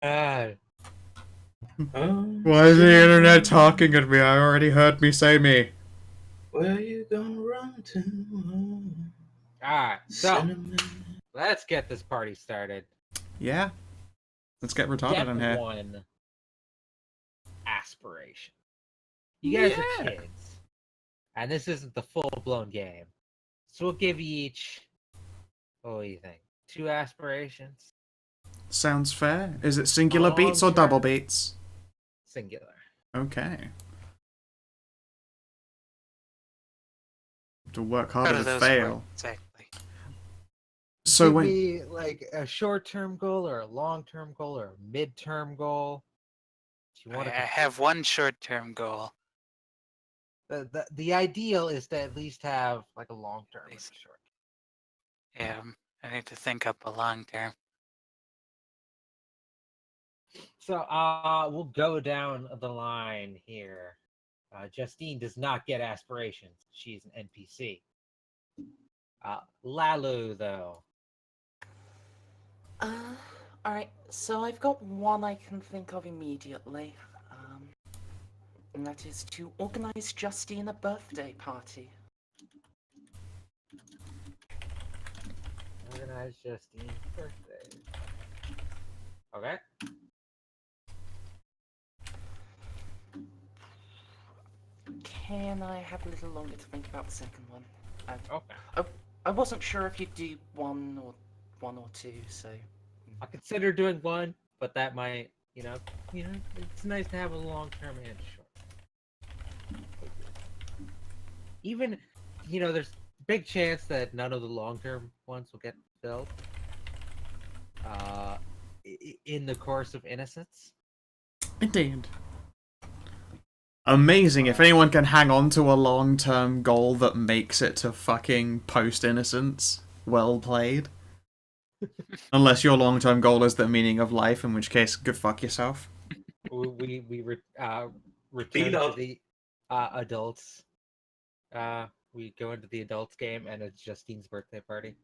God. Why is the internet talking at me? I already heard me say me. Where you gonna run to? Alright, so Cinnamon. let's get this party started. Yeah. Let's get retarded Step in here. 1. Aspiration. You guys are kids. And this isn't the full-blown game. So we'll give you each... What do you think? 2 aspirations? Sounds fair. Is it singular beats or double beats? Singular. Okay. To work harder to fail. Exactly. So Give when me like a short-term goal or a long-term goal or a mid-term goal. Do you want I have one short-term goal. The ideal is to at least have like a long-term and a short. Yeah, I need to think up a long-term. So we'll go down the line here. Justine does not get aspirations. She's an NPC. Lalu, though. Alright, so I've got one I can think of immediately. And that is to organise Justine a birthday party. Organize Justine's birthday. Okay. Can I have a little longer to think about the second one? Okay. I wasn't sure if you'd do one or two, so... I consider doing one, but that might, it's nice to have a long-term and a short. Even, there's a big chance that none of the long-term ones will get filled in the course of Innocence. Indeed. Amazing. If anyone can hang on to a long-term goal that makes it to fucking post-Innocence, well played. Unless your long-term goal is the meaning of life, in which case, go fuck yourself. We return to the adults. We go into the adults game, and it's Justine's birthday party.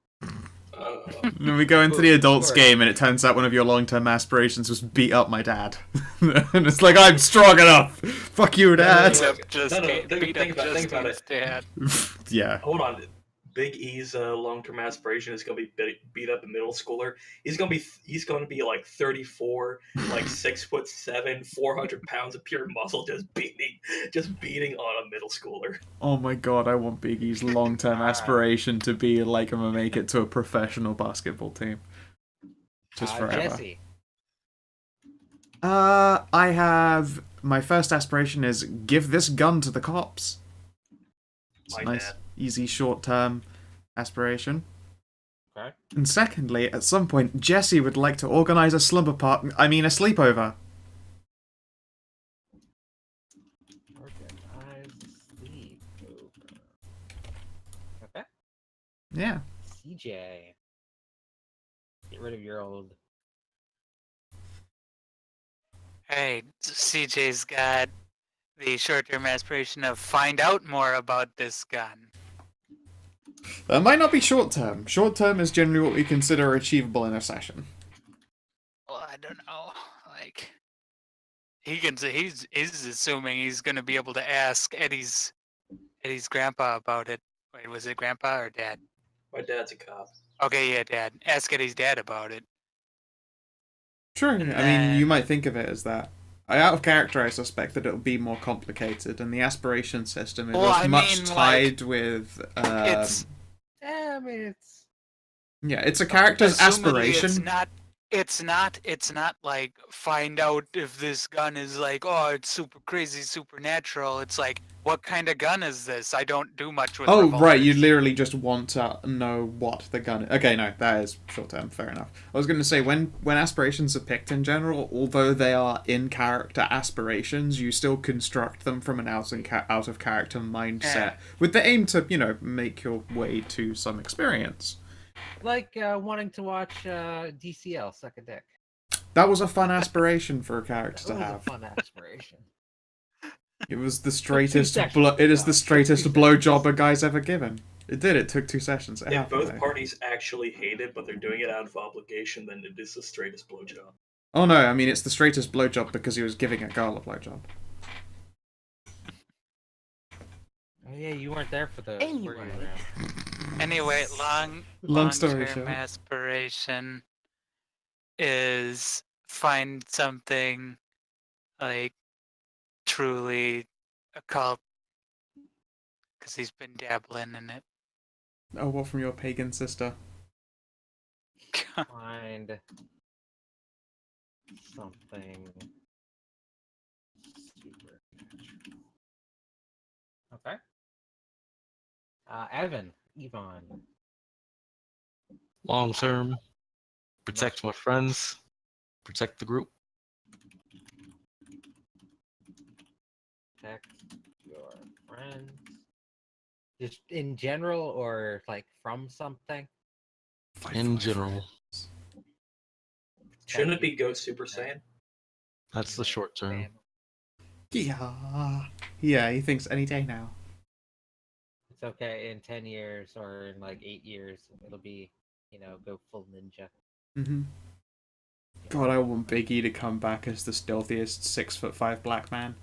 And we go into the adults game, and it turns out one of your long-term aspirations was beat up my dad. And it's like, I'm strong enough! Fuck you, Dad! Think about it. Dad. Yeah. Hold on. Big E's long-term aspiration is gonna be beat up a middle schooler. He's gonna be like 34, like 6'7", 400 pounds of pure muscle, just beating on a middle schooler. Oh my god, I want Big E's long-term aspiration to be like I'm gonna make it to a professional basketball team. Just forever. Jesse. I have... My first aspiration is give this gun to the cops. It's a nice, easy, short-term aspiration. Okay. And secondly, at some point, Jesse would like to organise a sleepover. Organize a sleepover. Okay. Yeah. CJ. Get rid of your old... Hey, CJ's got the short-term aspiration of find out more about this gun. That might not be short-term. Short-term is generally what we consider achievable in a session. Well, I don't know. Like, he's assuming he's gonna be able to ask Eddie's grandpa about it. Wait, was it grandpa or dad? My dad's a cop. Okay, yeah, dad. Ask Eddie's dad about it. True. I mean, you might think of it as that. Out of character, I suspect that it'll be more complicated, and the aspiration system is much tied with. It's. Yeah, it's a character's aspiration. It's not like find out if this gun is like, oh, it's super crazy, supernatural. It's like, what kind of gun is this? I don't do much with revolvers. Right, you literally just want to know what the gun is. Okay, no, that is short term, fair enough. I was going to say, when aspirations are picked in general, although they are in-character aspirations, you still construct them from an out-of-character mindset, with the aim to, make your way to some experience. Like wanting to watch DCL suck a dick. That was a fun aspiration for a character to have. A fun aspiration. It was the straightest. It is the straightest blowjob a guy's ever given. It did. It took 2 sessions. If both parties actually hate it, but they're doing it out of obligation, then it is the straightest blowjob. Oh no, I mean it's the straightest blowjob because he was giving a girl a blowjob. Oh yeah, you weren't there for those. were you, Anyway. Ram? Anyway, Long story long-term short. aspiration is find something like truly occult, because he's been dabbling in it. Oh, what from your pagan sister? Find something super. Okay. Evan, Yvonne. Long term, protect my friends, protect the group. Protect your friends. Just in general, or like from something? In general, Shouldn't it be Go Super Saiyan? that's the short term. Yeah. Yeah, he thinks any day now. It's okay. In 10 years or in like 8 years, it'll be, go full ninja. Mm-hmm. God, I want Big E to come back as the stealthiest 6'5" black man.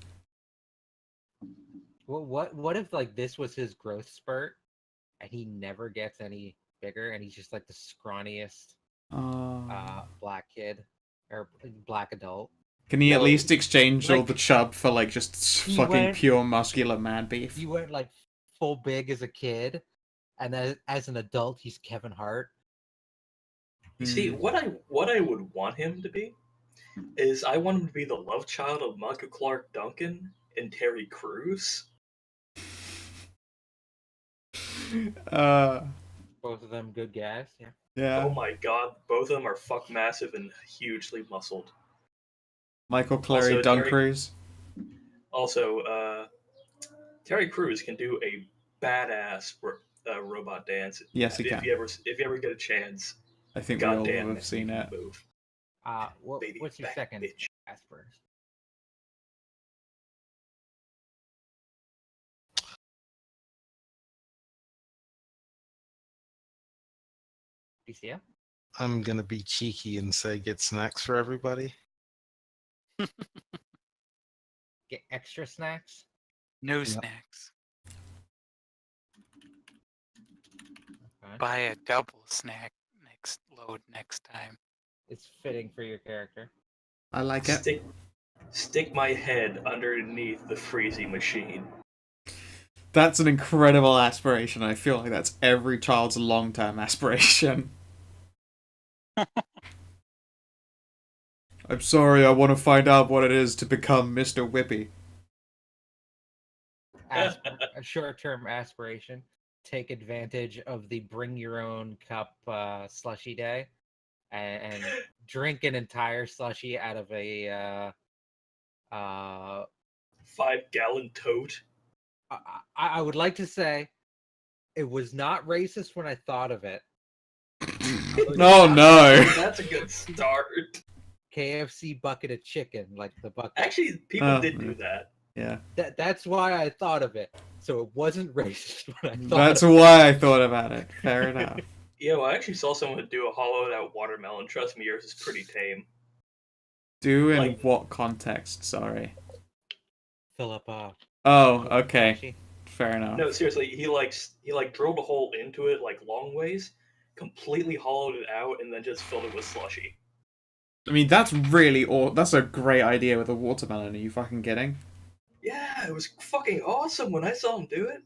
What if like this was his growth spurt, and he never gets any bigger, and he's just like the scrawniest black kid or black adult? Can he at No, least exchange all like, the chub for like just he fucking went- pure muscular man beef? You went like full big as a kid, and as an adult, he's Kevin Hart. You see, what I would want him to be is I want him to be the love child of Michael Clark Duncan and Terry Crews. Both of them good guys. Yeah. Yeah. Oh my god, both of them are fuck massive and hugely muscled. Michael Clary Also, Duncrews. Also, Terry Crews can do a badass robot dance. Yes, he if can. you ever get a chance, I think we all goddamn have seen it. move. Baby What's your back, second bitch. aspiration? DCL? I'm gonna be cheeky and say get snacks for everybody. Get extra snacks? No snacks. Okay. Buy a double snack next time. It's fitting for your character. I like it. Stick my head underneath the freezing machine. That's an incredible aspiration. I feel like that's every child's long-term aspiration. I'm sorry, I want to find out what it is to become Mr. Whippy. A short-term aspiration. Take advantage of the bring your own cup slushy day, and drink an entire slushy out of a 5-gallon tote. I would like to say it was not racist when I thought of it. Oh no! That's a good start. KFC bucket of chicken, like the bucket. Actually, people did do that. Yeah. That's why I thought of it. So it wasn't racist when I thought That's of it. why I thought about it. Fair enough. Yeah, well, I actually saw someone do a hollowed out watermelon. Trust me, yours is pretty tame. Do in Like- what context? Sorry. Philip. Oh, okay. Fair enough. No, seriously, he drilled a hole into it like long ways, completely hollowed it out, and then just filled it with slushy. I mean, that's really that's a great idea with a watermelon. Are you fucking kidding? Yeah, it was fucking awesome when I saw him do it.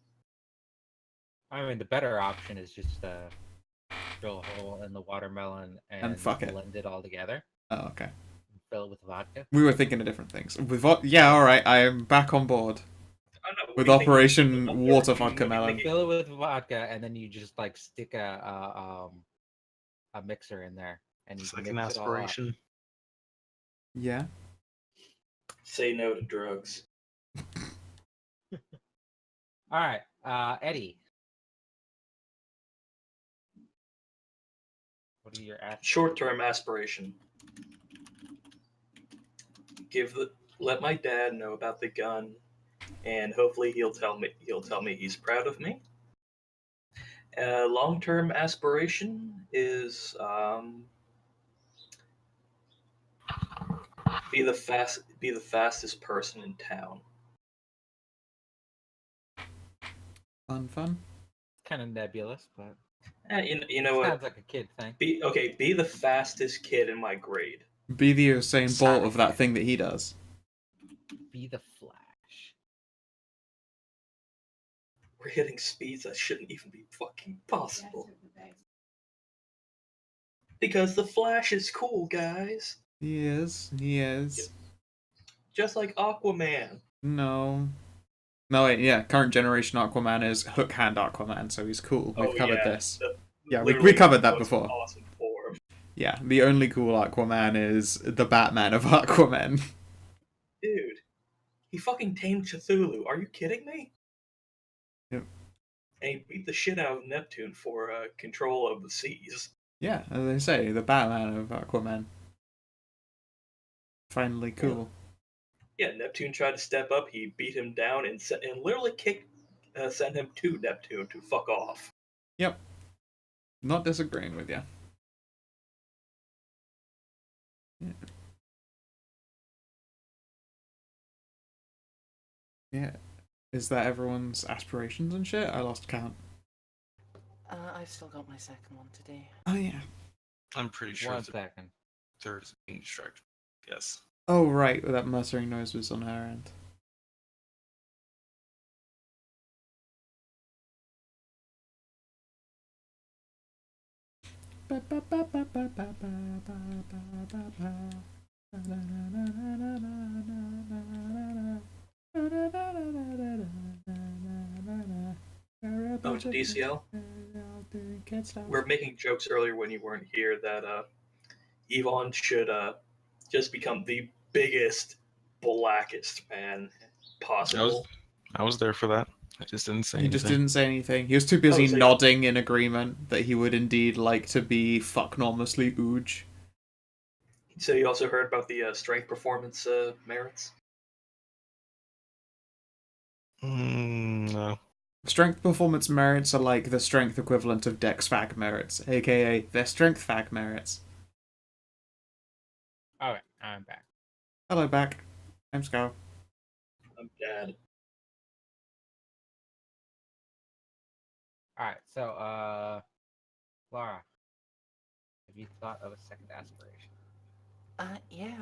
I mean, the better option is just drill a hole in the watermelon and fuck it. blend it all together. Oh, okay. Fill it with vodka. We were thinking of different things. Yeah, all right. I am back on board I don't know, what with do you think? Operation What Water do you Vodka think? Melon. Fill it with vodka, and then you just like stick a mixer in there, and you Second mix it all up. aspiration. Yeah. Say no to drugs. All right, Eddie. What are your Short-term aspiration. Let my dad know about the gun, and hopefully he'll tell me he's proud of me. Long-term aspiration is Be the fastest person in town. Fun. Kind of nebulous, but You know what? sounds like a kid thing. Be the fastest kid in my grade. Be the Usain Bolt of that Sonic. thing that he does. Be the Flash. We're hitting speeds that shouldn't even be fucking possible. Because the Flash is cool, guys. He is. Just like Aquaman. No, wait, yeah, current generation Aquaman is Hook Hand Aquaman, so he's cool. We've covered this. Yeah, we Literally covered that the most before. Awesome form. Yeah, the only cool Aquaman is the Batman of Aquaman. Dude, he fucking tamed Cthulhu. Are you kidding me? Yep. And he beat the shit out of Neptune for control of the seas. Yeah, as I say, the Batman of Aquaman. Finally cool. Yeah, Neptune tried to step up. He beat him down and literally sent him to Neptune to fuck off. Yep. Not disagreeing with you. Yeah. Is that everyone's aspirations and shit? I lost count. I've still got my second one to do. Oh, yeah. I'm pretty sure 1 the second. third is being distracted. Yes. Oh, right. That muttering noise was on her end. Oh, to DCL? We were making jokes earlier when you weren't here that Yvonne should just become the biggest, blackest man possible. I was there for that. I just didn't say He anything. just didn't say anything. He was too busy so- nodding in agreement that he would indeed like to be fucknormously Ooge. So you also heard about the strength performance merits? No. Strength performance merits are like the strength equivalent of Dex Fag merits, aka they're strength fag merits. Alright, I'm back. Hello, back. I'm Scow. I'm dead. Alright, so, Laura, have you thought of a second aspiration? Yeah.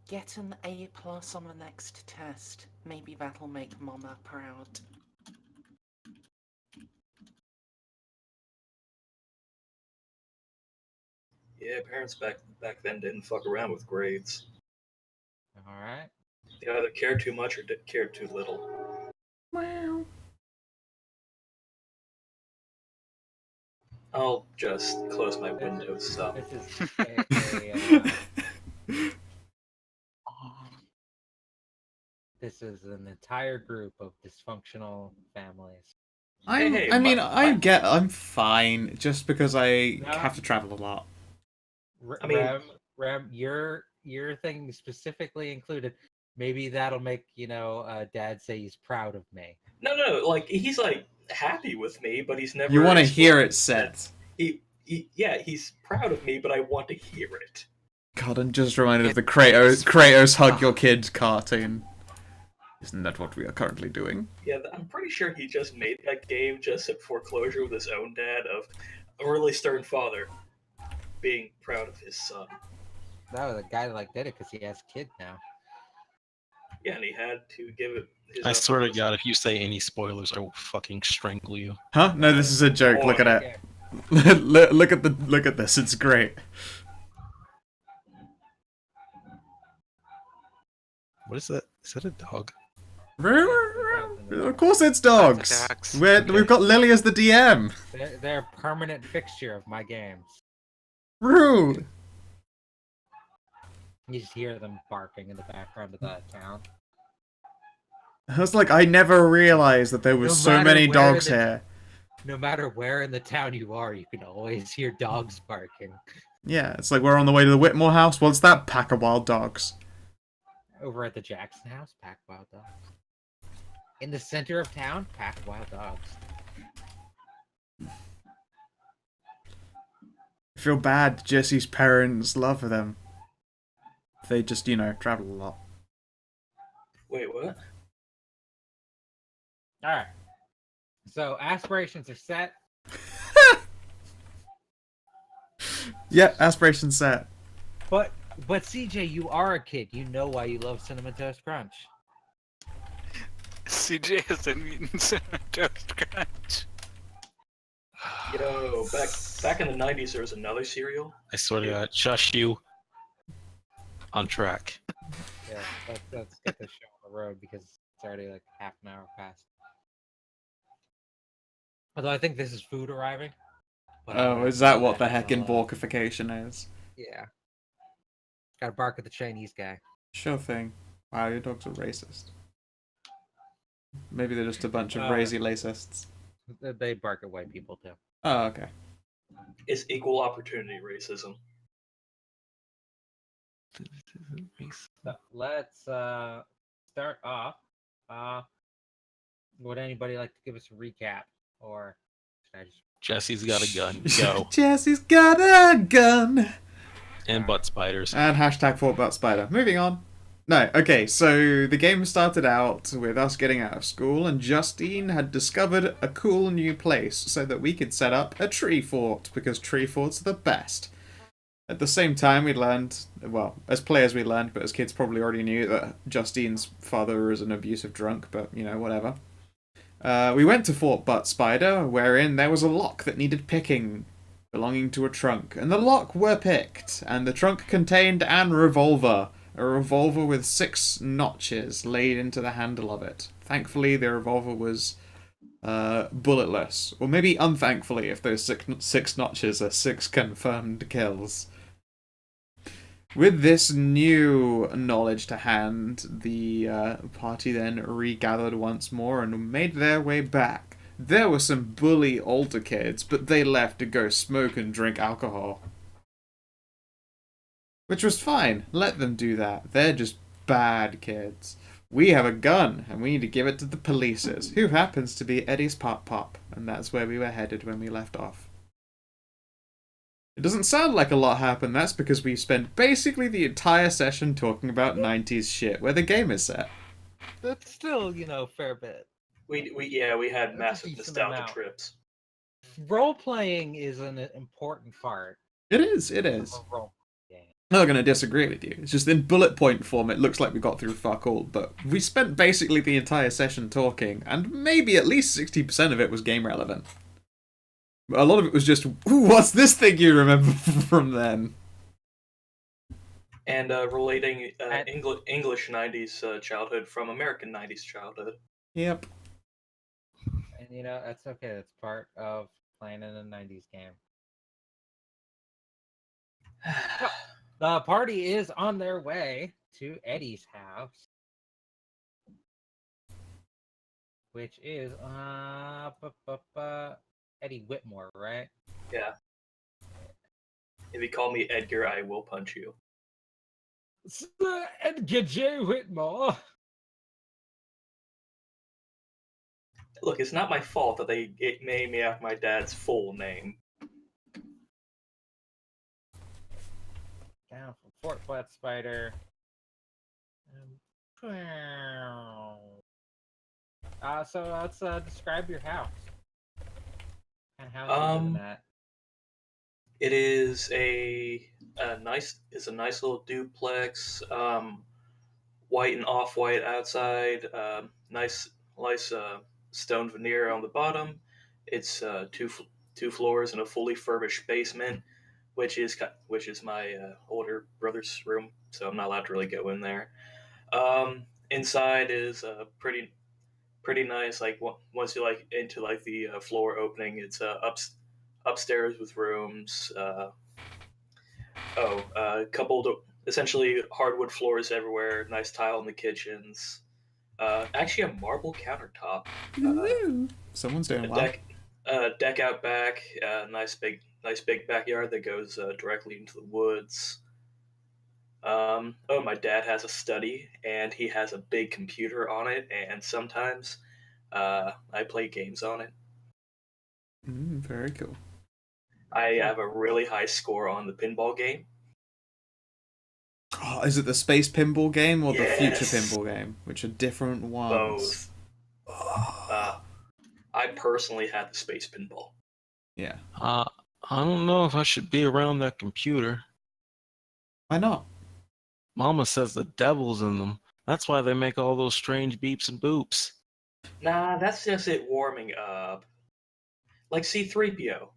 Get an A+ on the next test. Maybe that'll make Mama proud. Yeah, parents back then didn't fuck around with grades. Alright. They either cared too much or cared too little. Wow. I'll just close my windows up. This is this is an entire group of dysfunctional families. I'm fine, just because I No. have to travel a lot. I mean- Rem, your thing specifically included. Maybe that'll make Dad say he's proud of me. No, like he's like happy with me, but he's never. You want to hear it explained said. that he's proud of me, but I want to hear it. God, I'm just reminded of the Kratos Hug Your Kid cartoon. Isn't that what we are currently doing? Yeah, I'm pretty sure he just made that game just at foreclosure with his own dad of a really stern father being proud of his son. That was a guy that did it because he has a kid now. Yeah, and he had to give it his I own swear to purpose. God, if you say any spoilers, I will fucking strangle you. Huh? No, this is a joke. Oh, Look at it. Okay. Look at this. It's great. What is that? Is that a dog? Of course it's dogs. Dogs. We've got Lily as the DM. They're a permanent fixture of my games. Rude. You just hear them barking in the background of that town. I was like, I never realized that there was No so matter many where dogs the- here. No matter where in the town you are, you can always hear dogs barking. Yeah, it's like we're on the way to the Whitmore house. What's that? Pack of wild dogs. Over at the Jackson house, pack of wild dogs. In the center of town, pack of wild dogs. I feel bad. Jesse's parents love them. They just, travel a lot. Wait, what? All right. So aspirations are set. Yep, aspiration set. But CJ, you are a kid. You know why you love Cinnamon Toast Crunch. CJ hasn't eaten Cinnamon Toast Crunch. Yo, back in the 90s, there was another cereal. I swear to God, shush you. On track. Yeah, let's get this show on the road because it's already like half an hour past. Although I think this is food arriving. But Oh, is that what the heckin' borkification is? Yeah. Gotta bark at the Chinese guy. Sure thing. Wow, your dogs are racist. Maybe they're just a bunch of crazy racists. They bark at white people too. Oh, okay. It's equal opportunity racism. So let's start off. Would anybody like to give us a recap, or should I just... Jesse's got a gun. Go. Jesse's got a gun. And butt spiders. And hashtag fort butt spider. Moving on. No, okay, so the game started out with us getting out of school, and Justine had discovered a cool new place so that we could set up a tree fort, because tree forts are the best. At the same time, we learned, well, as players we learned, but as kids probably already knew, that Justine's father is an abusive drunk, but, whatever. We went to Fort Butt Spider, wherein there was a lock that needed picking, belonging to a trunk, and the lock were picked, and the trunk contained a revolver with 6 notches laid into the handle of it. Thankfully, the revolver was bulletless, or maybe unthankfully if those 6 notches are 6 confirmed kills. With this new knowledge to hand, the party then regathered once more and made their way back. There were some bully older kids, but they left to go smoke and drink alcohol. Which was fine. Let them do that. They're just bad kids. We have a gun, and we need to give it to the polices, who happens to be Eddie's pop-pop, and that's where we were headed when we left off. It doesn't sound like a lot happened, that's because we spent basically the entire session talking about 90s shit, where the game is set. That's still, fair bit. We had massive nostalgia trips. Role-playing is an important part. It is. I'm not going to disagree with you. It's just in bullet point form, it looks like we got through fuck all, but we spent basically the entire session talking, and maybe at least 60% of it was game relevant. A lot of it was just, ooh, what's this thing you remember from then? And relating English 90s childhood from American 90s childhood. Yep. And that's okay, that's part of playing in a 90s game. The party is on their way to Eddie's house, which is Eddie Whitmore, right? Yeah. If you call me Edgar, I will punch you. Sir Edgar J. Whitmore. Look, it's not my fault that it named me after my dad's full name. Down from Fort Butt Spider. So let's describe your house. And how is that? It is a nice little duplex. White and off-white outside. Nice stone veneer on the bottom. It's two floors and a fully furnished basement, which is my older brother's room, so I'm not allowed to really go in there. Inside is pretty nice. Like once you into the floor opening, it's upstairs with rooms. Coupled essentially hardwood floors everywhere. Nice tile in the kitchens. Actually, a marble countertop. Someone's doing well. Deck out back. Nice big backyard that goes directly into the woods. My dad has a study, and he has a big computer on it, and sometimes I play games on it. Very cool. I have a really high score on the pinball game. Oh, is it the space pinball game or the future Yes! pinball game, which are different ones? Both. I personally had the space pinball. Yeah. I don't know if I should be around that computer. Why not? Mama says the devil's in them. That's why they make all those strange beeps and boops. Nah, that's just it warming up. Like C-3PO.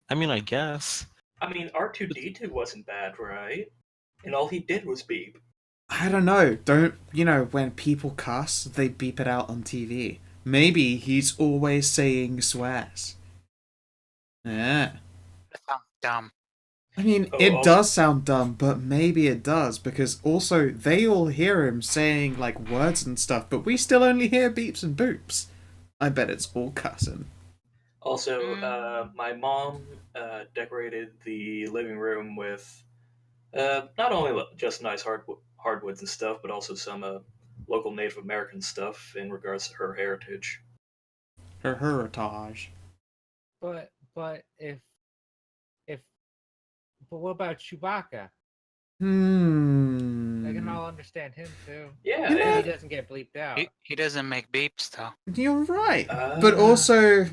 I mean, I guess. I mean, R2-D2 wasn't bad, right? And all he did was beep. I don't know. Don't, when people cuss, they beep it out on TV. Maybe he's always saying swears. Yeah. That sounds dumb. I mean, Oh, it also- does sound dumb, but maybe it does, because also they all hear him saying, like, words and stuff, but we still only hear beeps and boops. I bet it's all cussing. Also, my mom decorated the living room with not only just nice hardwoods and stuff, but also some local Native American stuff in regards to her heritage. Her heritage. But if but what about Chewbacca? I can all understand him too. Yeah, You know- He doesn't get bleeped out. He doesn't make beeps though. You're right. But also,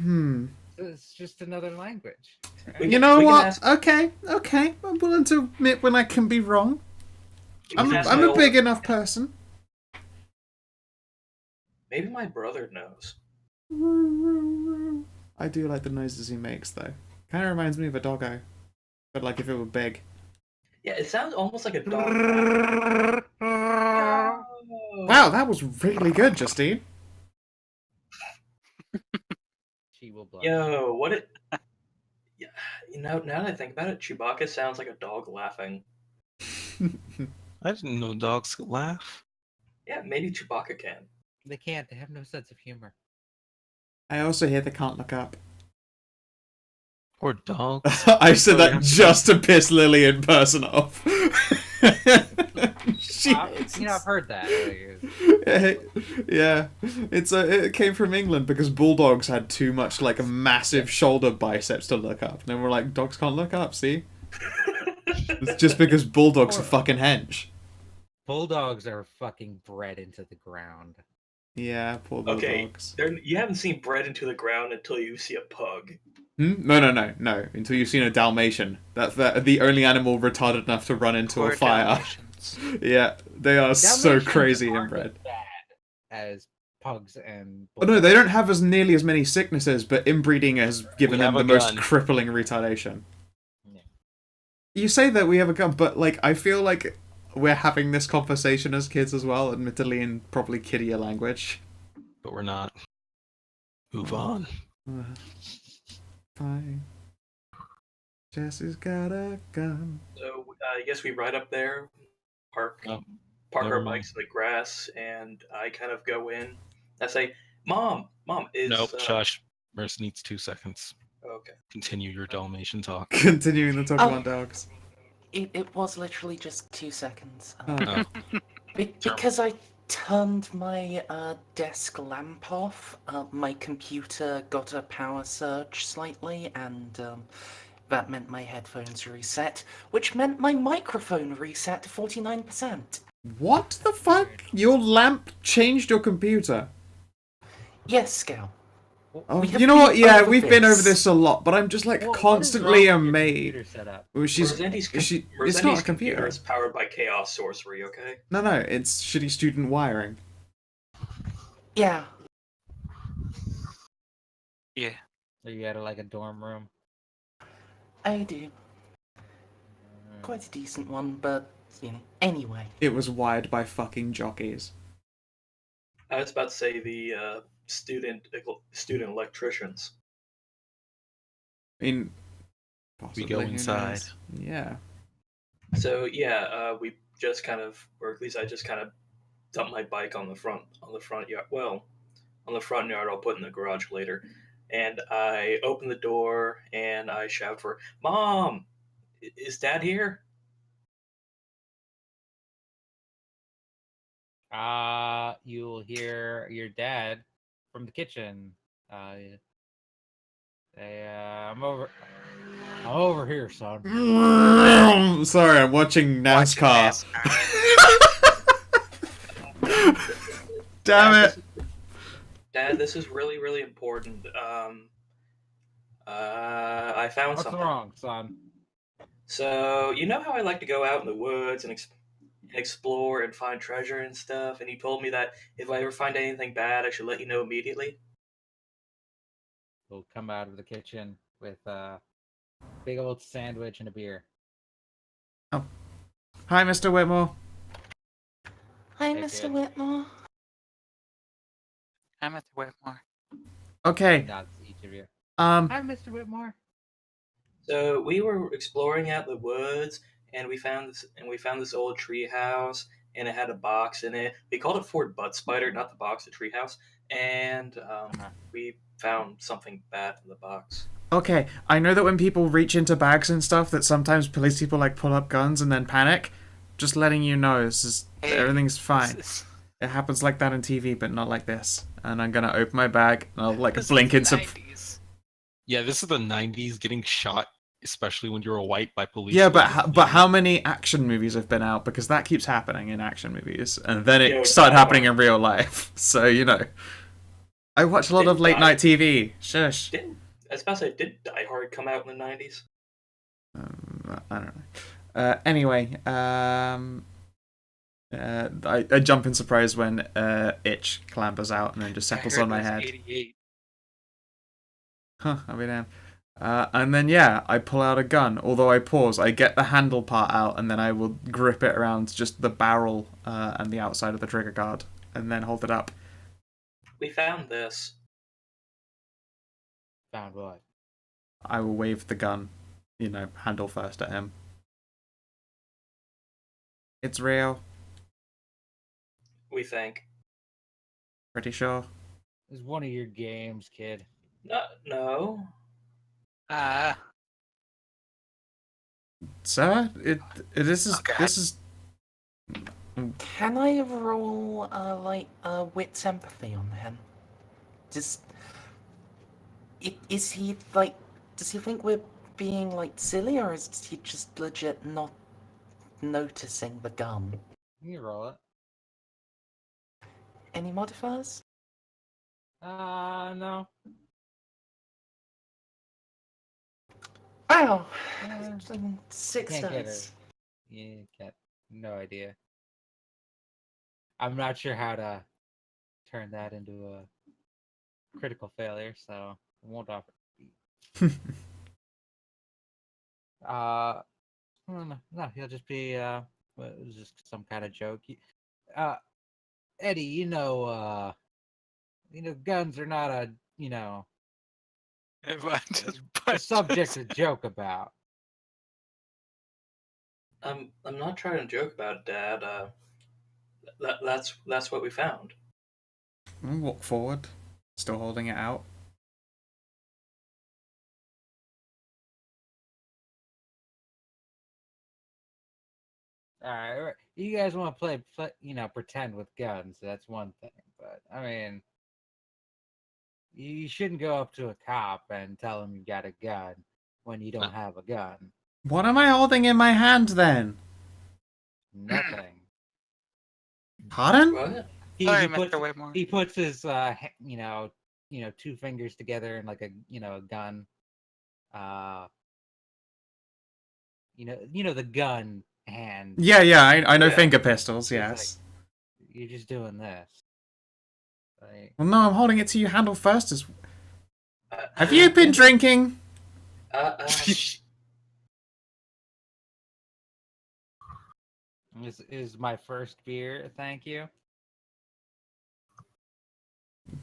It's just another language. We You can- know we can what? ask- Okay. I'm willing to admit when I can be wrong. we can ask I'm my a older- big enough person. Maybe my brother knows. I do like the noises he makes, though. Kind of reminds me of a doggo. But, like, if it were big. Yeah, it sounds almost like a dog. Wow, that was really good, Justine. She will blush. Yo, what it? Yeah, now that I think about it, Chewbacca sounds like a dog laughing. I didn't know dogs could laugh. Yeah, maybe Chewbacca can. They can't. They have no sense of humor. I also hear they can't look up. Or dogs. I said that Yeah. just to piss Lily in person off. I've heard that. Yeah, it came from England because bulldogs had too much like a massive shoulder biceps to look up. And then we're like, dogs can't look up. See, it's just because bulldogs are fucking hench. Bulldogs are fucking bred into the ground. Yeah, poor Okay, bulldogs. you haven't seen bred into the ground until you see a pug. No. Until you've seen a Dalmatian. That's the only animal retarded enough to run into Poor a fire. Dalmatians. Yeah, they are so Dalmatians crazy aren't inbred. as bad as pugs and Oh, no, they don't have as nearly as many sicknesses, but inbreeding has given We them have the a most gun. crippling retardation. Yeah. You say that we have a gun, but like I feel like we're having this conversation as kids as well, admittedly in probably kiddier language. But we're not. Move on. Fine. Jesse's got a gun. So I guess we ride up there, park Oh, our never mind. bikes in the grass, and I kind of go in. I say, "Mom, is Nope, Josh. Merce needs 2 seconds. okay." Continue your Dalmatian talk. Continuing the talk Oh. about dogs. It was literally just 2 seconds. Oh. Because I turned my desk lamp off, my computer got a power surge slightly, and that meant my headphones reset, which meant my microphone reset to 49%. What the fuck? Your lamp changed your computer. Yes, Scout. Oh, We have you know what? been Yeah, over we've been over this. this a lot, but I'm just like What is constantly wrong with your amazed. computer setup? Well, Merzendi's it's not a computer. is powered by chaos sorcery. Okay. No, it's shitty student wiring. Yeah. Yeah. Are you at like a dorm room? I do. Quite a decent one, but, anyway. It was wired by fucking jockeys. I was about to say the student electricians. I mean, We possibly, go who inside. knows? Yeah. So yeah, we just kind of, or at least I just kind of dumped my bike on the front yard. Well, on the front yard, I'll put in the garage later. And I open the door and I shout for Mom. Is Dad here? You'll hear your dad from the kitchen. Hey, I'm over here, son. Sorry, I'm watching NASCAR. Damn Dad, it! Dad, this is really, really important. I found What's something. wrong, son? So, you know how I like to go out in the woods and explore and find treasure and stuff? And he told me that if I ever find anything bad, I should let you know immediately. We'll come out of the kitchen with a big old sandwich and a beer. Oh. Hi, Mr. Whitmore. Hi, Hey, Mr. kid. Whitmore. I'm at the Whitmore. Okay. Nods to each of you. Um. Hi, Mr. Whitmore. So we were exploring out the woods, and we found this old tree house, and it had a box in it. We called it Fort Butt Spider, not the box, the tree house. And we found something bad in the box. Okay. I know that when people reach into bags and stuff, that sometimes police people like pull up guns and then panic. Just letting you know, everything's fine. It happens like that on TV, but not like this. And I'm gonna open my bag and I'll like This blink is in 90s. Yeah, this is the 90s, getting shot, especially when you're a white, by police. Yeah, but how many action movies have been out? Because that keeps happening in action movies, and then it Yo, started Die happening Hard. in real life. So I watch a lot of Didn't late night TV. Shush. I was about to say, did Die Hard come out in the 90s? I don't know. Anyway, I jump in surprise when Itch clambers out and then just I settles heard on my it was head. 88. Huh, I'll be damned. And then I pull out a gun. Although I pause, I get the handle part out, and then I will grip it around just the barrel and the outside of the trigger guard, and then hold it up. We found this. Found what? I will wave the gun, handle first at him. It's real. We think. Pretty sure. This is one of your games, kid. No. Sir, this is Okay. this is. Can I roll wits empathy on him? Is he like? Does he think we're being like silly, or is he just legit not noticing the gun? You roll it. Any modifiers? No. Wow, Uh, 6 can't get dice. You got no idea. I'm not sure how to turn that into a critical failure, so I won't offer. No, he'll just be it was just some kind of joke. Eddie, guns are not a subject to joke about. I'm not trying to joke about it, Dad. That's what we found. I'll walk forward, still holding it out. All right, you guys want to play, pretend with guns? That's one thing, but I mean, you shouldn't go up to a cop and tell him you got a gun when you don't have a gun. What am I holding in my hand then? Nothing. Pardon? What? Sorry, Mr. Whitmore. He puts his two fingers together in like a gun. The gun hand. Yeah, I know Yeah. finger pistols. It's Yes. like, you're just doing this. Like, Well, no, I'm holding it to you handle first. Uh, Have you been drinking? this is my first beer. Thank you.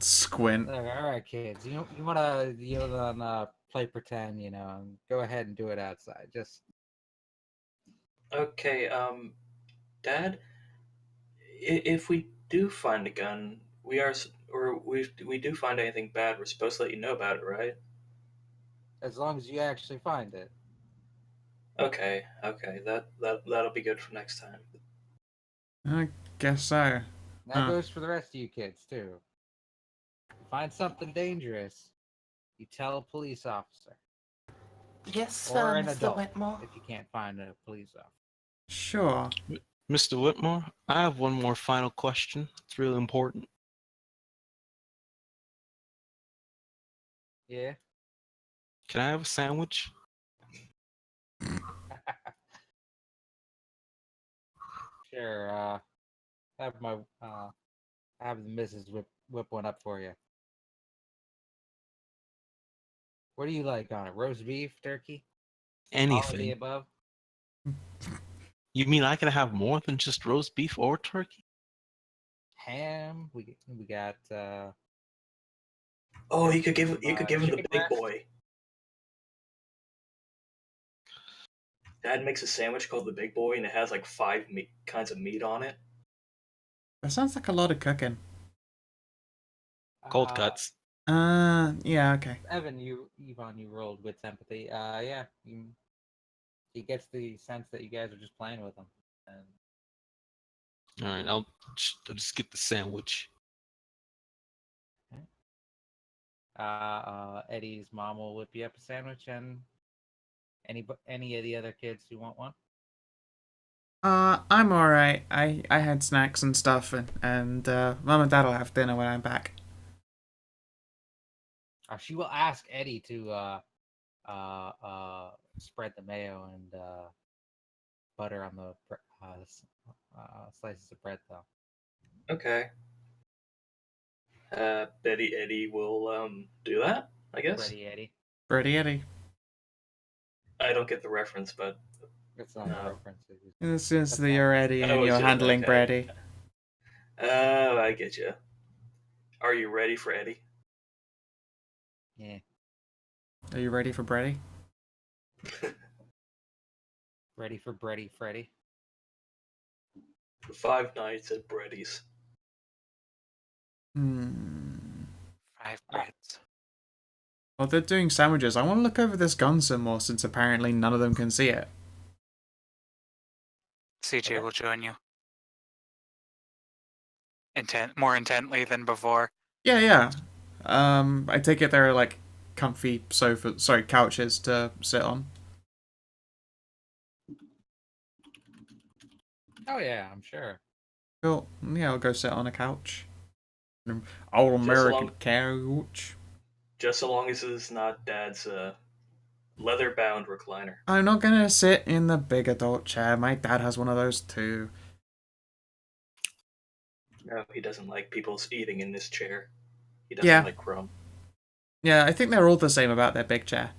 Squint. All right, kids. You want to play pretend? Go ahead and do it outside. Just Okay, Dad, if we do find a gun, we do find anything bad, we're supposed to let you know about it, right? as long as you actually find it. Okay, that'll be good for next time. I guess so. That goes for the rest of you kids too. Find something dangerous. You tell a police officer Yes, or an Mr. adult Whitmore. if you can't find a police officer. Sure. Mr. Whitmore, I have one more final question. It's really important. Yeah. Can I have a sandwich? Sure. Have my have the missus whip one up for you. What do you like on it? Roast beef, turkey, all of the Anything. above? You mean I can have more than just roast beef or turkey? Ham. We got Oh, you could give him the chicken big breast. boy. Dad makes a sandwich called the big boy, and it has like five kinds of meat on it. That sounds like a lot of cooking. Cold cuts. Yeah, okay. Evan, Yvonne, you rolled with empathy. Yeah, he gets the sense that you guys are just playing with him. And All right, I'll just get the sandwich. Eddie's mom will whip you up a sandwich, and any of the other kids who want one. I'm alright. I had snacks and stuff, and Mum and Dad'll have dinner when I'm back. She will ask Eddie to spread the mayo and butter on the slices of bread, though. Okay. Eddie will do that, I guess. Ready, Eddie. Ready, Eddie. I don't get the reference, but That's not a reference. This is That's the not- you're ready and Oh, you're is it? handling Okay. Brady. I get you. Are you ready for Eddie? Yeah. Are you ready for Brady? Ready for Freddy. 5 nights at Brady's. Hmm. 5 breads. Well, they're doing sandwiches. I want to look over this gun some more since apparently none of them can see it. CJ will join you. More intently than before. Yeah. I take it there are like comfy couches to sit on. Oh yeah, I'm sure. Cool. Yeah, I'll go sit on a couch. An old American couch. Just so long as it's not Dad's leather-bound recliner. I'm not gonna sit in the big adult chair. My dad has one of those too. No, he doesn't like people eating in this chair. He doesn't Yeah. like crumb. Yeah, I think they're all the same about their big chair.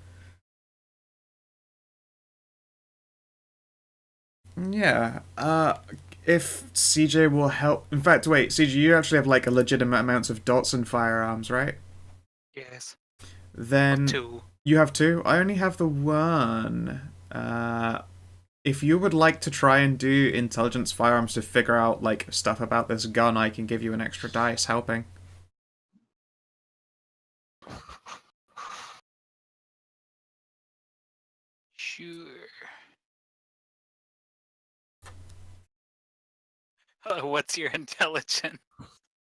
Yeah. If CJ will help. In fact, wait, CJ, you actually have like a legitimate amounts of dots and firearms, right? Yes. Then 2. you have 2. I only have the 1. If you would like to try and do intelligence firearms to figure out like stuff about this gun, I can give you an extra dice helping. Sure. What's your intelligence?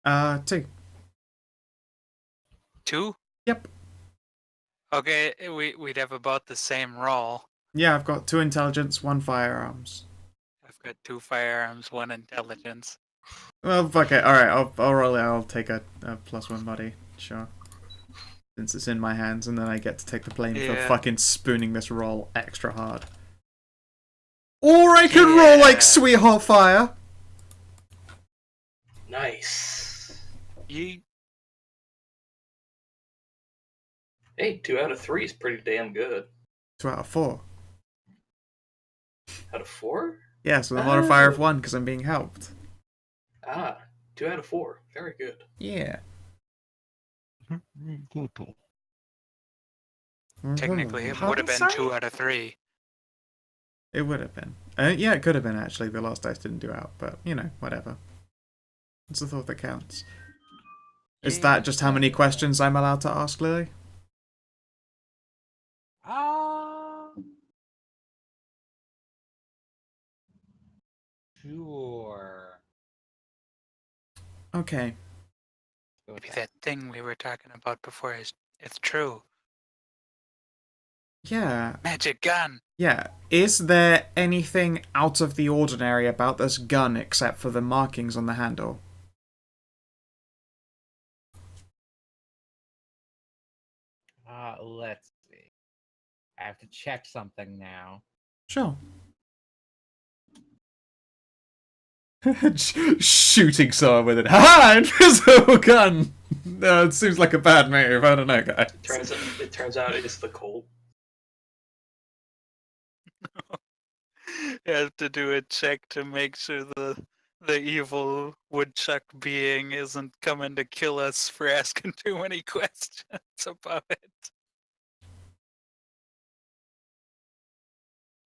2. 2? Yep. Okay, we'd have about the same roll. Yeah, I've got 2 intelligence, 1 firearms. I've got 2 firearms, 1 intelligence. Well, fuck it. All right, I'll roll it. I'll take a +1 buddy. Sure. Since it's in my hands, and then I get to take the blame for Yeah. fucking spooning this roll extra hard. Or I could roll like Yeah. Sweetheart Fire. Nice. Yeet. Hey, 2 out of 3 is pretty damn good. 2 out of 4. Out of 4? Yes, with a modifier of 1 because I'm being helped. 2 out of 4. Very good. Yeah. Technically, it would have been 2 out of 3. It would have been. Yeah, it could have been actually. The last dice didn't do out, but you know, whatever. It's the thought that counts. Is that just how many questions I'm allowed to ask, Lily? Sure. Okay. Go with Maybe that. that thing we were talking about before is it's true. Yeah. Magic gun. Yeah. Is there anything out of the ordinary about this gun except for the markings on the handle? Let's see. I have to check something now. Sure. Shooting someone with it. Ha! Invisible gun! No, it seems like a bad move. I don't know, guys. It turns out it's the Colt. You have to do a check to make sure the evil woodchuck being isn't coming to kill us for asking too many questions about it.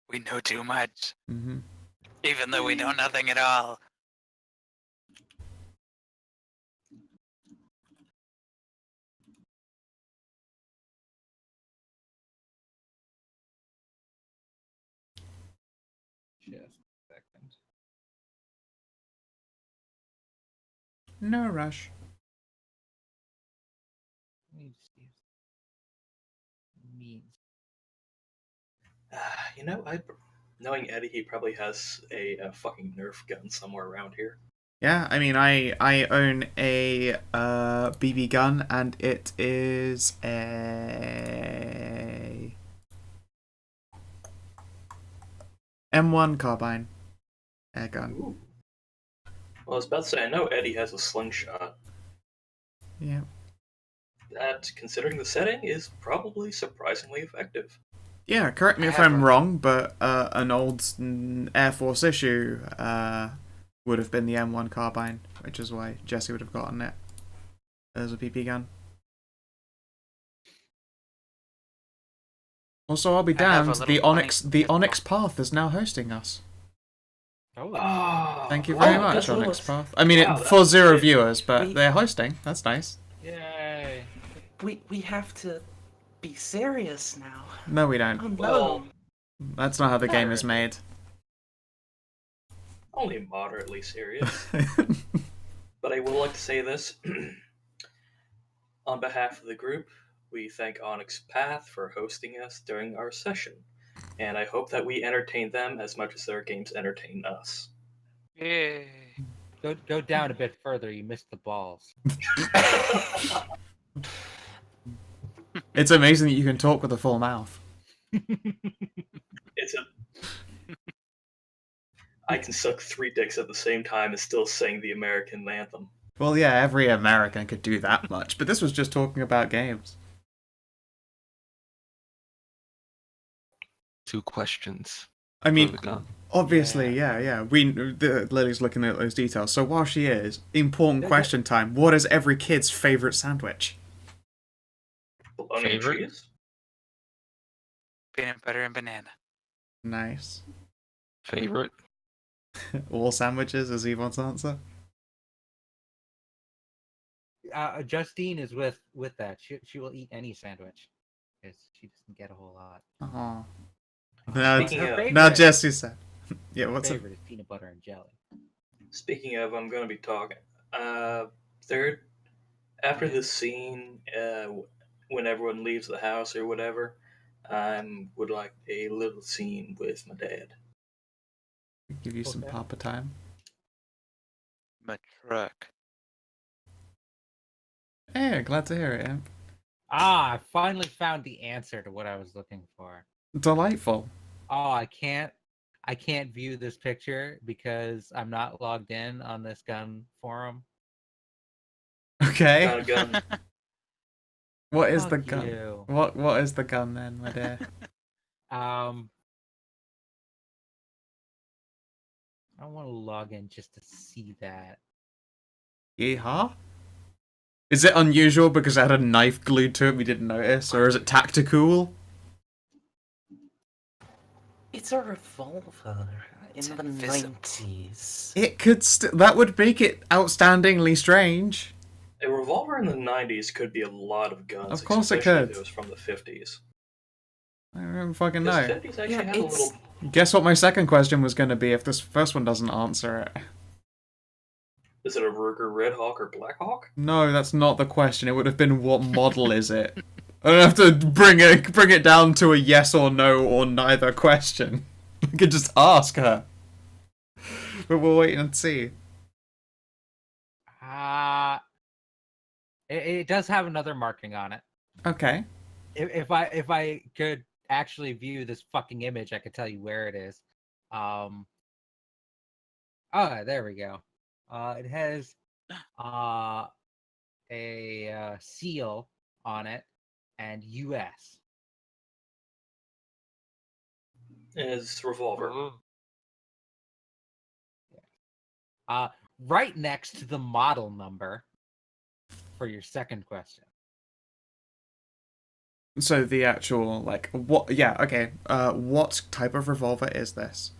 We know too much, Mm-hmm. even though we know nothing at all. Just a second. No rush. Let me see if it means. You know, knowing Eddie, he probably has a fucking Nerf gun somewhere around here. Yeah, I mean, I own a BB gun, and it is a M1 carbine air gun. Ooh. Well, I was about to say, I know Eddie has a slingshot. Yeah. That, considering the setting, is probably surprisingly effective. Yeah, correct me if I'm wrong, but an old Air Force issue would have been the M1 carbine, which is why Jesse would have gotten it as a PP gun. Also, I'll be I have a damned, little the funny- Onyx Path is now hosting us. Oh, Thank you very much, that's Onyx awesome. Path. I mean, Wow, for that's 0 great. viewers, but We- they're hosting. That's nice. yay! We have to be serious now. No, we Oh don't. no. Well, That's not how the game is made. only moderately serious. But I will like to say this. On behalf of the group, we thank Onyx Path for hosting us during our session. And I hope that we entertain them as much as their games entertain us. Yay. Go down a bit further. You missed the balls. It's amazing that you can talk with a full mouth. It's a. I can suck 3 dicks at the same time and still sing the American anthem. Well, yeah, every American could do that much, but this was just talking about games. 2 questions. I for mean, the gun. obviously, yeah. Lily's looking at those details. So while she is, important Yeah, question time. What is every kid's favorite sandwich? Bologna and Favorite? cheese? Peanut butter and banana. Nice. Favorite? All sandwiches is Yvonne's answer. Justine is with that. She will eat any sandwich. Because she doesn't get a whole lot. Oh. Speaking Her of- favorite, Now Jesse said. Yeah, her what's it? favorite is peanut butter and jelly. Speaking of, I'm going to be talking. Third, after this scene, when everyone leaves the house or whatever, I would like a little scene with my dad. Give you some Okay. papa time. My truck. Hey, glad to hear it, Imp. I finally found the answer to what I was looking for. Delightful. Oh, I can't view this picture because I'm not logged in on this gun forum. Okay. Got a gun. What is the Fuck gun? you. What is the gun then, my dear? I want to log in just to see that. Yeehaw? Is it unusual because it had a knife glued to it we didn't notice, or is it tactical? It's a revolver It's in the invisible. 90s. It could that would make it outstandingly strange. A revolver in the 90s could be a lot of guns. Of course it especially could. if it was from the 50s. I don't fucking The know. 50s actually Yeah, had a it's- little. Guess what my second question was going to be if this first one doesn't answer it. Is it a Ruger Red Hawk or Black Hawk? No, that's not the question. It would have been what model is it? I don't have to bring it down to a yes or no or neither question. I could just ask her. But we'll wait and see. It does have another marking on it. Okay. If I could actually view this fucking image, I could tell you where it is. Oh, there we go. It has a seal on it and US. His revolver. Ooh. Right next to the model number for your second question. So the actual, like, what? Yeah, okay. What type of revolver is this?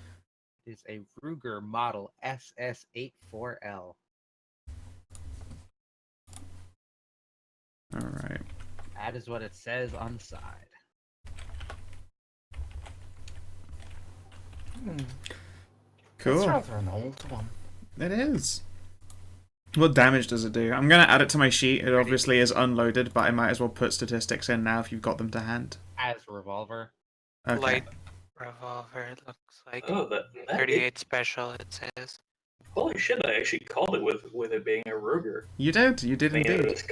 Is a Ruger model SS84L. All right. That is what it says on the side. Cool. It's rather an old one. It is. What damage does it do? I'm going to add it to my sheet. It obviously is unloaded, but I might as well put statistics in now if you've got them to hand. As a revolver. Okay. Light revolver, it looks like. Oh, that 38 special, it says. Holy shit! I actually called it with it being a Ruger. You did. You did I mean, indeed.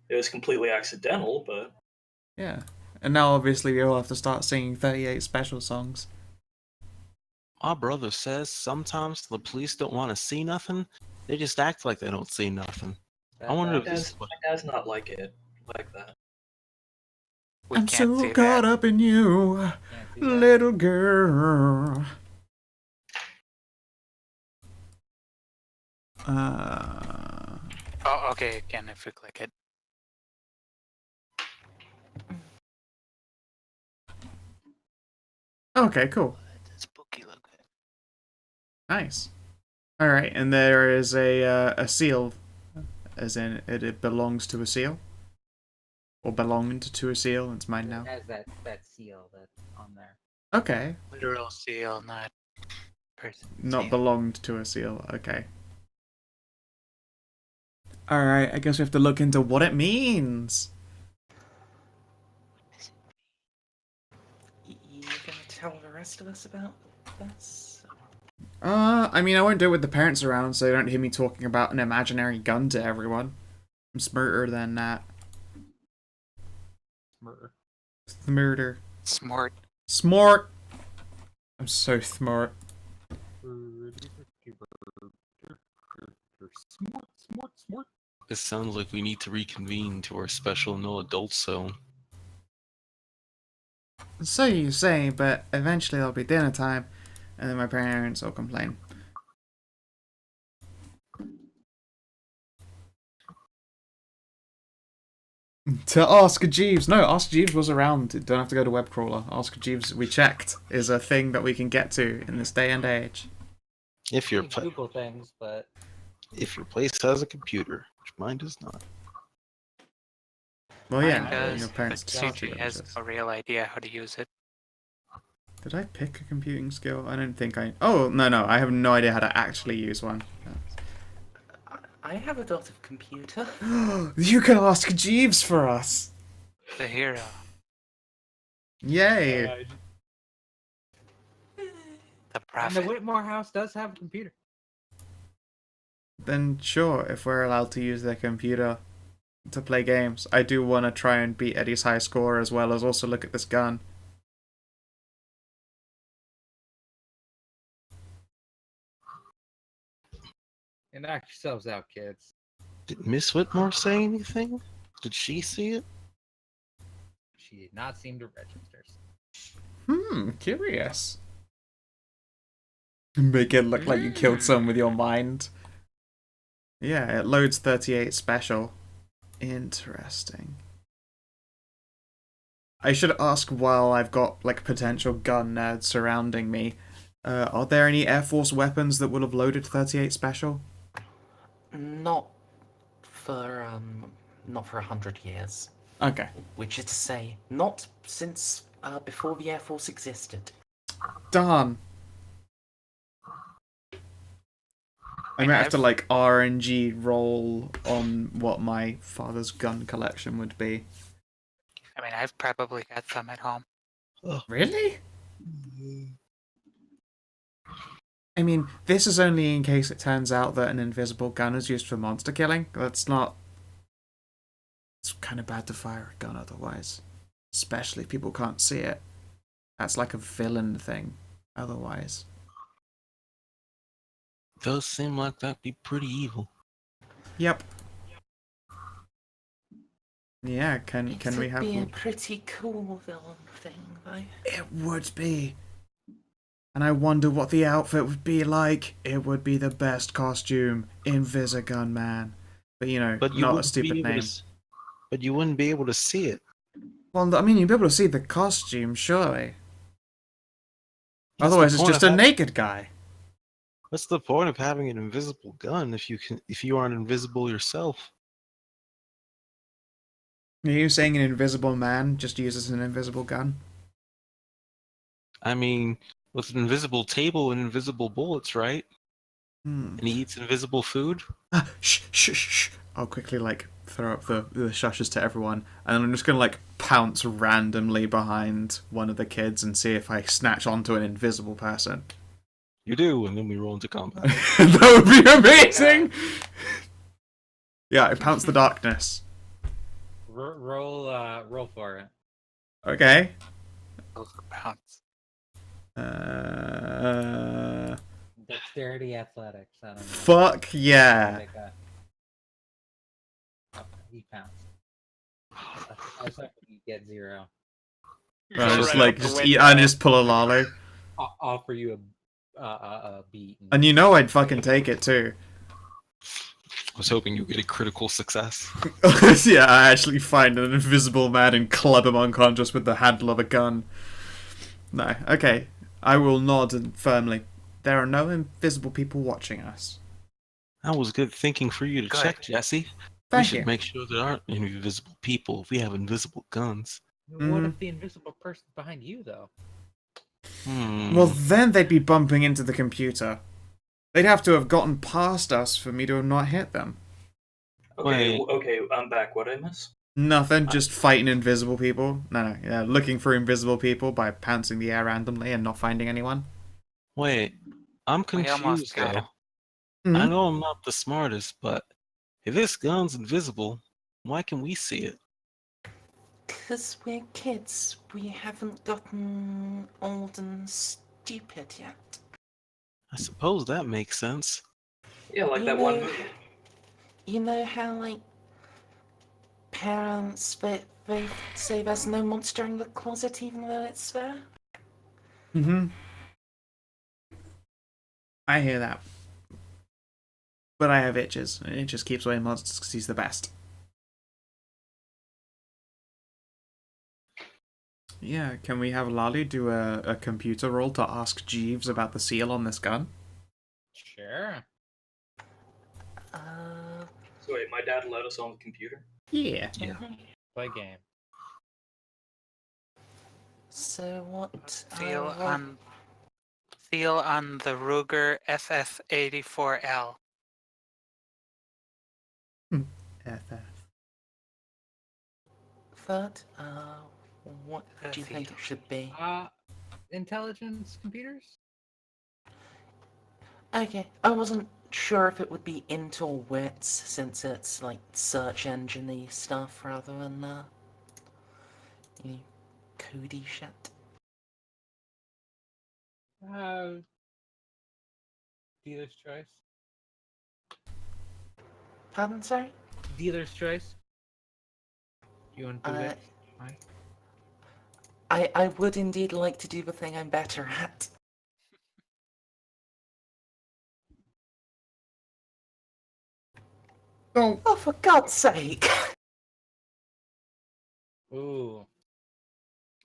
it was completely accidental, but Yeah. And now obviously we all have to start singing 38 special songs. My brother says sometimes the police don't want to see nothing. They just act like they don't see nothing. I wonder if this is my dad's not like it like that. We I'm can't so see caught that. up in you, Can't see that. little girl. Oh, okay, again, if we click it. Okay, cool. It's spooky looking. Nice. All right, and there is a seal, as in it belongs to a seal, or belonged to a seal. It's mine now. It has that seal that's on there. Okay, Literal seal, not person. not seal. belonged to a seal. Okay. All right, I guess we have to look into what it means. You gonna tell the rest of us about this? I mean, I won't do it with the parents around, so they don't hear me talking about an imaginary gun to everyone. I'm smarter than that. Murder. Murder. Smart. Smart. I'm so smart. Smart. It sounds like we need to reconvene to our special no adult zone. So you say, but eventually there'll be dinner time, and then my parents will complain. To Ask Jeeves. No, Ask Jeeves was around. You don't have to go to Webcrawler. Ask Jeeves, we checked, is a thing that we can get to in this day and age. If You your can Google things, but if your place has a computer, which mine does not. Well, Mine yeah, does, your parents but taught you Suji about has this. no real idea how to use it. Did I pick a computing skill? I don't think I... Oh, no, I have no idea how to actually use one. I have a dot of computer. You can ask Jeeves for us! The hero. Yay! The and the prophet. Whitmore house does have a computer. Then sure, if we're allowed to use their computer to play games. I do want to try and beat Eddie's high score as well as also look at this gun. And knock yourselves out, kids. Did Miss Whitmore say anything? Did she see it? She did not seem to register. Curious. Make it look like you killed someone with your mind. Yeah, it loads 38 special. Interesting. I should ask while I've got, like, potential gun nerds surrounding me. Are there any Air Force weapons that would have loaded 38 special? Not for 100 years. Okay. Which is to say, not since before the Air Force existed. Darn. I might have to, like, RNG roll on what my father's gun collection would be. I mean, I've probably got some at home. Really? I mean, this is only in case it turns out that an invisible gun is used for monster killing. That's not... It's kind of bad to fire a gun otherwise. Especially if people can't see it. That's like a villain thing otherwise. Does seem like that'd be pretty evil. Yep. Yeah, can we have... It'd be a pretty cool villain thing, though. It would be. And I wonder what the outfit would be like. It would be the best costume, Invisigun Man. But you know, But you not a wouldn't be stupid able name. but you wouldn't be able to see it. Well, I mean, you'd be able to see the costume, surely. What's the Otherwise, it's point just of a having- naked guy. What's the point of having an invisible gun if you aren't invisible yourself? Are you saying an invisible man just uses an invisible gun? I mean, with an invisible table and invisible bullets, right? Hmm. And he eats invisible food? Ah, shh, shh, shh. I'll quickly, like, throw up the shushes to everyone, and I'm just gonna, like, pounce randomly behind one of the kids and see if I snatch onto an invisible person. You do, and then we roll into combat. That would be amazing! Yeah, I pounce the darkness. Roll for it. Okay. Those are pounds. Dexterity, athletics. I don't know. Fuck yeah. He pounced. I was hoping you get 0. I just Right like out the just window. eat. I just pull a lolly, I'll offer you a beat. and you know I'd fucking take it too. I was hoping you'd get a critical success. Yeah, I actually find an invisible man and club him unconscious with the handle of a gun. No, okay. I will nod and firmly. There are no invisible people watching us. That was good thinking for you to Good. check, Jesse. We Thank should you. make sure there aren't any invisible people if we have invisible guns. What if the invisible person's behind you, though? Well, then they'd be bumping into the computer. They'd have to have gotten past us for me to have not hit them. Okay, Wait. okay, I'm back. What did I miss? Nothing, just fighting invisible people. No, yeah, looking for invisible people by pouncing the air randomly and not finding anyone. Wait, I'm We almost confused got though. him. Mhm. I know I'm not the smartest, but if this gun's invisible, why can we see it? Because we're kids. We haven't gotten old and stupid yet. I suppose that makes sense. Yeah, like You that one know- movie. You know how, like, parents, they say there's no monster in the closet even though it's there? Mm-hmm. I hear that. But I have itches, and it just keeps away monsters because he's the best. Yeah, can we have Lolly do a computer roll to ask Jeeves about the seal on this gun? Sure. So wait, my dad let us on the computer? Yeah. Yeah. Play game. So what? Feel on the Ruger FF84L. FF. Third, what do you think it should be? Intelligence computers? Okay, I wasn't sure if it would be int or wits, since it's like search engine-y stuff rather than you know, codey shit. Dealer's choice. Pardon, sorry? Dealer's choice. You want to do it? I would indeed like to do the thing I'm better at. Oh. Oh, for God's sake! Ooh.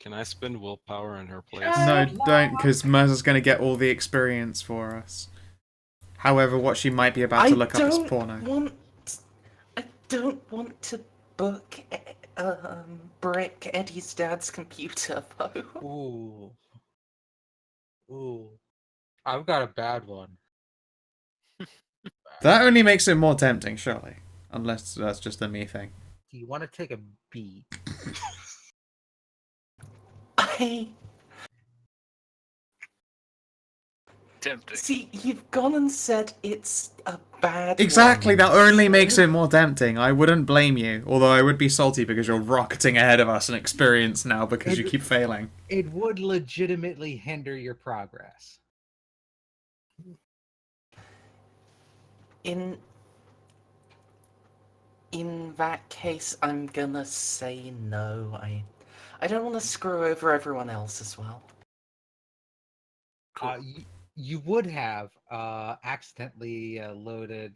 Can I spend willpower in her place? No, don't, because Mercer's going to get all the experience for us. However, what she might be about to look up is porno. I don't want to brick Eddie's dad's computer, though. Ooh. I've got a bad one. That only makes it more tempting, surely. Unless that's just a me thing. Do you want to take a beat Okay. Tempting. See, you've gone and said it's a bad Exactly, one, that only so- makes it more tempting. I wouldn't blame you, although I would be salty because you're rocketing ahead of us in experience now because you keep failing. It would legitimately hinder your progress. In that case, I'm gonna say no. I don't want to screw over everyone else as well. Cool. You would have accidentally loaded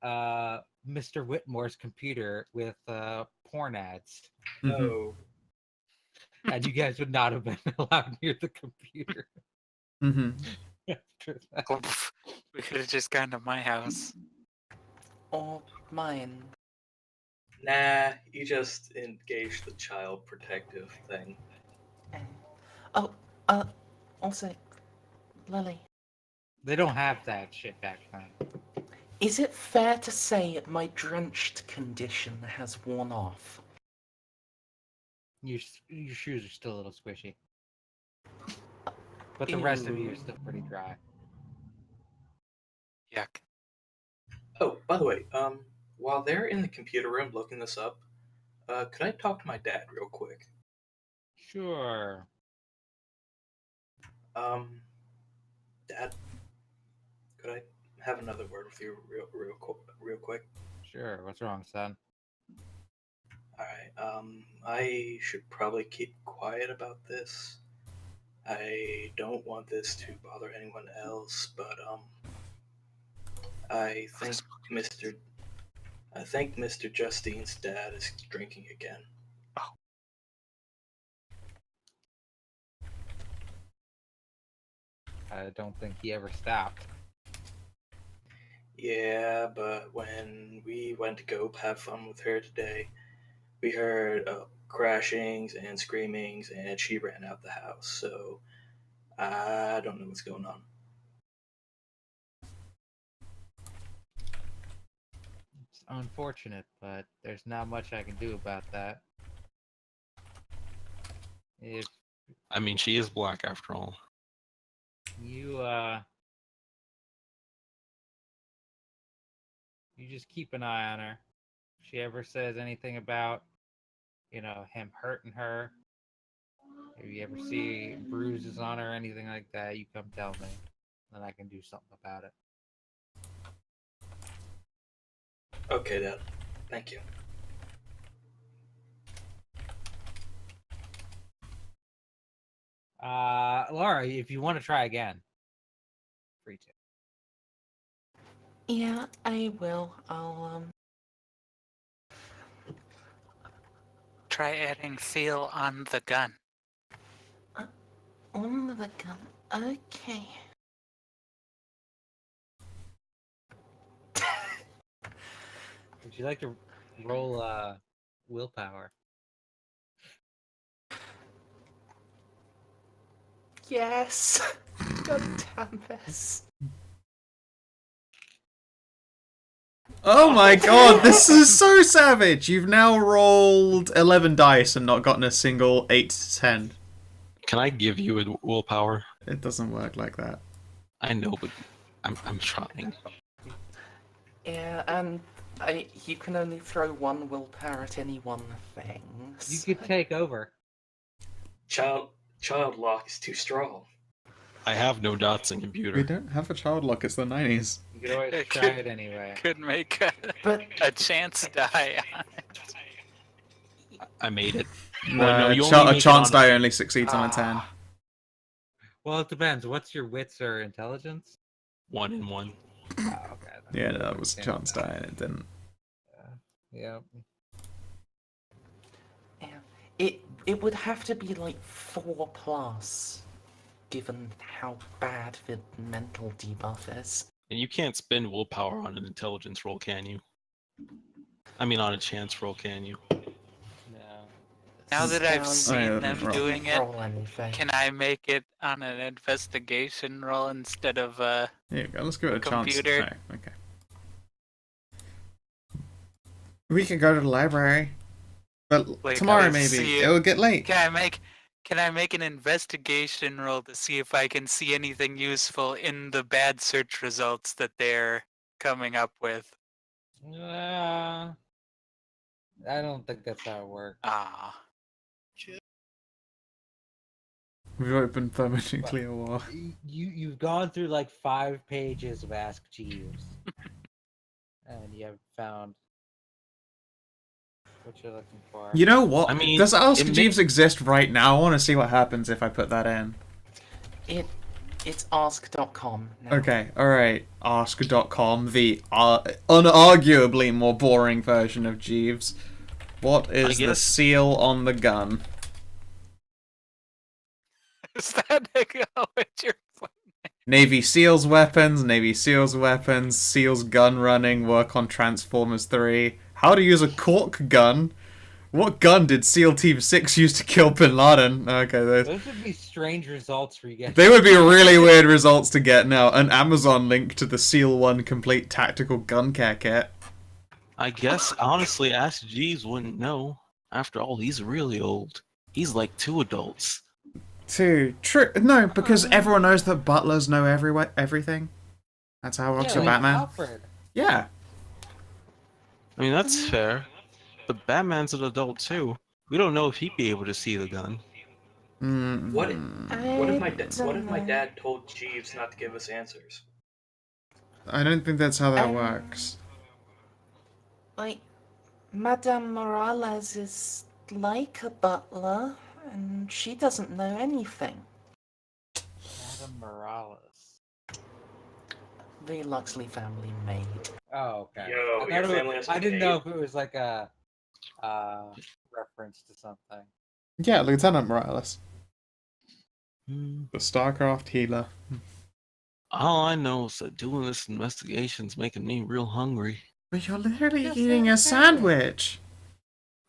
Mr. Whitmore's computer with porn ads, No. and you guys would not have been allowed near the computer after that. We could have just gone to my house. Or mine. Nah, you just engaged the child protective thing. Oh, also, Lily, They don't have that shit back then. is it fair to say my drenched condition has worn off? Your shoes are still a little squishy, but the rest of you are still pretty dry. Yuck. Oh, by the way, while they're in the computer room looking this up, could I talk to my dad real quick? Sure. Dad, could I have another word with you real quick? Sure. What's wrong, son? Alright, I should probably keep quiet about this. I don't want this to bother anyone else, but, I think Mr. Justine's dad is drinking again. I don't think he ever stopped. Yeah, but when we went to go have fun with her today, we heard crashings and screamings, and she ran out the house. So I don't know what's going on. It's unfortunate, but there's not much I can do about that. If I mean, she is black after all. you you just keep an eye on her. If she ever says anything about, him hurting her, if you ever see bruises on her or anything like that, you come tell me. Then I can do something about it. Okay, Dad. Thank you. Laura, if you want to try again, free to. Yeah, I will. I'll, Try adding feel on the gun. on the gun. Okay. Would you like to roll willpower? Yes. God damn this. Oh my god, this is so savage! You've now rolled 11 dice and not gotten a single 8 to 10. Can I give you a willpower? It doesn't work like that. I know, but I'm trying. Yeah, and you can only throw one willpower at any one thing. You could take over. Child lock is too strong. I have no dots in We computer. don't have a child lock, it's the 90s. You could always It try could- it anyway. Could make But a chance die on it. I made it. No, Well, you a only make it chance on die only succeeds on a 10. Ah. Well, it depends. What's your wits or intelligence? 1 in 1. Oh, okay. Yeah, that was a chance die and it didn't. Yeah. yeah, it would have to be like 4+, given how bad the mental debuff is. And you can't spend willpower on an intelligence roll, can you? I mean, on a chance roll, can you? No. Now that I've Sounds- seen yeah, them roll. doing it, Roll anything. can I make it on an investigation roll instead of Here you go, let's give it a Computer. chance. No, okay. We can go to the library. But Wait, tomorrow let's maybe. see It will get late. Can Can I make an investigation roll to see if I can see anything useful in the bad search results that they're coming up with? I don't think that's how it works. Ah. We've opened thermonuclear war. You've gone through like 5 pages of Ask Jeeves, and you haven't found what you're looking for. You know what? I mean, does Ask it may- Jeeves exist right now? I want to see what happens if I put that in. It's ask.com now. Okay, alright. Ask.com, the unarguably more boring version of Jeeves. What is the guess- seal on the gun? Is that what you're Navy SEALs weapons, Navy SEALs weapons, SEALs gun running, work on Transformers 3. How to use a cork gun. What gun did SEAL Team 6 use to kill Bin Laden? Okay, Those would be strange results for you guys. they would be really weird results to get now. An Amazon link to the SEAL 1 complete tactical gun care kit. I guess, honestly, Ask Jeeves wouldn't know. After all, he's really old. He's like 2 adults. True. No, because everyone knows that butlers know everything. That's how it works with like Batman. Alfred. Yeah. I mean, that's fair. But Batman's an adult too. We don't know if he'd be able to see the gun. What if my know. dad told Jeeves not to give us answers? I don't think that's how that works. Like, Madame Morales is like a butler, and she doesn't know anything. Adam Morales. The Luxley family maid. Oh, okay. Yo, I your thought it family was- has I didn't a know if it was like a reference to something. Yeah, Lieutenant Morales. Hmm. The StarCraft healer. All I know is that doing this investigation's making me real hungry. But you're literally Just eating have a a sandwich.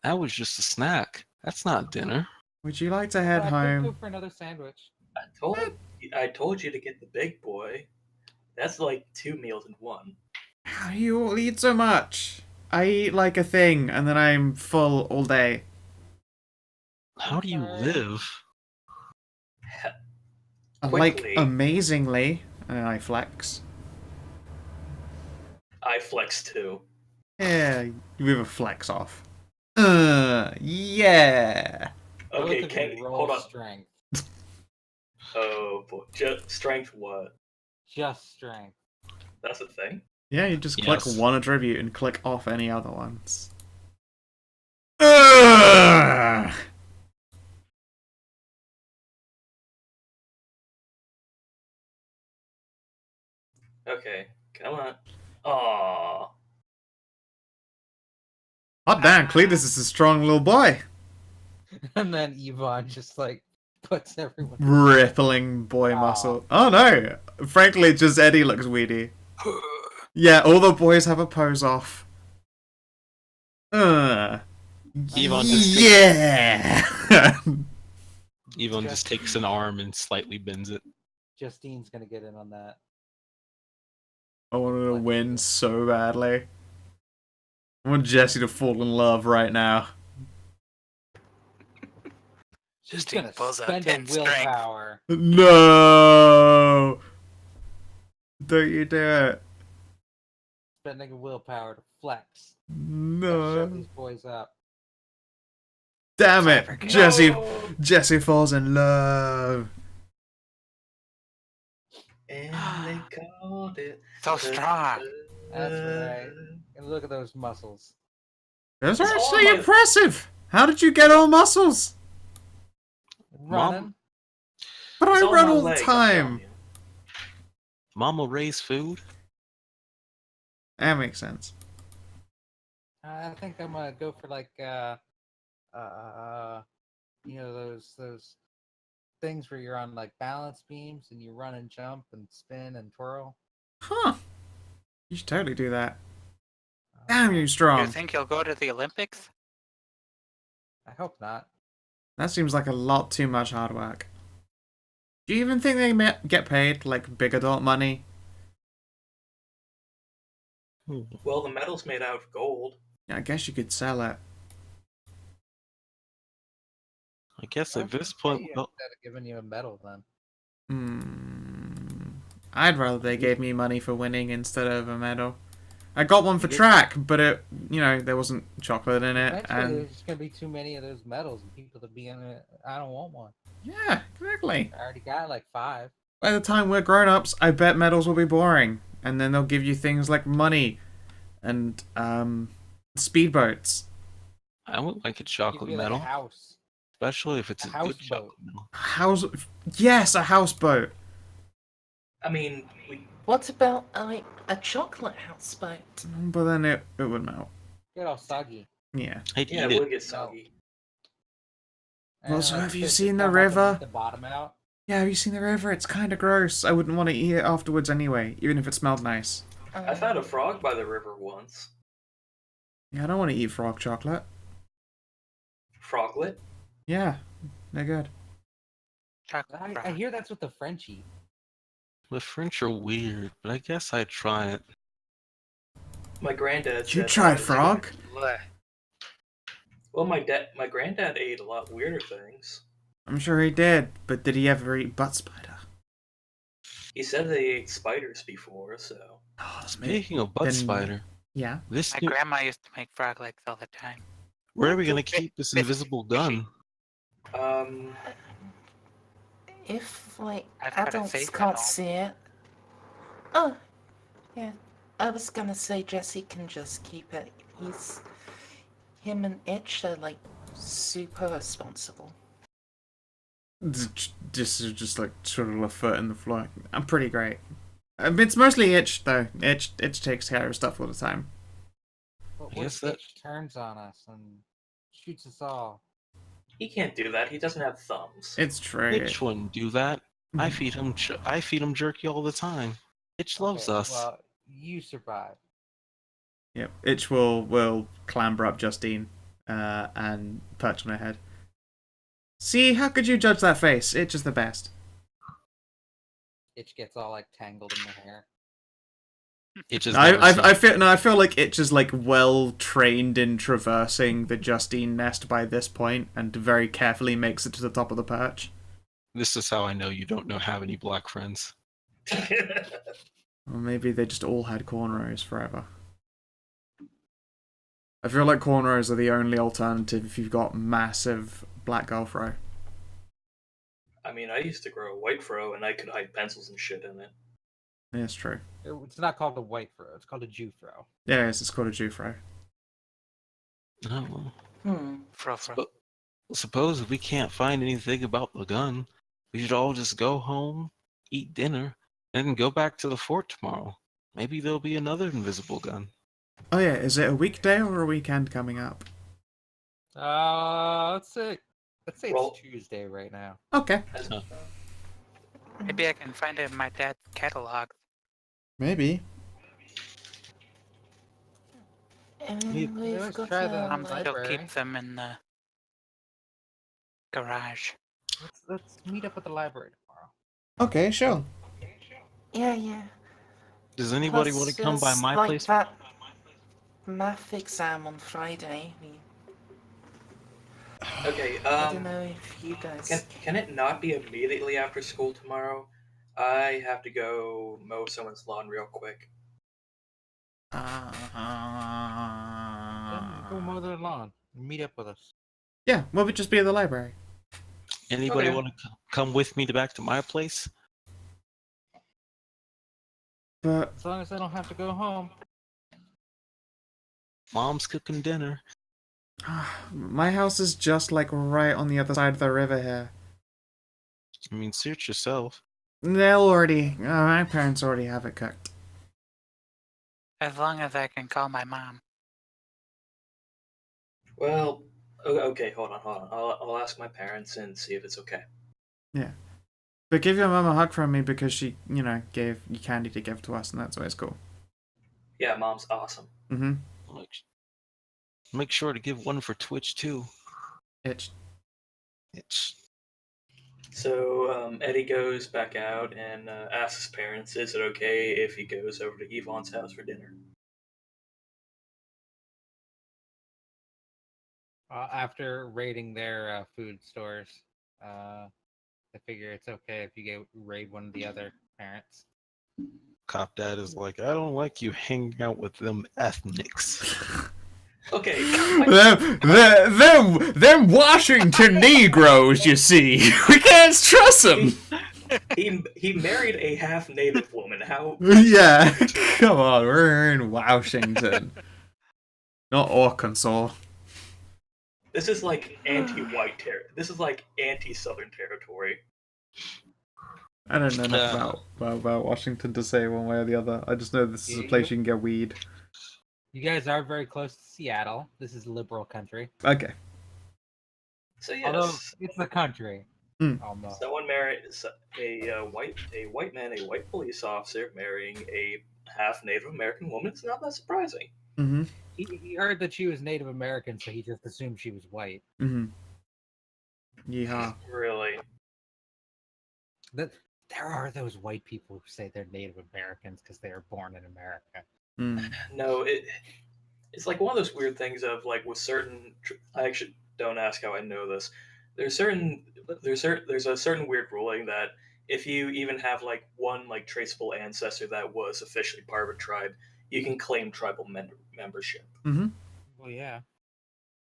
That was just a snack. That's not dinner. Would you like to head I could go home? for another sandwich. I told you to get the big boy. That's like 2 meals in one. How do you all eat so much? I eat like a thing, and then I'm full all day. How do you Sorry. live? Like, Quickly. amazingly. And then I flex. I flex too. Yeah, we have a flex off. Yeah. Both Okay, of can you roll hold on. strength. Oh boy, strength what? Just strength. That's a thing. Yeah, you just click Yes. one attribute and click off any other ones. Ugh! Okay, come on. Aww. Hot damn, Cletus is a strong little boy. And then Yvonne just like puts everyone. Rippling boy Aw. muscle. Oh no! Frankly, just Eddie looks weedy. Yeah, all the boys have a pose off. Yvonne just takes, Yeah! Yvonne just takes an arm and slightly bends it. Justine's gonna get in on that. I want her to win so badly. I want Jesse to fall in love right now. She's Justine gonna pulls out spend 10 a strength. willpower. No! Don't you do it. Spending a willpower to flex. Gotta No. shut these boys up. Damn it! Clever kid. Jesse No! Jesse falls in love. And they called it. So strong. That's right. And look at those muscles. That's It's all actually my- impressive. How did you get all muscles? Running. But It's I all run my all the legs, I'm telling time. you. Mama raised food. That makes sense. I think I'm gonna go for like those things where you're on like balance beams and you run and jump and spin and twirl. Huh. You should totally do that. Uh, Damn, you You strong. think you'll go to the Olympics? I hope not. That seems like a lot too much hard work. Do you even think they get paid, like, big adult money? Well, the medal's made out of gold. Yeah, I guess you could sell it. I guess Why at don't this you point, pay you well, instead of giving you a medal then? I'd rather they gave me money for winning instead of a medal. I got one for track, but there wasn't chocolate in it, Eventually, and there's just gonna be too many of those medals and people to be in it. I don't want one. yeah, exactly. I already got like 5. By the time we're grown-ups, I bet medals will be boring, and then they'll give you things like money and speedboats. I would like a Give chocolate you like a medal, house. especially if it's A a good houseboat. chocolate medal. House, yes, a houseboat. I mean, What about a chocolate houseboat? But then it would melt. Get all soggy. Yeah. I'd yeah, eat it it. would get soggy. Well, so like, have you fish seen that the come up and river? eat the bottom out. Yeah, have you seen the river? It's kind of gross. I wouldn't want to eat it afterwards anyway, even if it smelled nice. I found a frog by the river once. Yeah, I don't want to eat frog chocolate. Froglet? Yeah, they're good. Chocolate I frog. hear that's what the French eat. The French are weird, but I guess I'd try it. My granddad You said tried that- frog? Blech. Well, my granddad ate a lot weirder things. I'm sure he did, but did he ever eat butt spider? He said they ate spiders before, so. Oh, Speaking of butt then- spider, Yeah. this My new, grandma used to make frog legs all the time. where are we gonna keep this Fishy. invisible gun? If I've got a adults safe can't at home. see it. Oh, yeah. I was gonna say Jesse can just keep it. Him and Itch are like super responsible. Just like twiddle a foot in the floor. I'm pretty great. It's mostly Itch though. Itch takes care of stuff all the time. But I what guess if that- Itch turns on us and shoots us all? He can't do that. He doesn't have thumbs. It's true. Itch wouldn't do that. I feed him. I feed him jerky all the time. Itch loves Okay, us. Well, you survive. Yep. Itch will clamber up Justine, and perch on her head. See, how could you judge that face? Itch is the best. Itch gets all like tangled in the hair. Itch is never seen- I feel like Itch is like well trained in traversing the Justine nest by this point, and very carefully makes it to the top of the perch. This is how I know you don't have any black friends. Or maybe they just all had cornrows forever. I feel like cornrows are the only alternative if you've got massive black girl fro. I mean, I used to grow a white fro, and I could hide pencils and shit in it. Yeah, it's true. It's not called a white fro. It's called a Jew fro. Yeah, it's called a Jufro. Oh well. Fro. Suppose if we can't find anything about the gun, we should all just go home, eat dinner, and then go back to the fort tomorrow. Maybe there'll be another invisible gun. Oh yeah, is it a weekday or a weekend coming up? Let's say Roll. it's Tuesday right now. Okay. Maybe I can find it in my dad's catalog. Maybe. And Yeah, we've let's got try the Mom still library. keep them in the garage. Let's meet up at the library tomorrow. Okay, sure. Yeah. Does anybody want to come by just my like place? that math exam on Friday. Okay, I don't know if you guys. can it not be immediately after school tomorrow? I have to go mow someone's lawn real quick. Go mow their lawn. Meet up with us. Yeah, we'll just be at the library. Anybody Okay. want to come with me back to my place? But As long as I don't have to go home. Mom's cooking dinner. my house is just like right on the other side of the river here. I mean, suit yourself. They'll already. My parents already have it cooked. As long as I can call my mom. Well, okay, hold on. I'll ask my parents and see if it's okay. Yeah. But give your mum a hug from me because she, gave you candy to give to us, and that's always cool. Yeah, Mom's awesome. Mm-hmm. Make sure to give one for Twitch too. Itch. So Eddie goes back out and asks his parents, is it okay if he goes over to Yvonne's house for dinner? After raiding their food stores, I figure it's okay if you go raid one of the other parents. Cop dad is like, I don't like you hanging out with them ethnics. Okay, Them Washington Negroes, you see. We can't trust them. he married a half native woman. How? Yeah, come on, we're in Washington. Not Arkansas. This is like anti-white territory. This is like anti-Southern territory. I don't know enough about Washington to say one way or the other. I just know this is a place you can get weed. You guys are very close to Seattle. This is liberal country. Okay. So yes, Although it's the country. Almost. someone married a white man, a white police officer marrying a half Native American woman. It's not that surprising. Mm-hmm. He heard that she was Native American, so he just assumed she was white. Mm-hmm. Yeehaw. Really? There are those white people who say they're Native Americans because they were born in America. Mm. No, it's like one of those weird things of like with certain. I actually don't ask how I know this. There's a certain weird ruling that if you even have like one like traceable ancestor that was officially part of a tribe, you can claim tribal membership. Mm-hmm. Well, yeah.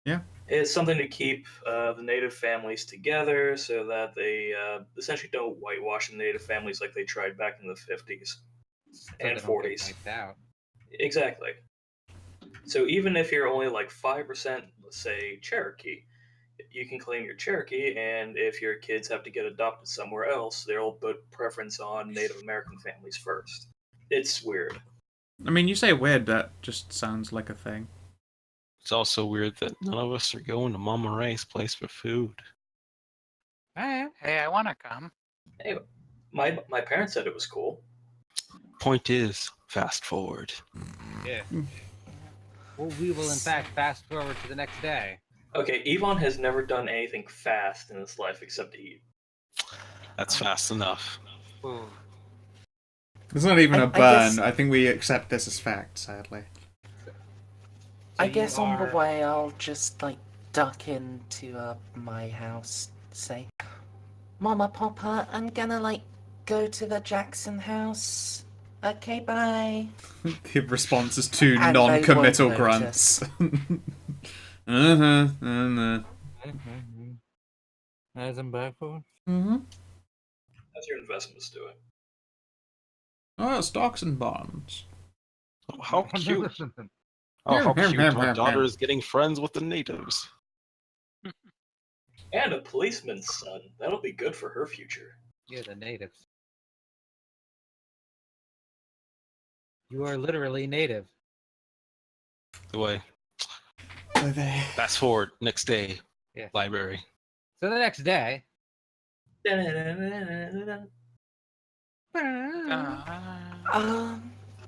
Yeah. It's something to keep the native families together so that they essentially don't whitewash the native families like they tried back in the 50s and 40s. Out. Exactly. So even if you're only like 5%, let's say, Cherokee, you can claim your Cherokee, and if your kids have to get adopted somewhere else, they'll put preference on Native American families first. It's weird. I mean, you say weird, that just sounds like a thing. It's also weird that none of us are going to Mama Ray's place for food. Hey, I want to come. Hey, my parents said it was cool. Point is, fast forward. Yeah. Well, we will in fact fast forward to the next day. Okay, Yvonne has never done anything fast in his life except eat. That's fast enough. Ooh. It's not even a I burn. guess- I think we accept this as fact, sadly. I you guess on the are- way I'll just like duck into my house, say, Mama, Papa, I'm gonna like go to the Jackson house. Okay, bye. The response is two And they non-committal won't grunts. As I'm back for. Mm-hmm. How's your investments doing? Oh, stocks and bonds. Oh, how cute. Oh, how cute. My daughter is getting friends with the natives. And a policeman's son. That'll be good for her future. Yeah, the natives. You are literally native. The way. Okay. Fast forward, next day, Yeah. library. So the next day.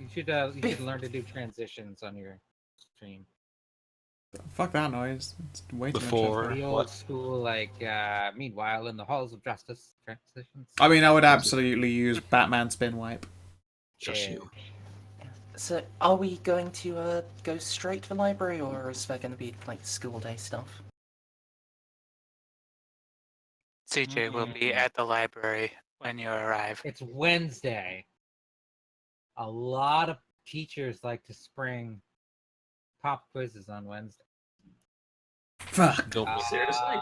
You should learn to do transitions on your stream. Fuck that noise. It's way too Before- much effort. The old What? school, like, meanwhile in the halls of justice transitions. I mean, I would absolutely use Batman spin wipe. Just Yeah. you. So, are we going to go straight to the library, or is there going to be like school day stuff? CJ will be at the library when you arrive. It's Wednesday. A lot of teachers like to spring pop quizzes on Wednesday. Fuck. Don't Seriously?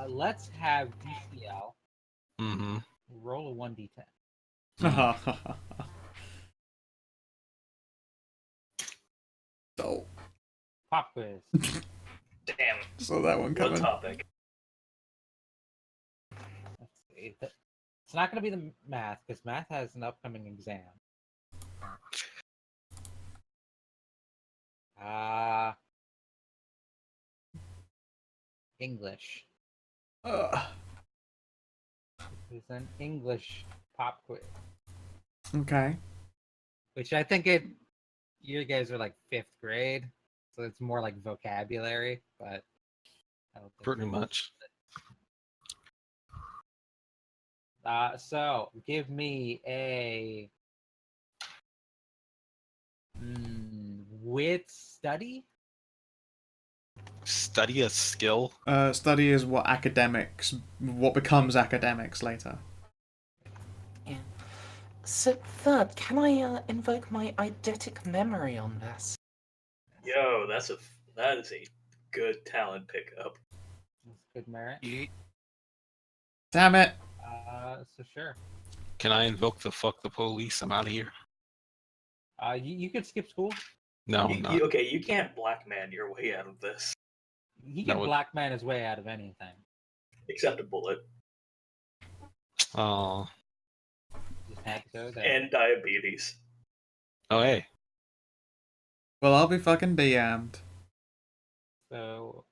Let's have DCL Mm-hmm. roll a 1d10. So, Pop quiz. Damn. saw that one What coming. topic? Let's see. It's not going to be the math, because math has an upcoming exam. English. It's an English pop quiz, Okay. which I think you guys are like 5th grade, so it's more like vocabulary, but I don't think Pretty much. So give me a wit study. Study a skill? Study is what becomes academics later. Yeah. So, third, can I invoke my eidetic memory on this? Yo, that is a good talent pickup. That's good merit. Yeet. Damn it! So sure. Can I invoke the fuck the police? I'm out of here. You could skip school. No, I'm not. Okay, you can't black man your way out of this. He That can would- black man his way out of anything. Except a bullet. Oh. Just had to go there. And diabetes. Oh, hey. Well, I'll be fucking damned. So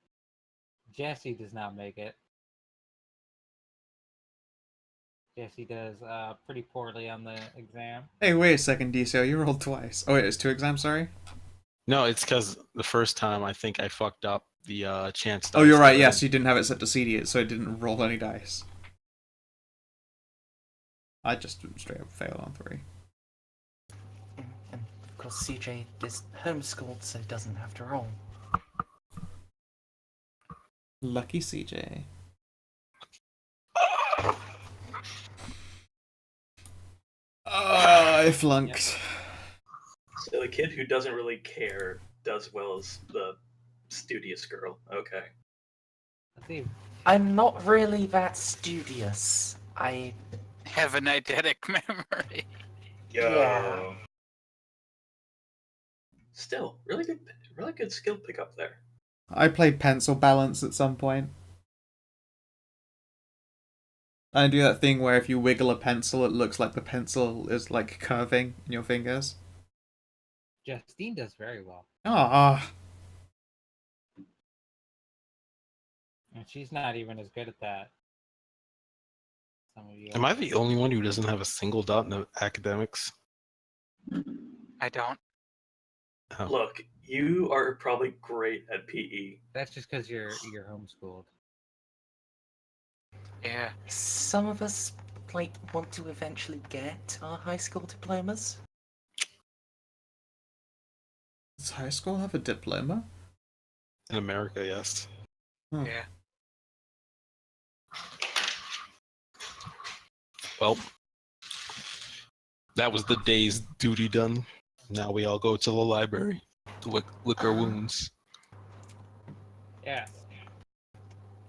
Jesse does not make it. Jesse does pretty poorly on the exam. Hey, wait a second, DCO, you rolled twice. Oh wait, it's 2 exams, sorry? No, it's because the first time I think I fucked up the chance. Oh, you're dice right, to- yes, you didn't have it set to CD, so it didn't roll any dice. I just straight up failed on 3. And of course, CJ is homeschooled, so doesn't have to roll. Lucky CJ. I flunked. So the kid who doesn't really care does well as the studious girl. Okay. Let's see. I'm not really that studious. I Have an eidetic memory. Yo. Yeah. Still, really good skill pickup there. I played pencil balance at some point. I do that thing where if you wiggle a pencil, it looks like the pencil is like curving in your fingers. Justine does very well. Ah, And she's not even as good at that. Some of you Am I the only one who doesn't have a single dot in the academics? I don't. Oh. Look, you are probably great at PE. That's just because you're homeschooled. Yeah. some of us want to eventually get our high school diplomas. does high school have a diploma? In America, yes. Hmm. Yeah. Well, that was the day's duty done. Now we all go to the library to lick our wounds. Yes.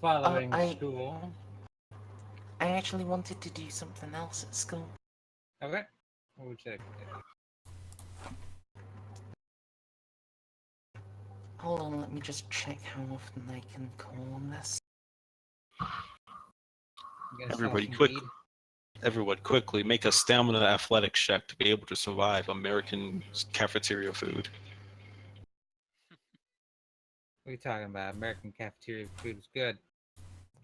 Following I- school. I actually wanted to do something else at school. Okay. What would you like? Hold on, let me just check how often I can call on this. You gonna Everybody sell some quick. weed? Everyone, quickly make a stamina athletics check to be able to survive American cafeteria food. What are you talking about? American cafeteria food is good.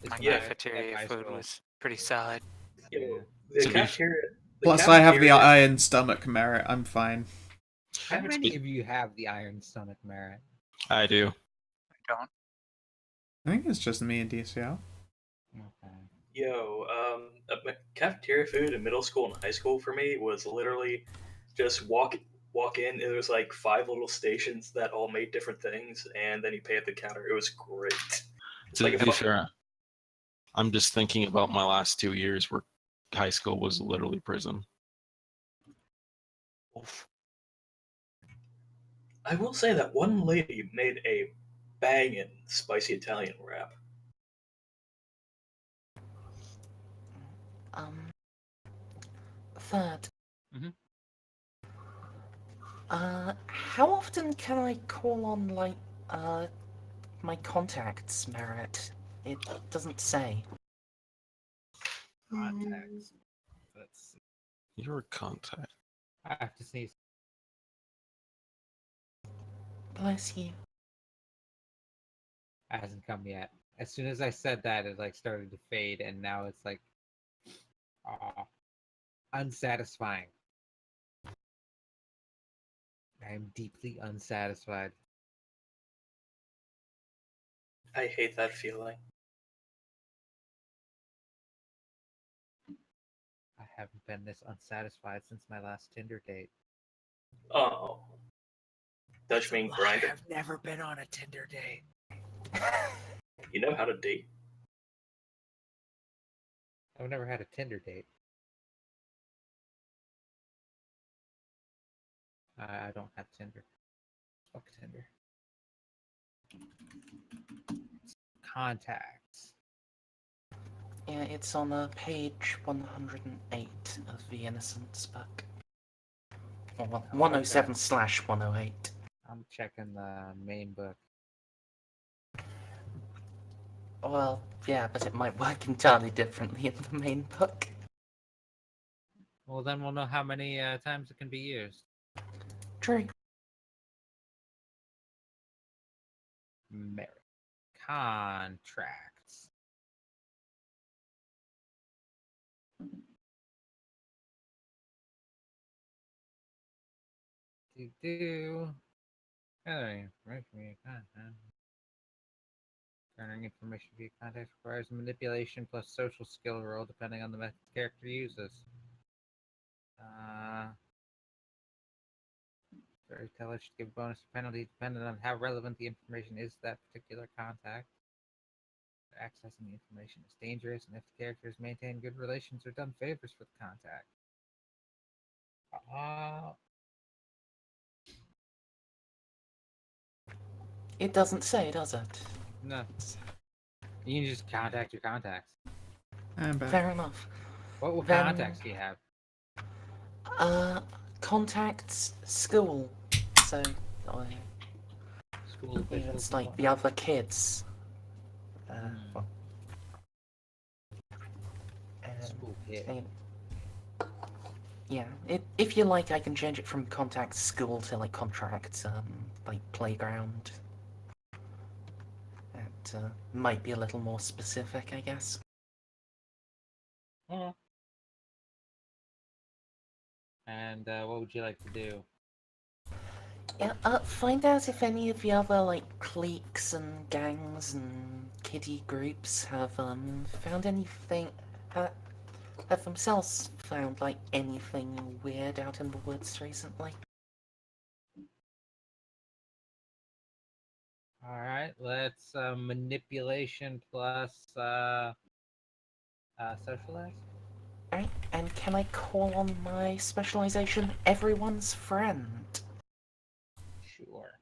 It's My my- cafeteria high food school. was pretty solid. Yo, To the be- cafeteria. Plus, I have the cafeteria- iron stomach merit. I'm fine. How It's many be- of you have the iron stomach merit? I do. I don't. I think it's just me and DCL. Okay. Yo, cafeteria food in middle school and high school for me was literally just walk in, and there was like 5 little stations that all made different things, and then you pay at the counter. It was great. To Like, if be I- fair, I'm just thinking about my last 2 years where high school was literally prison. Oof. I will say that one lady made a banging spicy Italian wrap. Third. Mhm. How often can I call on, my contacts merit? It doesn't say. Contacts. Let's see. You're a contact. I have to sneeze. Bless you. It hasn't come yet. As soon as I said that, it started to fade, and now it's unsatisfying. I am deeply unsatisfied. I hate that feeling. I haven't been this unsatisfied since my last Tinder date. Oh. Dutch mean grinder. I've never been on a Tinder date. You know how to date. I've never had a Tinder date. I don't have Tinder. Fuck Tinder. Contacts. Yeah, it's on page 108 of the Innocence book. Or 107/108. I'm checking the main book. Well, yeah, but it might work entirely differently in the main book. Well, then we'll know how many times it can be used. True. Merit. Contracts. Gathering information via content. Garnering information via context requires manipulation plus social skill roll depending on the method the character uses. Storyteller should give bonus or penalty depending on how relevant the information is to that particular contact. Accessing the information is dangerous, and if the characters maintain good relations or done favors for the contact. It doesn't say, does it? No. You can just contact your contacts. And back. Fair enough. What Then- contacts do you have? Contacts school. So, School officials. it's and like the whatnot? other kids. Well, School kid. yeah, if you like, I can change it from contact school to like contract, like playground. It might be a little more specific, I guess. And what would you like to do? Yeah, find out if any of the other like cliques and gangs and kiddie groups have found anything. Have themselves found like anything weird out in the woods recently? All right, let's manipulation plus socialize. Alright, and can I call on my specialization, everyone's friend? Sure.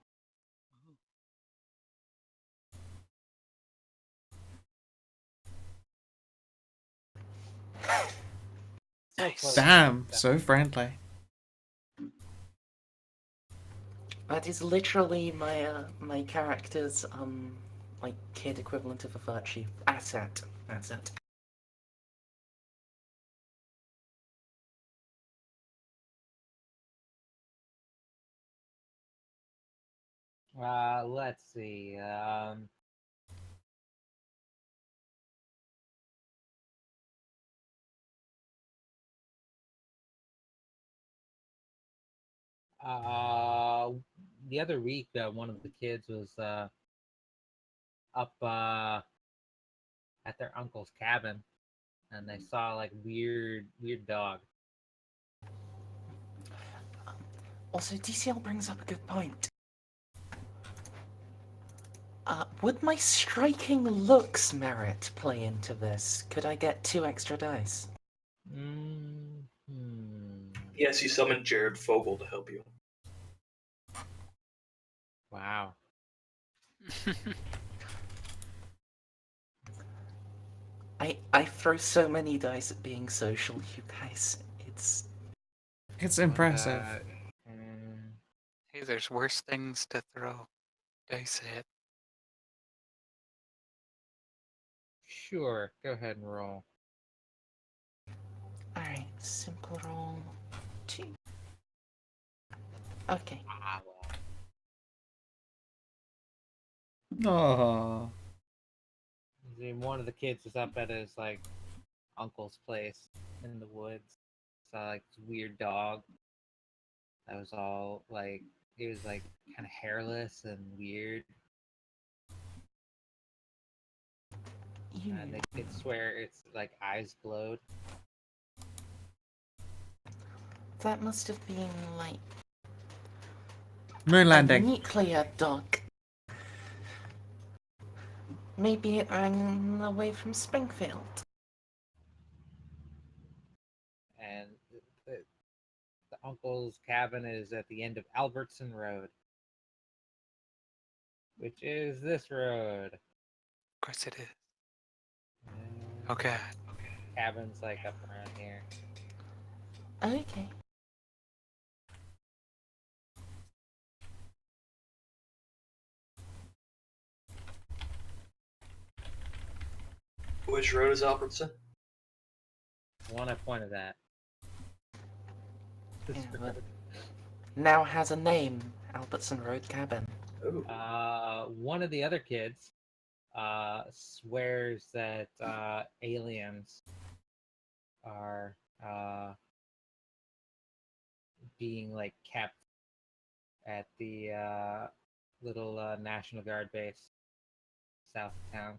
Nice. Damn, so friendly. That is literally my my character's like kid equivalent of a virtue. Asset. Let's see. The other week, one of the kids was up at their uncle's cabin, and they saw like weird dog. Also, DCL brings up a good point. Would my striking looks merit play into this? Could I get 2 extra dice? Yes, you summoned Jared Fogle to help you. Wow. I throw so many dice at being social, you guys. It's impressive. Hey, there's worse things to throw dice at. Sure. Go ahead and roll. Alright, simple roll 2. Okay. Oh. One of the kids was up at his like uncle's place in the woods. Saw like this weird dog that was all like it was like kind of hairless and weird. And they could swear its like eyes glowed. That must have been like Moon a landing. nuclear dog. Maybe it ran away from Springfield. And the uncle's cabin is at the end of Albertson Road, which is this road. Of course it is. And Okay. cabin's like up around here. Okay. Which road is Albertson? The one I pointed at. This Yeah, road. now has a name, Albertson Road Cabin. Ooh. One of the other kids swears that aliens are being like kept at the little National Guard base south of town.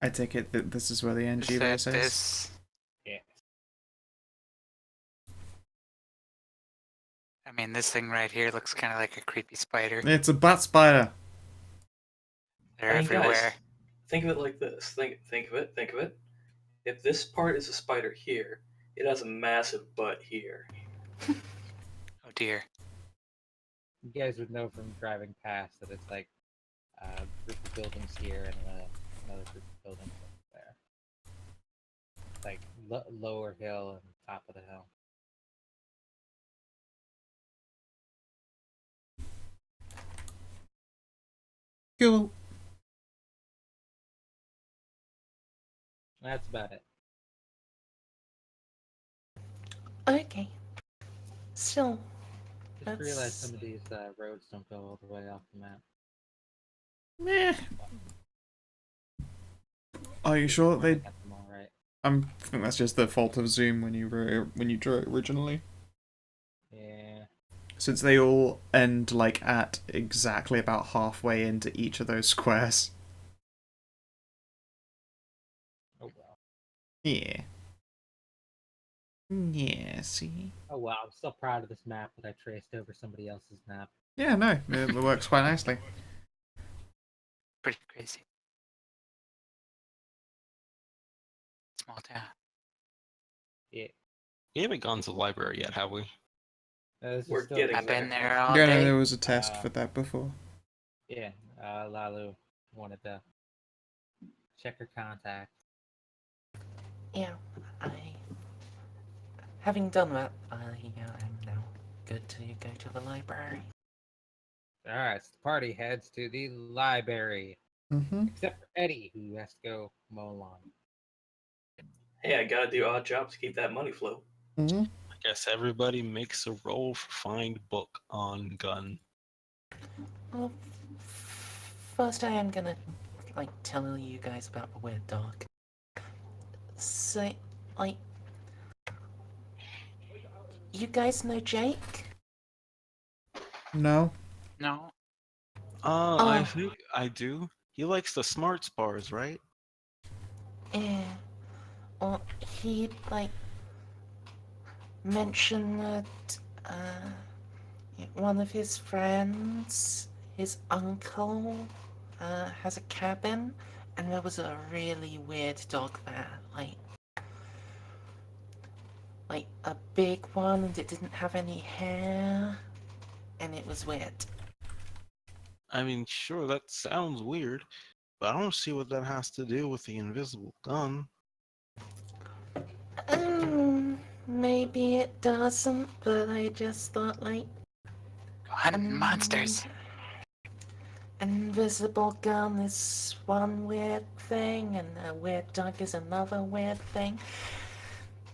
I take it that this is where the NG Is that base is. this? Yeah. I mean, this thing right here looks kind of like a creepy spider. It's a bat spider. They're I mean, guys, everywhere. think of it like this. Think of it. If this part is a spider here, it has a massive butt here. Oh dear. You guys would know from driving past that it's like a group of buildings here and another group of buildings over there. It's like lower hill and top of the hill. Cool. That's about it. Okay. Still, Just realized That's- some of these roads don't go all the way off the map. Meh. Are you sure that they? Got them all right. I think that's just the fault of Zoom when you drew it originally. Yeah. Since they all end like at exactly about halfway into each of those squares. Oh well. Yeah. Yeah. See. Oh well. I'm still proud of this map that I traced over somebody else's map. Yeah. No. It works quite nicely. Pretty crazy. Small town. Yeah. We haven't gone to the library yet, have we? This is We're still getting I've there. been there all Yeah. No, day. there was a test Uh, for that before. Yeah. Lalu wanted to check her contact. yeah, having done that, I am now good to go to the library. All right. So the party heads to the library, Mm-hmm. except for Eddie, who has to go mow lawn. Hey, I gotta do odd jobs to keep that money flow. Mm-hmm. I guess everybody makes a roll for find book on gun. Well, first I am gonna tell you guys about the weird dog. So, you guys know Jake? No. No. I Oh. think I do. He likes the smarts bars, right? Yeah. Well, he mentioned that one of his friends, his uncle, has a cabin, and there was a really weird dog there, like a big one, and it didn't have any hair, and it was weird. I mean, sure, that sounds weird, but I don't see what that has to do with the invisible gun. Maybe it doesn't, but I just thought Go hunting monsters. Invisible gun is one weird thing, and a weird dog is another weird thing.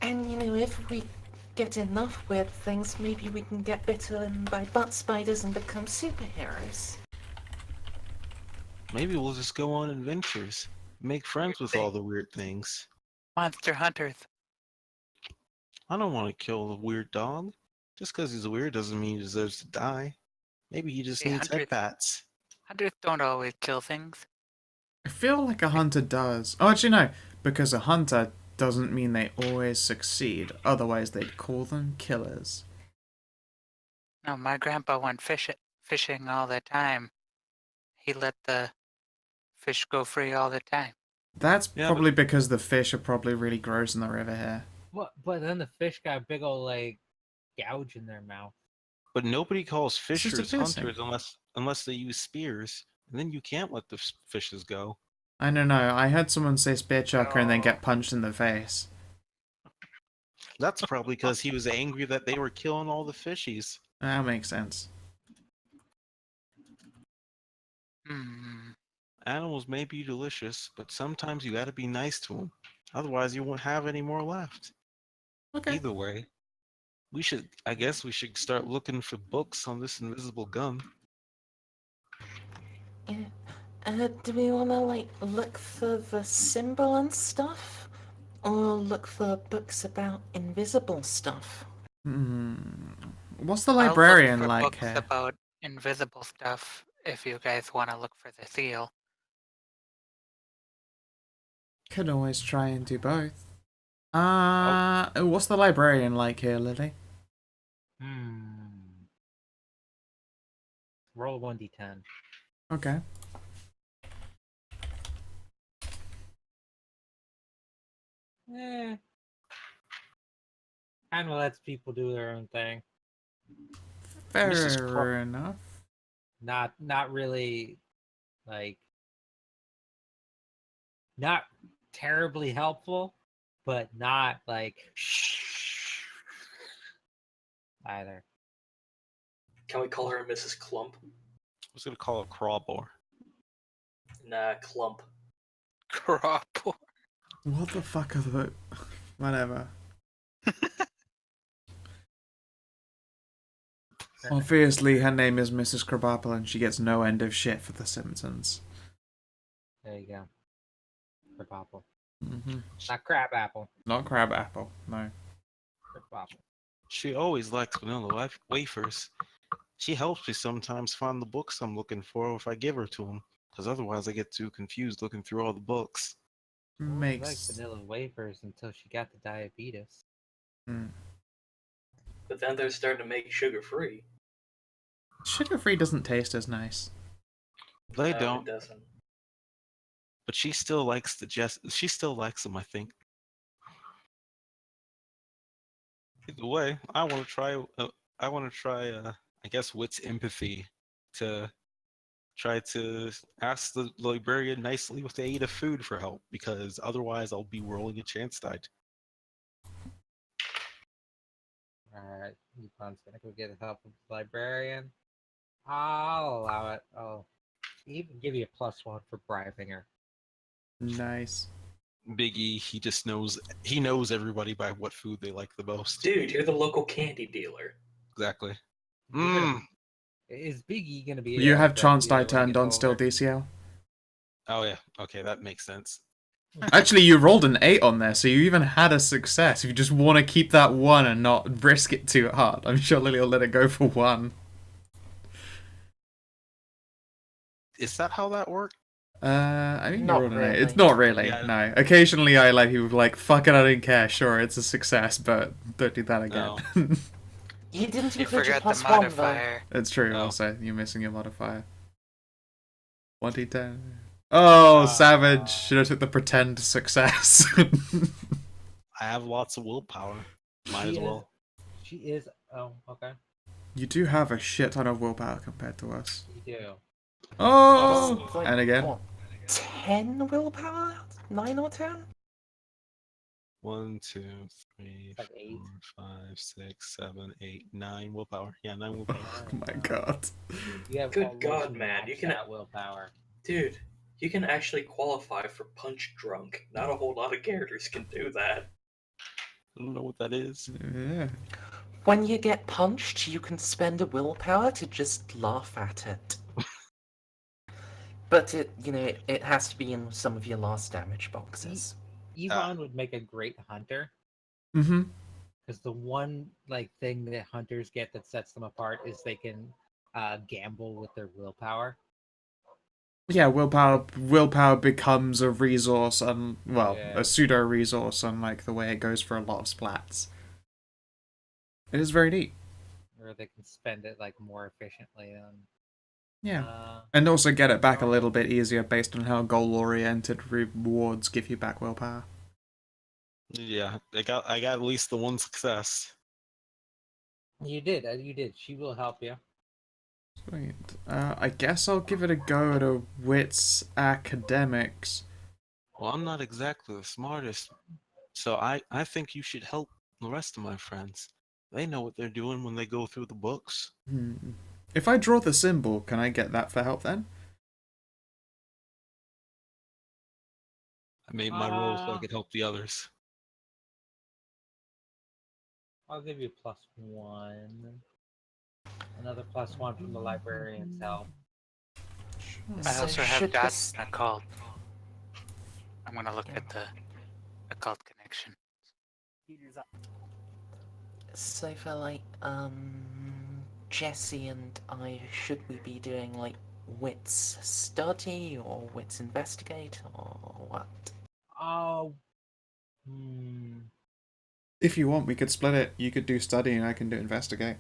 And if we get enough weird things, maybe we can get bitten by butt spiders and become superheroes. Maybe we'll just go on adventures, make friends with all the weird things. Monster hunters. I don't want to kill the weird dog. Just because he's weird doesn't mean he deserves to die. Maybe he just Hey, needs hunters. head pats. Hunters don't always kill things. I feel like a hunter does. Oh, actually, no. Because a hunter doesn't mean they always succeed. Otherwise, they'd call them killers. No, my grandpa went fishing all the time. he let the fish go free all the time. That's Yeah, probably because the fish are probably really gross in the river here. But then the fish got a big old like gouge in their mouth. but nobody calls It's just a fishers piercing. hunters unless they use spears, and then you can't let the fishes go. I don't know. I heard someone say spear chucker and then Oh. get punched in the face. That's probably because he was angry that they were killing all the fishies. That makes sense. Hmm. Animals may be delicious, but sometimes you gotta be nice to them. Otherwise, you won't have any more left. Okay. Either way, I guess we should start looking for books on this invisible gun. Yeah. Do we want to like look for the symbol and stuff, or look for books about invisible stuff? What's the I'll look librarian for like books here? about invisible stuff if you guys want to look for the seal. Could always try and do both. What's the librarian like here, Lily? Roll 1d10. Okay. Kind of lets people do their own thing. Mrs. Fair enough. Not really like not terribly helpful, but not like either. Can we call her Mrs. Clump? I was gonna call it Crawbore. Nah, Clump. Crop. What the fuck are the... Whatever. Obviously, her name is Mrs. Crabapple and she gets no end of shit for The Simpsons. There you go. Crab apple. Mm-hmm. Not crab apple. Not Crab Apple, no. Crab apple. She always likes vanilla wafers. She helps me sometimes find the books I'm looking for if I give her to them, because otherwise I get too confused looking through all the books. Well, I like Makes... vanilla wafers until she got the diabetes. Mm. But then they're starting to make sugar-free. Sugar-free doesn't taste as nice. They No, don't, it doesn't. but she still likes she still likes them, I think. Either way, I want to try. I guess wits empathy to try to ask the librarian nicely with the aid of food for help, because otherwise I'll be rolling a chance die. Alright, Yukon's gonna go get help with the librarian. I'll allow it. I'll even give you a +1 for bribing her. Nice. Biggie, he knows everybody by what food they like the most. Dude, you're the local candy dealer. Exactly. You're gonna- Is Biggie gonna be? You able have to chanced do it I when he turned gets on still older? DCL. Oh yeah. Okay, that makes sense. Actually, you rolled an 8 on there, so you even had a success. If you just want to keep that 1 and not risk it too hard, I'm sure Lily will let it go for 1. Is that how that works? I think you Not rolled an 8. really. It's not really, Yeah. no. Occasionally I let people be like, fuck it, I didn't care. Sure, it's a success, but don't do that again. No. You didn't You include your forgot the +1 though. modifier. It's true, Oh. also. You're missing your modifier. 1d10. Oh, savage. Should have took the pretend success. I have lots of willpower. Might She as is- well. She is. Oh, okay. You do have a shit ton of willpower compared to us. You do. Oh! It's like, And again. what, 10 willpower? 9 or 10? 1, 2, 3, Like 8. 4, 5, 6, 7, 8, 9 willpower. Yeah, 9 willpower. Oh my god. You have Good almost God, man, you maxed can- out willpower. Dude, you can actually qualify for Punch Drunk. Not a whole lot of characters can do that. I don't know what that is. Yeah. When you get punched, you can spend a willpower to just laugh at it. But it has to be in some of your last damage boxes. Yvonne would make a great hunter Mm-hmm. because the one thing that hunters get that sets them apart is they can gamble with their willpower. Yeah, willpower becomes a resource, and Yeah. a pseudo resource, unlike the way it goes for a lot of splats. It is very neat. Or they can spend it more efficiently on Yeah. Uh, And also get it back a little bit easier based on how goal-oriented rewards give you back willpower. Yeah, I got at least the one success. you did. You did. She will help you. Sweet. I guess I'll give it a go to Wits Academics. Well, I'm not exactly the smartest, so I think you should help the rest of my friends. They know what they're doing when they go through the books. If I draw the symbol, can I get that for help then? I made my roll so I could help the others. I'll give you +1. Another +1 from the librarian's help. I So also have should dots this... in occult. I'm gonna look at the occult connection. So for like, Jesse and I, should we be doing like wits study or wits investigate or what? Oh. If you want, we could split it. You could do study and I can do investigate.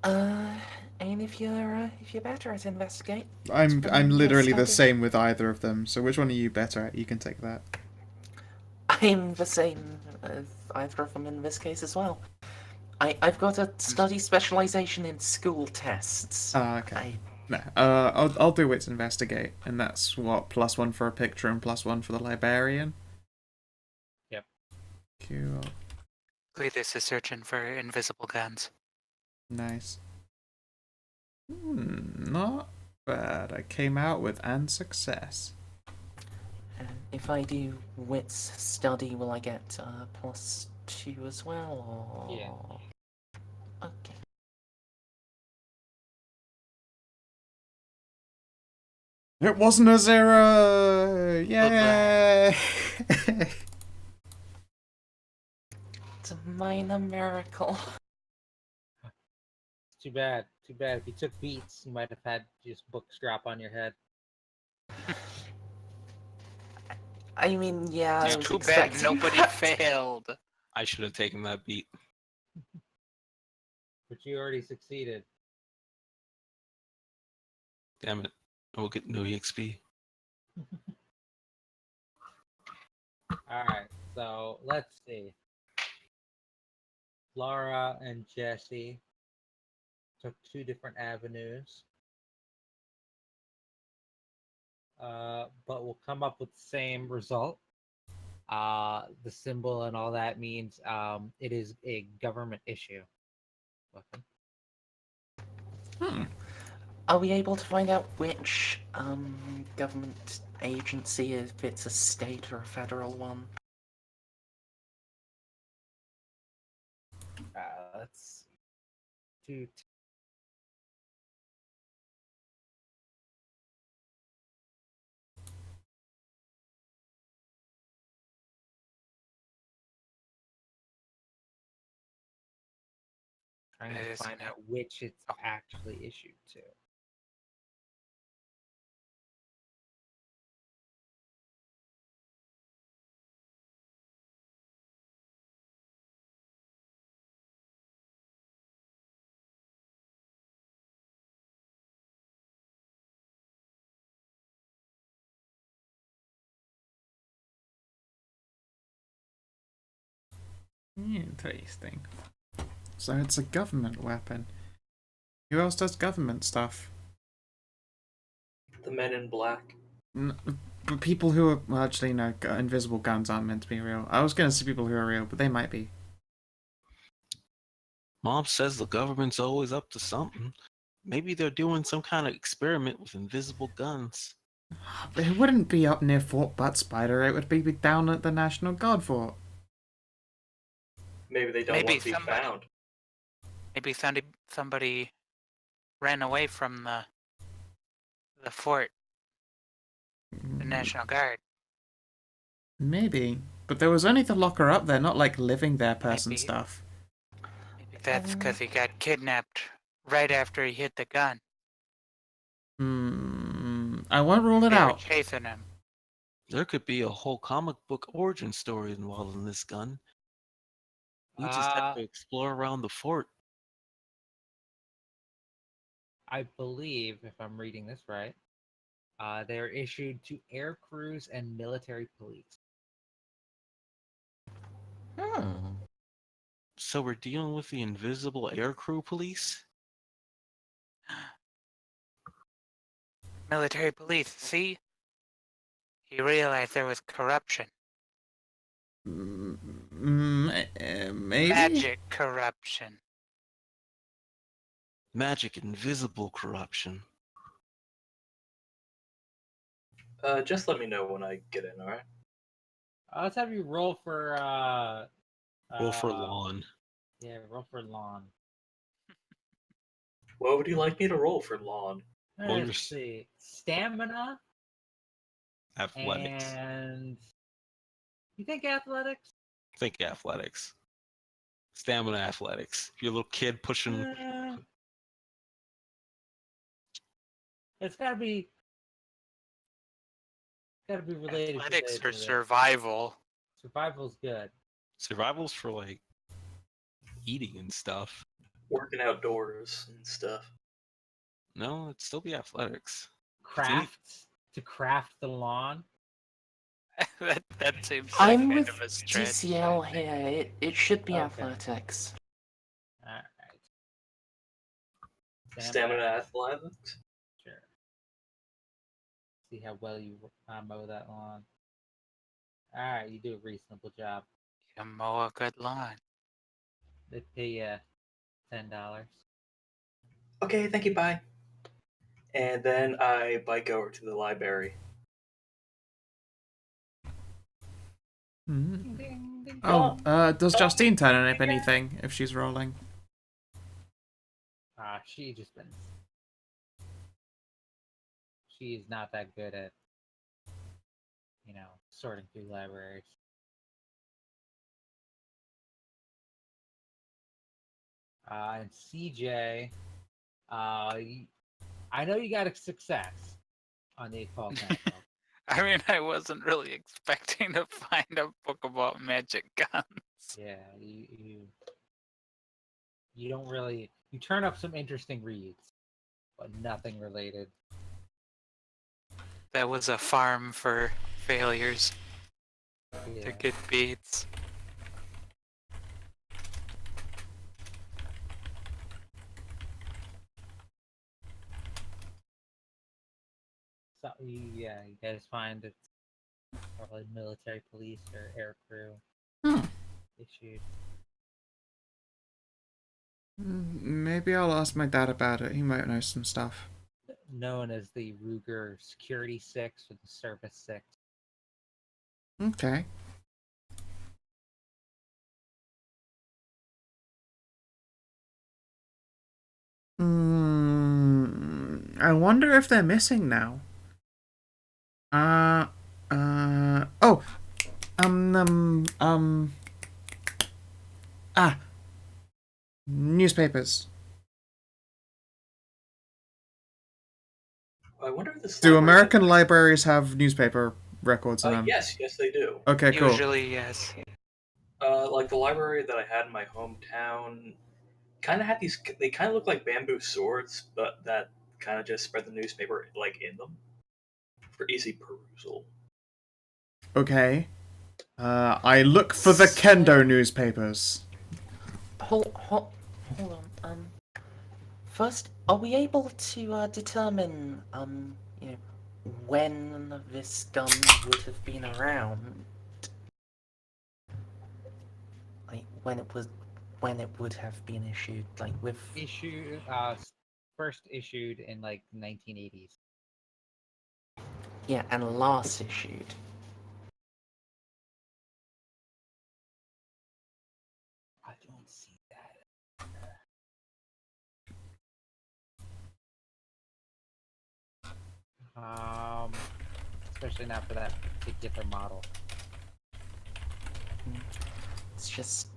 And if you're better at investigate, I'm put in your literally the study. same with either of them. So which one are you better at? You can take that. I'm the same as either of them in this case as well. I've got a study specialization in school tests. Okay. No, I'll do Wits Investigate, and that's what, +1 for a picture and +1 for the librarian. Yep. Cool. Cletus is searching for invisible guns. Nice. Not bad. I came out with an success. And if I do wits study, will I get +2 as well? Or... Yeah. Okay. It wasn't a 0! Yay! It's a minor miracle. Too bad. Too bad. If you took beats, you might have had just books drop on your head. I mean, yeah, I was Too bad expecting nobody that. failed. I should have taken that beat. But you already succeeded. Damn it. We'll get no EXP. Alright, so let's see. Laura and Jesse took 2 different avenues. But we'll come up with the same result. The symbol and all that means it is a government issue weapon. Are we able to find out which government agency, if it's a state or a federal one? Let's do. Trying It to is find now. out which it's actually issued to. Interesting. So it's a government weapon. Who else does government stuff? The Men in Black. But people who are, well, actually, no, invisible guns aren't meant to be real. I was going to say people who are real, but they might be. Mom says the government's always up to something. Maybe they're doing some kind of experiment with invisible guns. It wouldn't be up near Fort Butt Spider, it would be down at the National Guard Fort. Maybe they don't want to be found. Maybe somebody ran away from the fort, the National Guard. Maybe. But there was only the locker up there, not like living there person Maybe. stuff. Maybe that's because he got kidnapped right after he hit the gun. I won't rule it They were out. chasing him. There could be a whole comic book origin story involved in this gun. We just have to explore around the fort. I believe, if I'm reading this right, they're issued to air crews and military police. So we're dealing with the invisible aircrew police? Military police, see? He realized there was corruption. Maybe? Magic corruption. Magic invisible corruption. Just let me know when I get in, alright? Let's have you roll for Roll for lawn. Yeah, roll for lawn. What would you like me to roll for lawn? Well, Let's see. Stamina Athletics. and you think athletics? Think athletics. Stamina athletics. If you're a little kid pushing. It's gotta be related. Athletics to or this. survival. Survival's good. Survival's for like eating and stuff. Working outdoors and stuff. No, it'd still be athletics. Crafts to craft the lawn. that seems like I'm kind with of a stretch. DCL here. It should be Okay. athletics. All right. Stamina athletics? Sure. See how well you mow that lawn. All right, you do a reasonable job. You mow a good lawn. They pay you $10. Okay, thank you, bye. And then I bike over to the library. Mhm. Ding, ding, Oh, dong. does Justine turn up anything if she's rolling? She just been. She's not that good at, sorting through libraries. And CJ, I know you got a success on the occult network. I mean, I wasn't really expecting to find a book about magic guns. Yeah, you don't really you turn up some interesting reads, but nothing related. That was a farm for failures Yeah. to get beats. So you guys find it's probably military police or air crew issued. Maybe I'll ask my dad about it. He might know some stuff. Known as the Ruger Security 6 or the Service 6. Okay. I wonder if they're missing now. Oh, newspapers. I wonder if this Do library American has- libraries have newspaper records in them? Yes, they do. Okay, cool. Usually, yes. Like the library that I had in my hometown kind of had these. They kind of look like bamboo swords, but that kind of just spread the newspaper like in them for easy perusal. Okay. I look for the Kendo newspapers. Hold on. First, are we able to determine when this gun would have been around? Like when it would have been issued, like with First issued in like 1980s. yeah, and last issued. I don't see that. Especially not for that particular model. It's just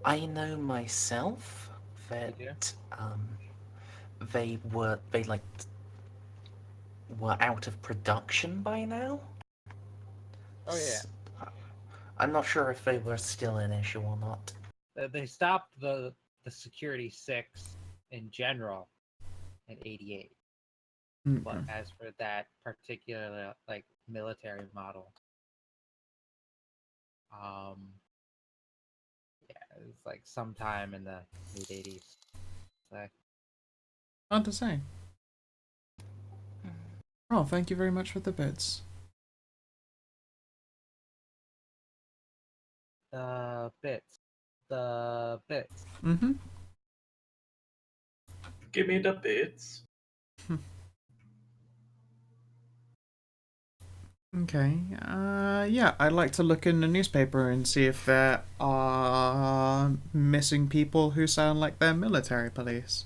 I know myself that they were out of production by now. Oh yeah. I'm not sure if they were still in issue or not. They stopped the Security 6 in general an 88. Mm. But as for that particular like military model, yeah, it's like sometime in the mid 80s. So, Hard to say. Oh, thank you very much for the bits. the bits, the bits. Mm-hmm. Give me the bits. Okay. Yeah, I'd like to look in the newspaper and see if there are missing people who sound like they're military police.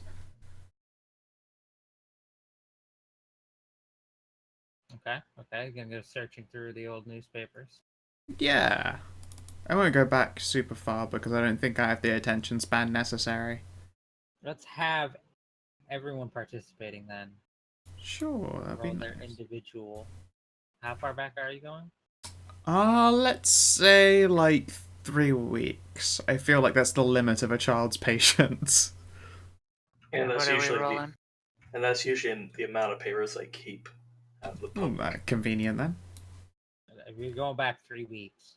Okay, you're gonna go searching through the old newspapers. Yeah. I won't go back super far because I don't think I have the attention span necessary. Let's have everyone participating then. Sure, that'd be Roll their nice. individual. How far back are you going? Let's say like 3 weeks. I feel like that's the limit of a child's patience. And What that's are we usually rolling? the amount of papers they keep out of the public. Convenient then. If you're going back 3 weeks,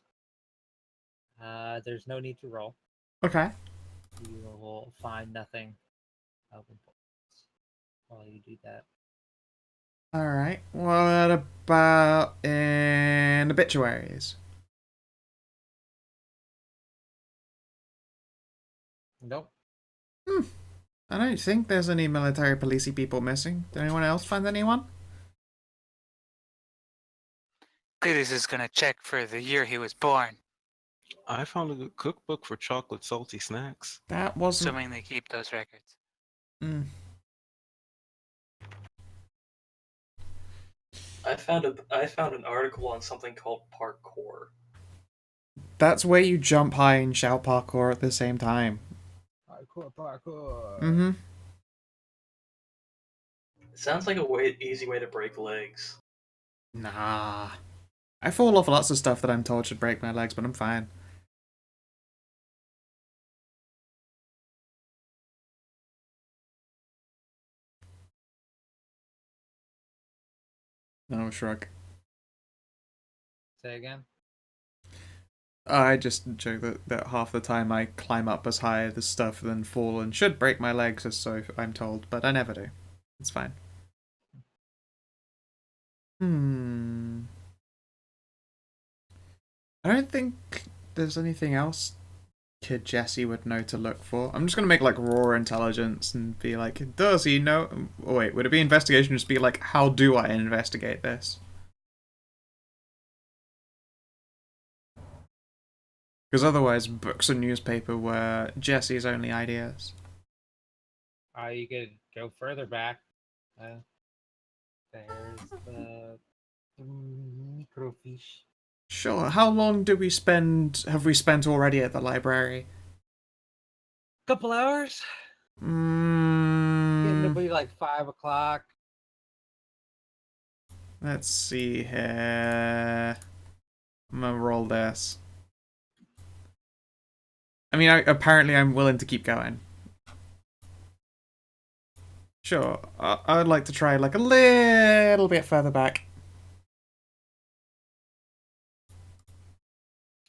there's no need to roll. Okay. You will find nothing of importance while you do that. Alright. What about in obituaries? Nope. I don't think there's any military policey people missing. Did anyone else find anyone? Cletus is gonna check for the year he was born, I found a good cookbook for chocolate salty snacks. That wasn't. assuming they keep those records. Mm. I found an article on something called parkour. That's where you jump high and shout parkour at the same time. Parkour. Mm-hmm. It sounds like easy way to break legs. Nah. I fall off lots of stuff that I'm told should break my legs, but I'm fine. No, shrug. Say again. I just joke that half the time I climb up as high as stuff then fall and should break my legs, as so I'm told, but I never do. It's fine. I don't think there's anything else Kid Jesse would know to look for. I'm just gonna make like raw intelligence and be like, does he know? Oh, wait, would it be investigation? Just be like, how do I investigate this? Because otherwise, books and newspaper were Jesse's only ideas. You could go further back. There's the microfiche. Sure. How long have we spent already at the library? Couple hours. Getting to be like 5 o'clock. Let's see here. I'm gonna roll this. I mean, apparently I'm willing to keep going. Sure. I would like to try like a little bit further back.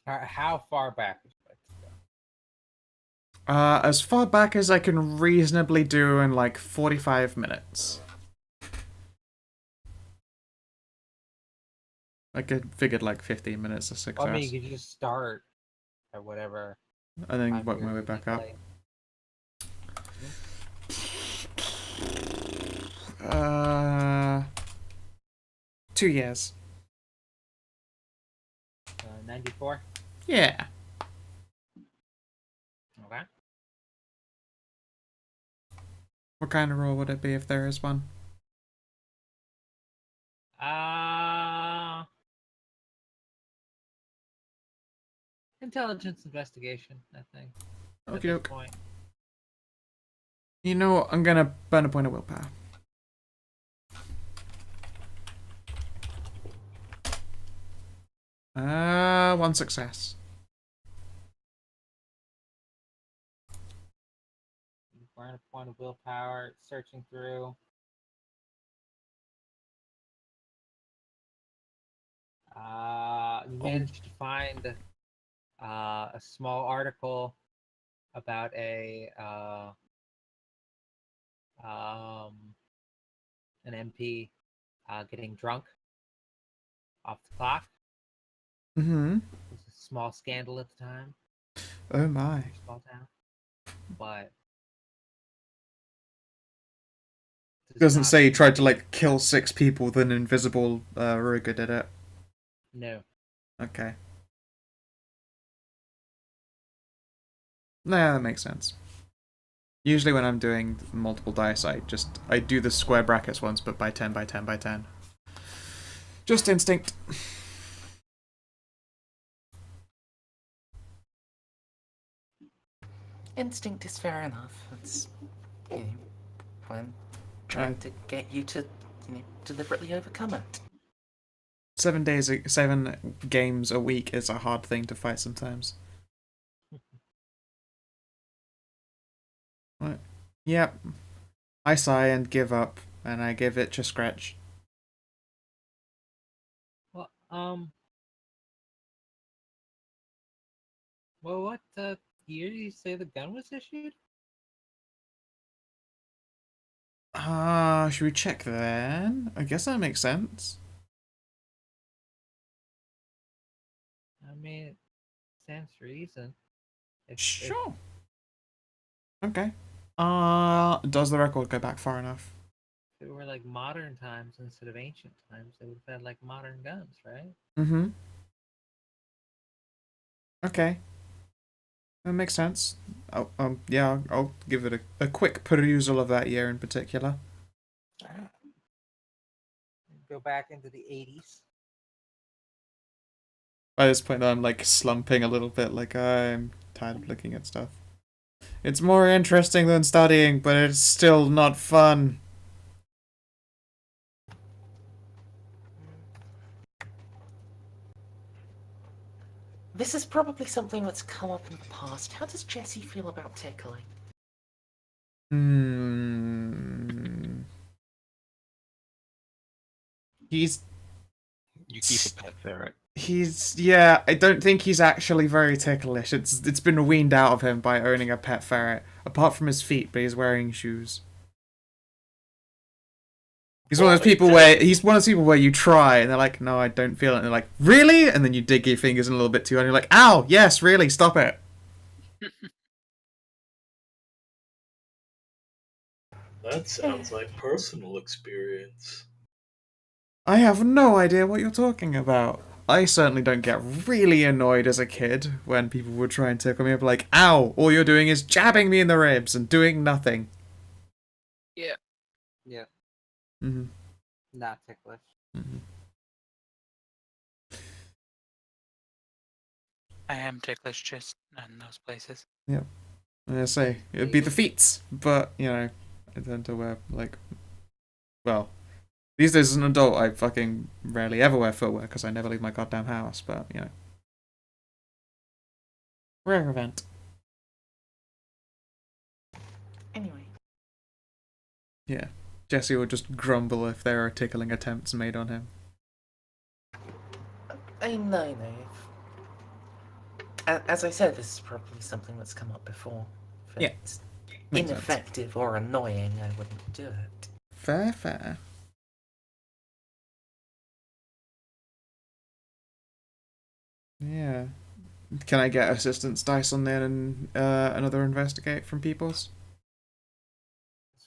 How far back would you like to go? As far back as I can reasonably do in like 45 minutes. I figured like 15 minutes of success. Well, I mean, you could just start at whatever. And then time work my you're way back up. playing. 2 years. 94. Yeah. Okay. What kind of role would it be if there is one? Intelligence investigation, I think. At Okie this doke. point. You know what? I'm gonna burn a point of willpower. One success. burn a point of willpower. Searching through. You managed to find a small article about an MP getting drunk off the clock. Mm-hmm. It was a small scandal at the time. Oh my. Small town. But Doesn't say he tried to like kill 6 people with an invisible Ruger, did it? No. Okay. Nah, that makes sense. Usually when I'm doing multiple dice, I do the square brackets ones, but by 10 by 10 by 10. Just instinct. Instinct is fair enough. It's, you know, I'm trying to get you to, you know, deliberately overcome it. 7 games a week is a hard thing to fight sometimes. What? Yep. I sigh and give up, and I give it to Scratch. Well, what year did you say the gun was issued? Should we check then? I guess that makes sense. I mean, it stands to reason. Sure. Okay. Does the record go back far enough? If it were like modern times instead of ancient times, they would have had like modern guns, right? Mm-hmm. Okay. That makes sense. Yeah, I'll give it a quick perusal of that year in particular. Go back into the 80s. By this point, I'm like slumping a little bit, like I'm tired of looking at stuff. It's more interesting than studying, but it's still not fun. This is probably something that's come up in the past. How does Jesse feel about tickling? You keep a pet ferret. Yeah, I don't think he's actually very ticklish. It's been weaned out of him by owning a pet ferret. Apart from his feet, but he's wearing shoes. He's one of those people where you try and they're like, no, I don't feel it. And they're like, really? And then you dig your fingers in a little bit too hard and you're like, ow, yes, really, stop it. That sounds like personal experience. I have no idea what you're talking about. I certainly don't get really annoyed as a kid when people would try and tickle me. I'd be like, ow, all you're doing is jabbing me in the ribs and doing nothing. Yeah. Yeah. Mm-hmm. Not ticklish. Mm-hmm. I am ticklish just in those places. Yep. And I say, it'd be the feet, but, you know, I tend to wear, like, well, these days as an adult, I fucking rarely ever wear footwear because I never leave my goddamn house, but, you know. Rare event. Anyway. Yeah. Jesse would just grumble if there are tickling attempts made on him. No. As I said, this is probably something that's come up before. If Yeah. it's Makes ineffective or annoying, I wouldn't do it. Fair. Yeah. Can I get assistance dice on there and another investigate from Peoples?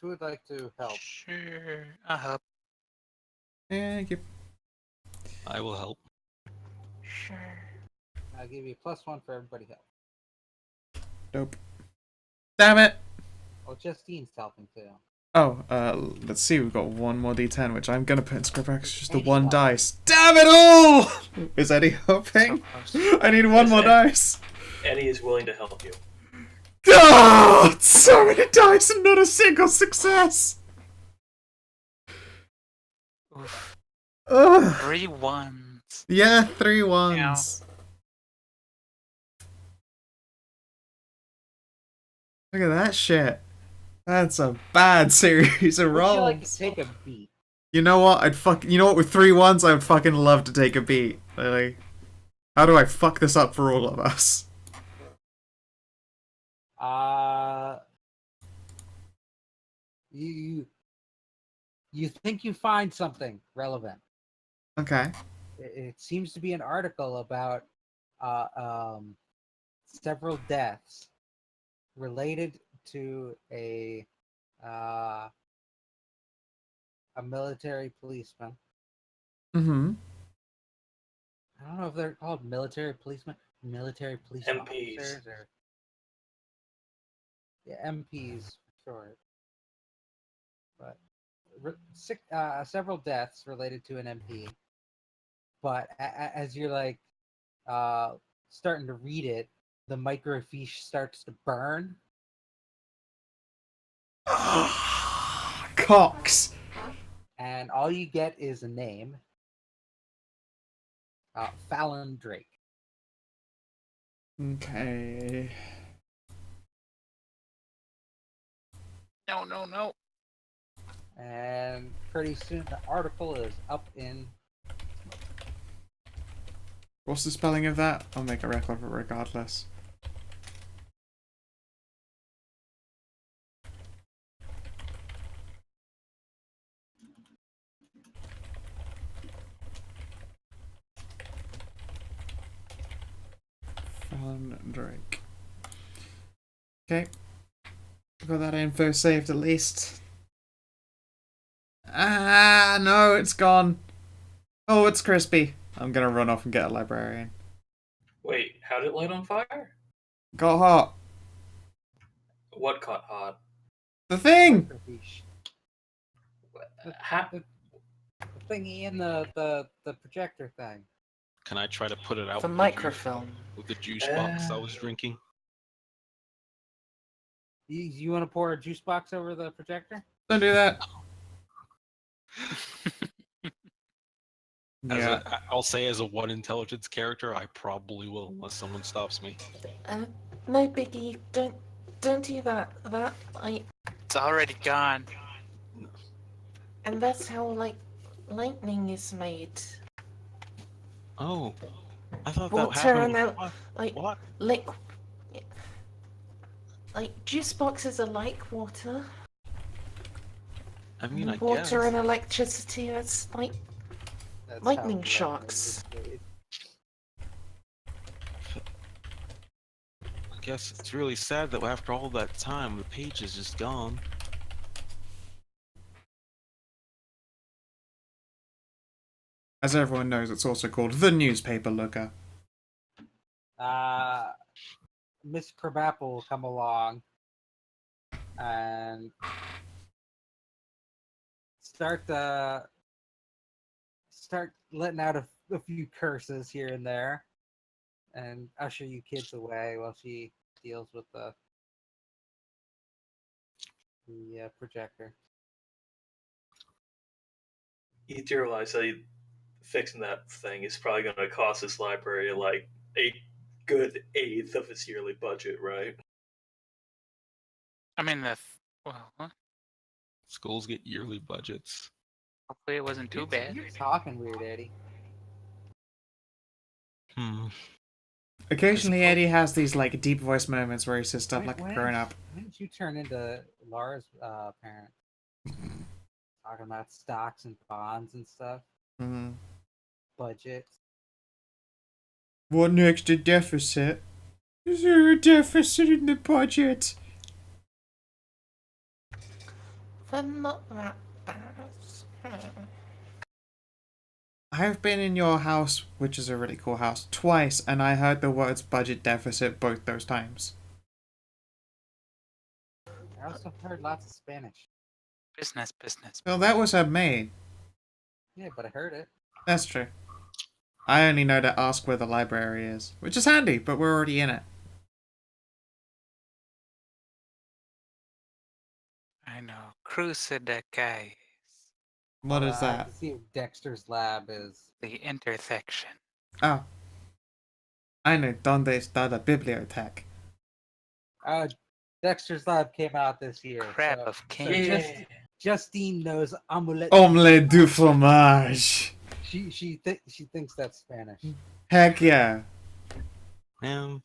Who would like to help? Sure. I'll help. Thank you. I will help. Sure. I'll give you +1 for everybody help. Dope. Damn it! Oh, Justine's helping too. Oh, let's see, we've got one more d10, which I'm gonna put in script X, just the one dice. Damn it all! Is Eddie helping? I need one more dice. Eddie is willing to help you. Oh, so many dice and not a single success! Oof. Ugh. 3 1s. Yeah, 3 1s. Look at that shit. That's a bad series of Would you like to rolls. take a beat? You know what? You know what? With 3 ones, I would fucking love to take a beat. Like, how do I fuck this up for all of us? You you think you find something relevant. Okay. It seems to be an article about uh, um, several deaths related to uh, a military policeman. Mm-hmm. I don't know if they're called military policemen, military police MPs. officers, or MPs for short. But several deaths related to an MP. But as you're like starting to read it, the microfiche starts to burn. Cox. And all you get is a name. Fallon Drake. Okay. No. And pretty soon the article is up in... What's the spelling of that? I'll make a record of it regardless. Fallon Drake. Okay. Got that info saved at least. Ah, no, it's gone. Oh, it's crispy. I'm gonna run off and get a librarian. Wait, how did it light on fire? Got hot. What caught hot? The thing! Microfiche. Ha- The thingy in the projector thing. Can I try to put it out The with microfilm. the juice box I was drinking? You want to pour a juice box over the projector? Don't do that. Yeah. I'll say as a 1 intelligence character, I probably will unless someone stops me. No, Biggie, don't do that. It's already gone. And that's how lightning is made. Oh, I thought that Water happened. and What? What? Juice boxes are like water. I mean, I Water guess. and electricity, that's like That's lightning how shocks. is made. I guess it's really sad that after all that time, the page is just gone. As everyone knows, it's also called the newspaper looker. Miss Crabapple will come along and start letting out a few curses here and there, and usher you kids away while she deals with the projector. You do realize that fixing that thing is probably going to cost this library like a good eighth of its yearly budget, right? I mean, well, huh? Schools get yearly budgets. Hopefully it wasn't too bad. You're talking weird, Eddie. Occasionally, Eddie has these like deep voice moments where he says stuff like a When grown up. did you turn into Laura's parent? Talking about stocks and bonds and stuff. Mm-hmm. Budgets. What next? A deficit? Is there a deficit in the budget? They're not that bad. I've been in your house, which is a really cool house, twice, and I heard the words budget deficit both those times. I also heard lots of Spanish. Business. Well, that was her maid. Yeah, but I heard it. That's true. I only know to ask where the library is, which is handy, but we're already in it. I know. Cruce de Calle. What is I that? can see if Dexter's lab is. The intersection. Oh. I know. Donde está la biblioteca? Dexter's Lab came out this year. Crap so, of so king. Justine knows omelette. Omelette du fromage. She thinks that's Spanish. Heck yeah. And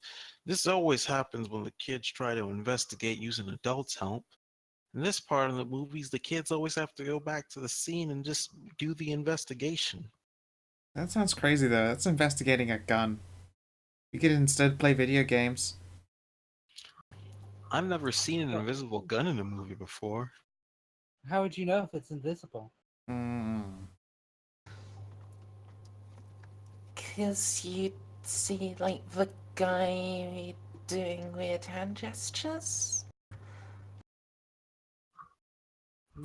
this always happens when the kids try to investigate using adults' help. In this part of the movies, the kids always have to go back to the scene and just do the investigation. That sounds crazy though. That's investigating a gun. You could instead play video games. I've never seen an invisible gun in a movie before. How would you know if it's invisible? Mm. Cause you see, like, the guy doing weird hand gestures.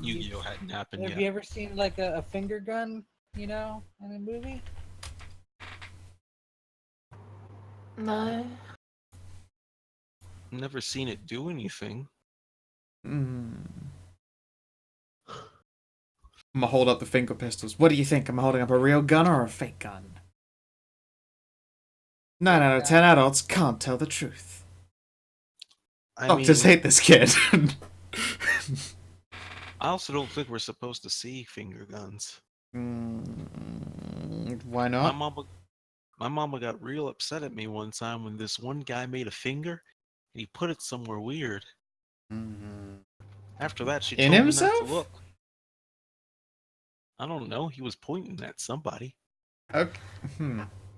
Yu-Gi-Oh hadn't happened Have yet. you ever seen like a finger gun, in a movie? No. Never seen it do anything. Mm. I'm gonna hold up the finger pistols. What do you think? Am I holding up a real gun or a fake gun? 9 out of 10 adults can't tell the truth. I Doctors mean, hate this kid. I also don't think we're supposed to see finger guns. Why My not? mama got real upset at me one time when this one guy made a finger and he put it somewhere weird. After that, she In told me himself? not to look. I don't know. He was pointing at somebody. Okay.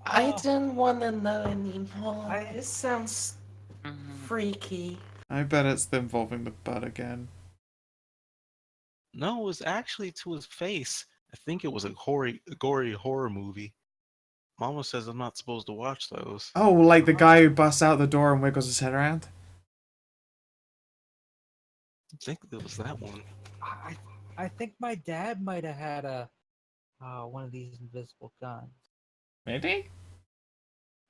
I don't want to know anymore. It sounds Mhm. freaky. I bet it's involving the butt again. No, it was actually to his face. I think it was a gory horror movie. Mama says I'm not supposed to watch those. Oh, like the guy who busts out the door and wiggles his head around? I think it was that one. I think my dad might have had one of these invisible guns. Maybe?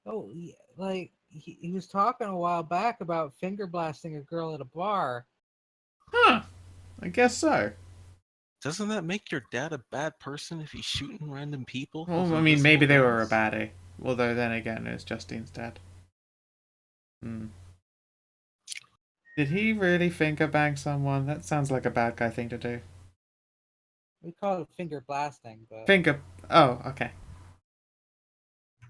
Oh, yeah, like he was talking a while back about finger blasting a girl at a bar. Huh. I guess so. Doesn't that make your dad a bad person if he's shooting random people? with Well, I mean, maybe invisible they were a guns? baddie. Although then again, it's Justine's dad. Did he really finger bang someone? That sounds like a bad guy thing to do. We call it finger blasting, but Finger... Oh, okay.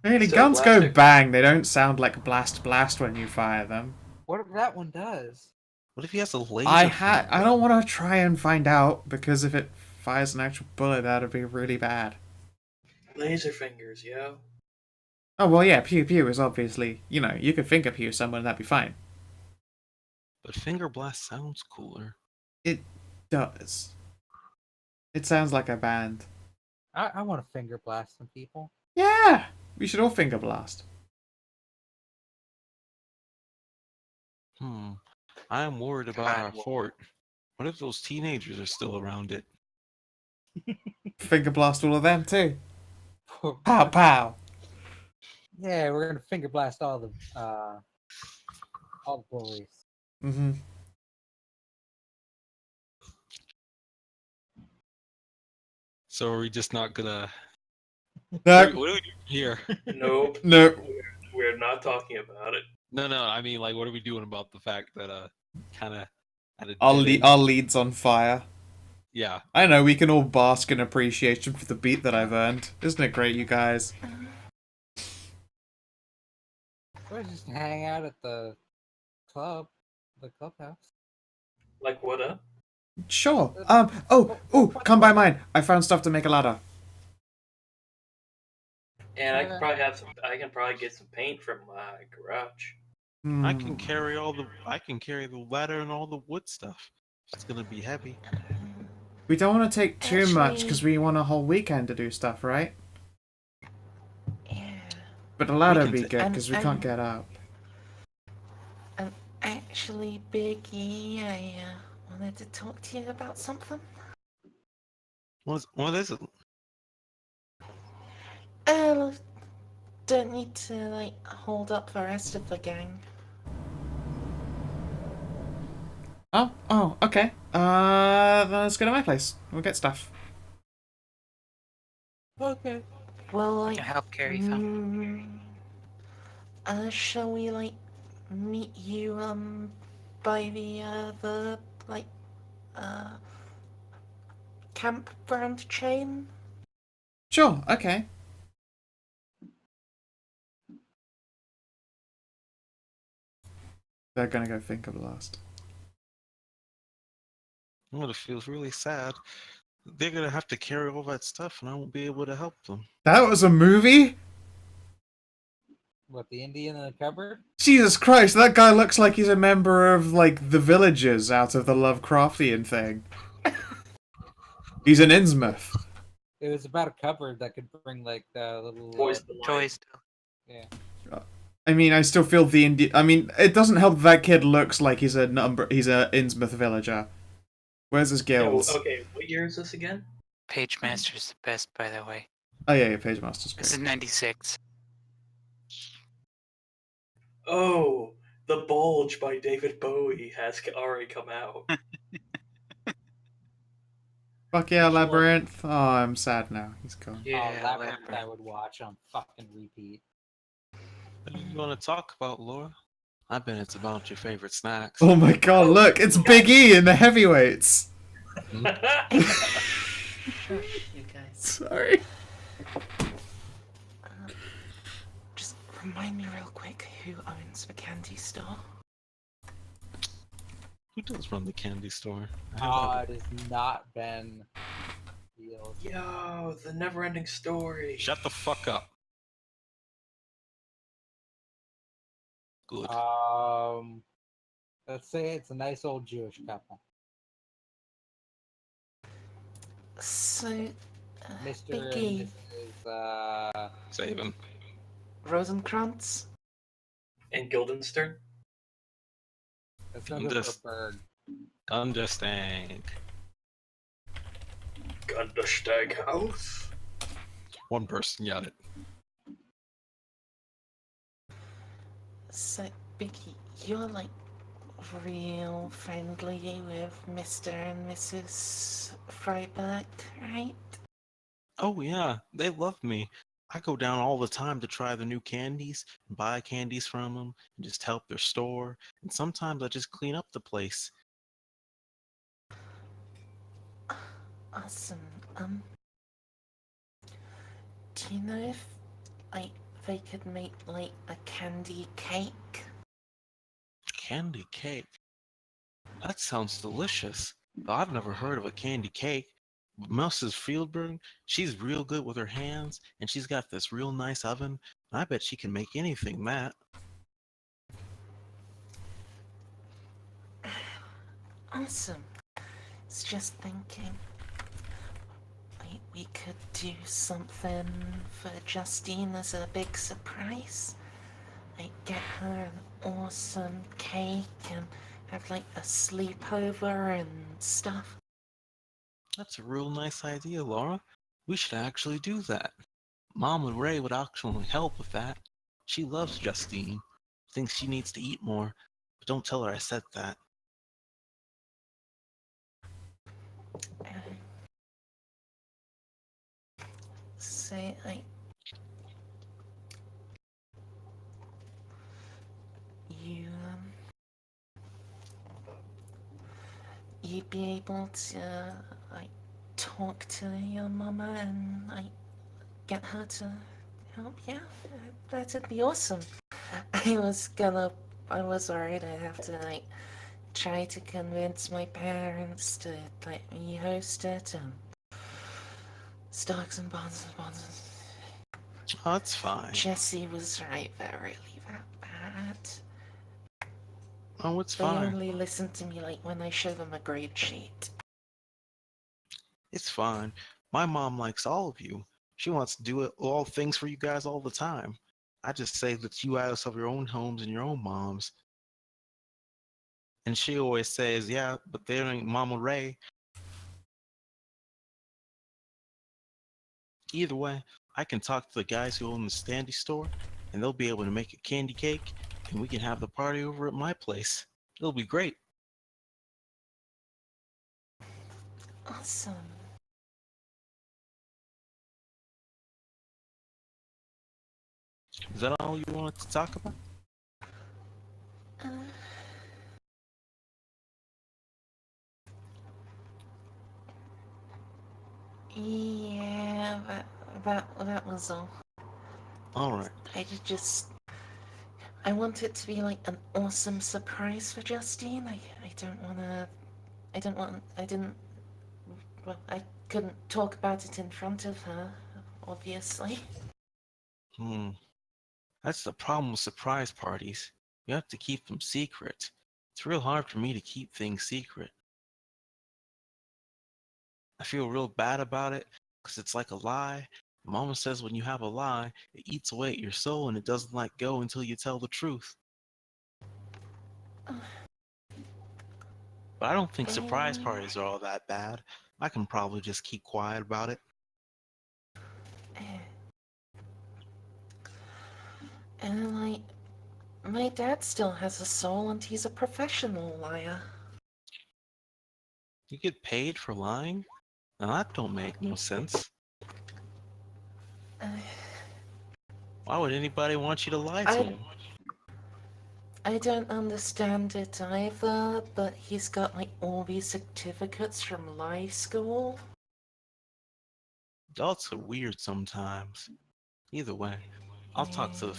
Really, So guns go blaster- bang. They don't sound like blast blast when you fire them. what if that one does? What if he has a laser? I finger don't gun? want to try and find out, because if it fires an actual bullet, that'd be really bad. Laser fingers, yo. Oh, well, yeah, pew pew is obviously, you could finger pew someone and that'd be fine. But finger blast sounds cooler. It does. It sounds like a band. I want to finger blast some people. Yeah! We should all finger blast. I am worried about our fort. What if those teenagers are still around it? Finger blast all of them, too. Pow pow! Yeah, we're gonna finger blast all the bullies. Mm-hmm. So are we just not gonna... No, What do we do here? Nope. no. We're not talking about it. No, I mean, like, what are we doing about the fact that, kind of... Our lead's on fire. Yeah. I know, we can all bask in appreciation for the beat that I've earned. Isn't it great, you guys? We're just hang out at the clubhouse. Like what up? Sure. Come by mine. I found stuff to make a ladder. And I can probably I can probably get some paint from my garage. I can carry the ladder and all the wood stuff. It's gonna be heavy. We don't want to take too much, Actually- because we want a whole weekend to do stuff, right? Yeah. But the ladder would can be take- good, because we can't get up. Actually, Biggie, I wanted to talk to you about something. What is it? Don't need to, hold up the rest of the gang. Oh, okay. Then let's go to my place. We'll get stuff. Okay. Well, Can help carry some. shall we, meet you, by the like uh campground chain. Sure, okay. They're gonna go Fingerblast. Well, it feels really sad. They're gonna have to carry all that stuff, and I won't be able to help them. That was a movie? What, the Indian in the cupboard? Jesus Christ, that guy looks like he's a member of, like, the Villagers out of the Lovecraftian thing. He's an Innsmouth. It was about a cupboard that could bring like the little Toys to life. Toys. yeah. I mean, I still feel the I mean, it doesn't help that kid looks like he's a Innsmouth villager. Where's his Yeah, guilds? okay, what year is this again? Page Master's the best, by the way. Oh yeah, Page Master's This is great. 96. Oh, The Bulge by David Bowie has already come out. Fuck yeah, Sure. Labyrinth. Oh, I'm sad now. He's gone. Yeah, Labyrinth I Labyrinth. would watch on fucking repeat. What do you want to talk about, Laura? I bet it's about your favorite snacks. Oh my god, look, it's Big E in the heavyweights. Shush, you guys. Sorry. Just remind me real quick who owns the candy store. Who does run the candy store? It has not been real. Yo, the never-ending story. Shut the fuck up. Good. Let's say it's a nice old Jewish couple. So, Mr. Big and E, Mrs. Save him. Rosencrantz. And Guildenstern. That's another This- bird. Understand. Gunderstag House. One person got it. So, Biggie, you're like real friendly with Mr. and Mrs. Freiberg, right? Oh yeah, they love me. I go down all the time to try the new candies and buy candies from them and just help their store. And sometimes I just clean up the place. Awesome. Do you know if like they could make like a candy cake? Candy cake. That sounds delicious. Though I've never heard of a candy cake. But Mrs. Fieldberg, she's real good with her hands, and she's got this real nice oven. And I bet she can make anything that. Awesome. It's just thinking. Like we could do something for Justine as a big surprise. Like get her an awesome cake and have like a sleepover and stuff. That's a real nice idea, Laura. We should actually do that. Mom and Ray would actually help with that. She loves Justine. Thinks she needs to eat more. But don't tell her I said that. Say like you you'd be able to like talk to your mama and like get her to help you. That'd be awesome. I was worried I'd have to like try to convince my parents to let me host it and stocks and bonds and bonds. Oh, that's fine. Jesse was right, they're really that bad. Oh, it's They fine. only listen to me like when I show them a grade sheet. It's fine. My mom likes all of you. She wants to do all things for you guys all the time. I just say that you guys have your own homes and your own moms. And she always says, yeah, but there ain't Mama Ray. Either way, I can talk to the guys who own the standy store, and they'll be able to make a candy cake, and we can have the party over at my place. It'll be great. Awesome. Is that all you wanted to talk about? Uh, Yeah, that was all. All right. I want it to be like an awesome surprise for Justine. I don't wanna. I didn't. Well, I couldn't talk about it in front of her, obviously. That's the problem with surprise parties. You have to keep them secret. It's real hard for me to keep things secret. I feel real bad about it because it's like a lie. Mama says when you have a lie, it eats away at your soul and it doesn't let go until you tell the truth. But I don't think surprise parties are all that bad. I can probably just keep quiet about it. And like, my dad still has a soul, and he's a professional liar. You get paid for lying? Now that don't make no sense. Why would anybody want you to lie to him? I don't understand it either, but he's got like all these certificates from lie school. Adults are weird sometimes. Either way, I'll talk to the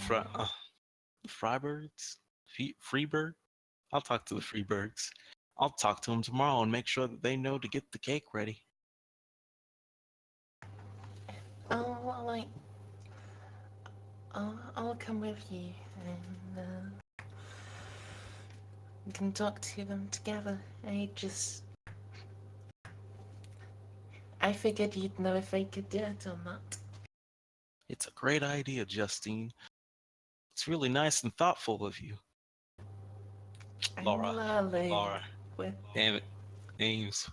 Freebirds? Freebird? I'll talk to the Freebirds. I'll talk to them tomorrow and make sure that they know to get the cake ready. Oh, well, like, I'll come with you, and we can talk to them together. I figured you'd know if I could do it or not. It's a great idea, Justine. It's really nice and thoughtful of you. Laura. Damn it. Names.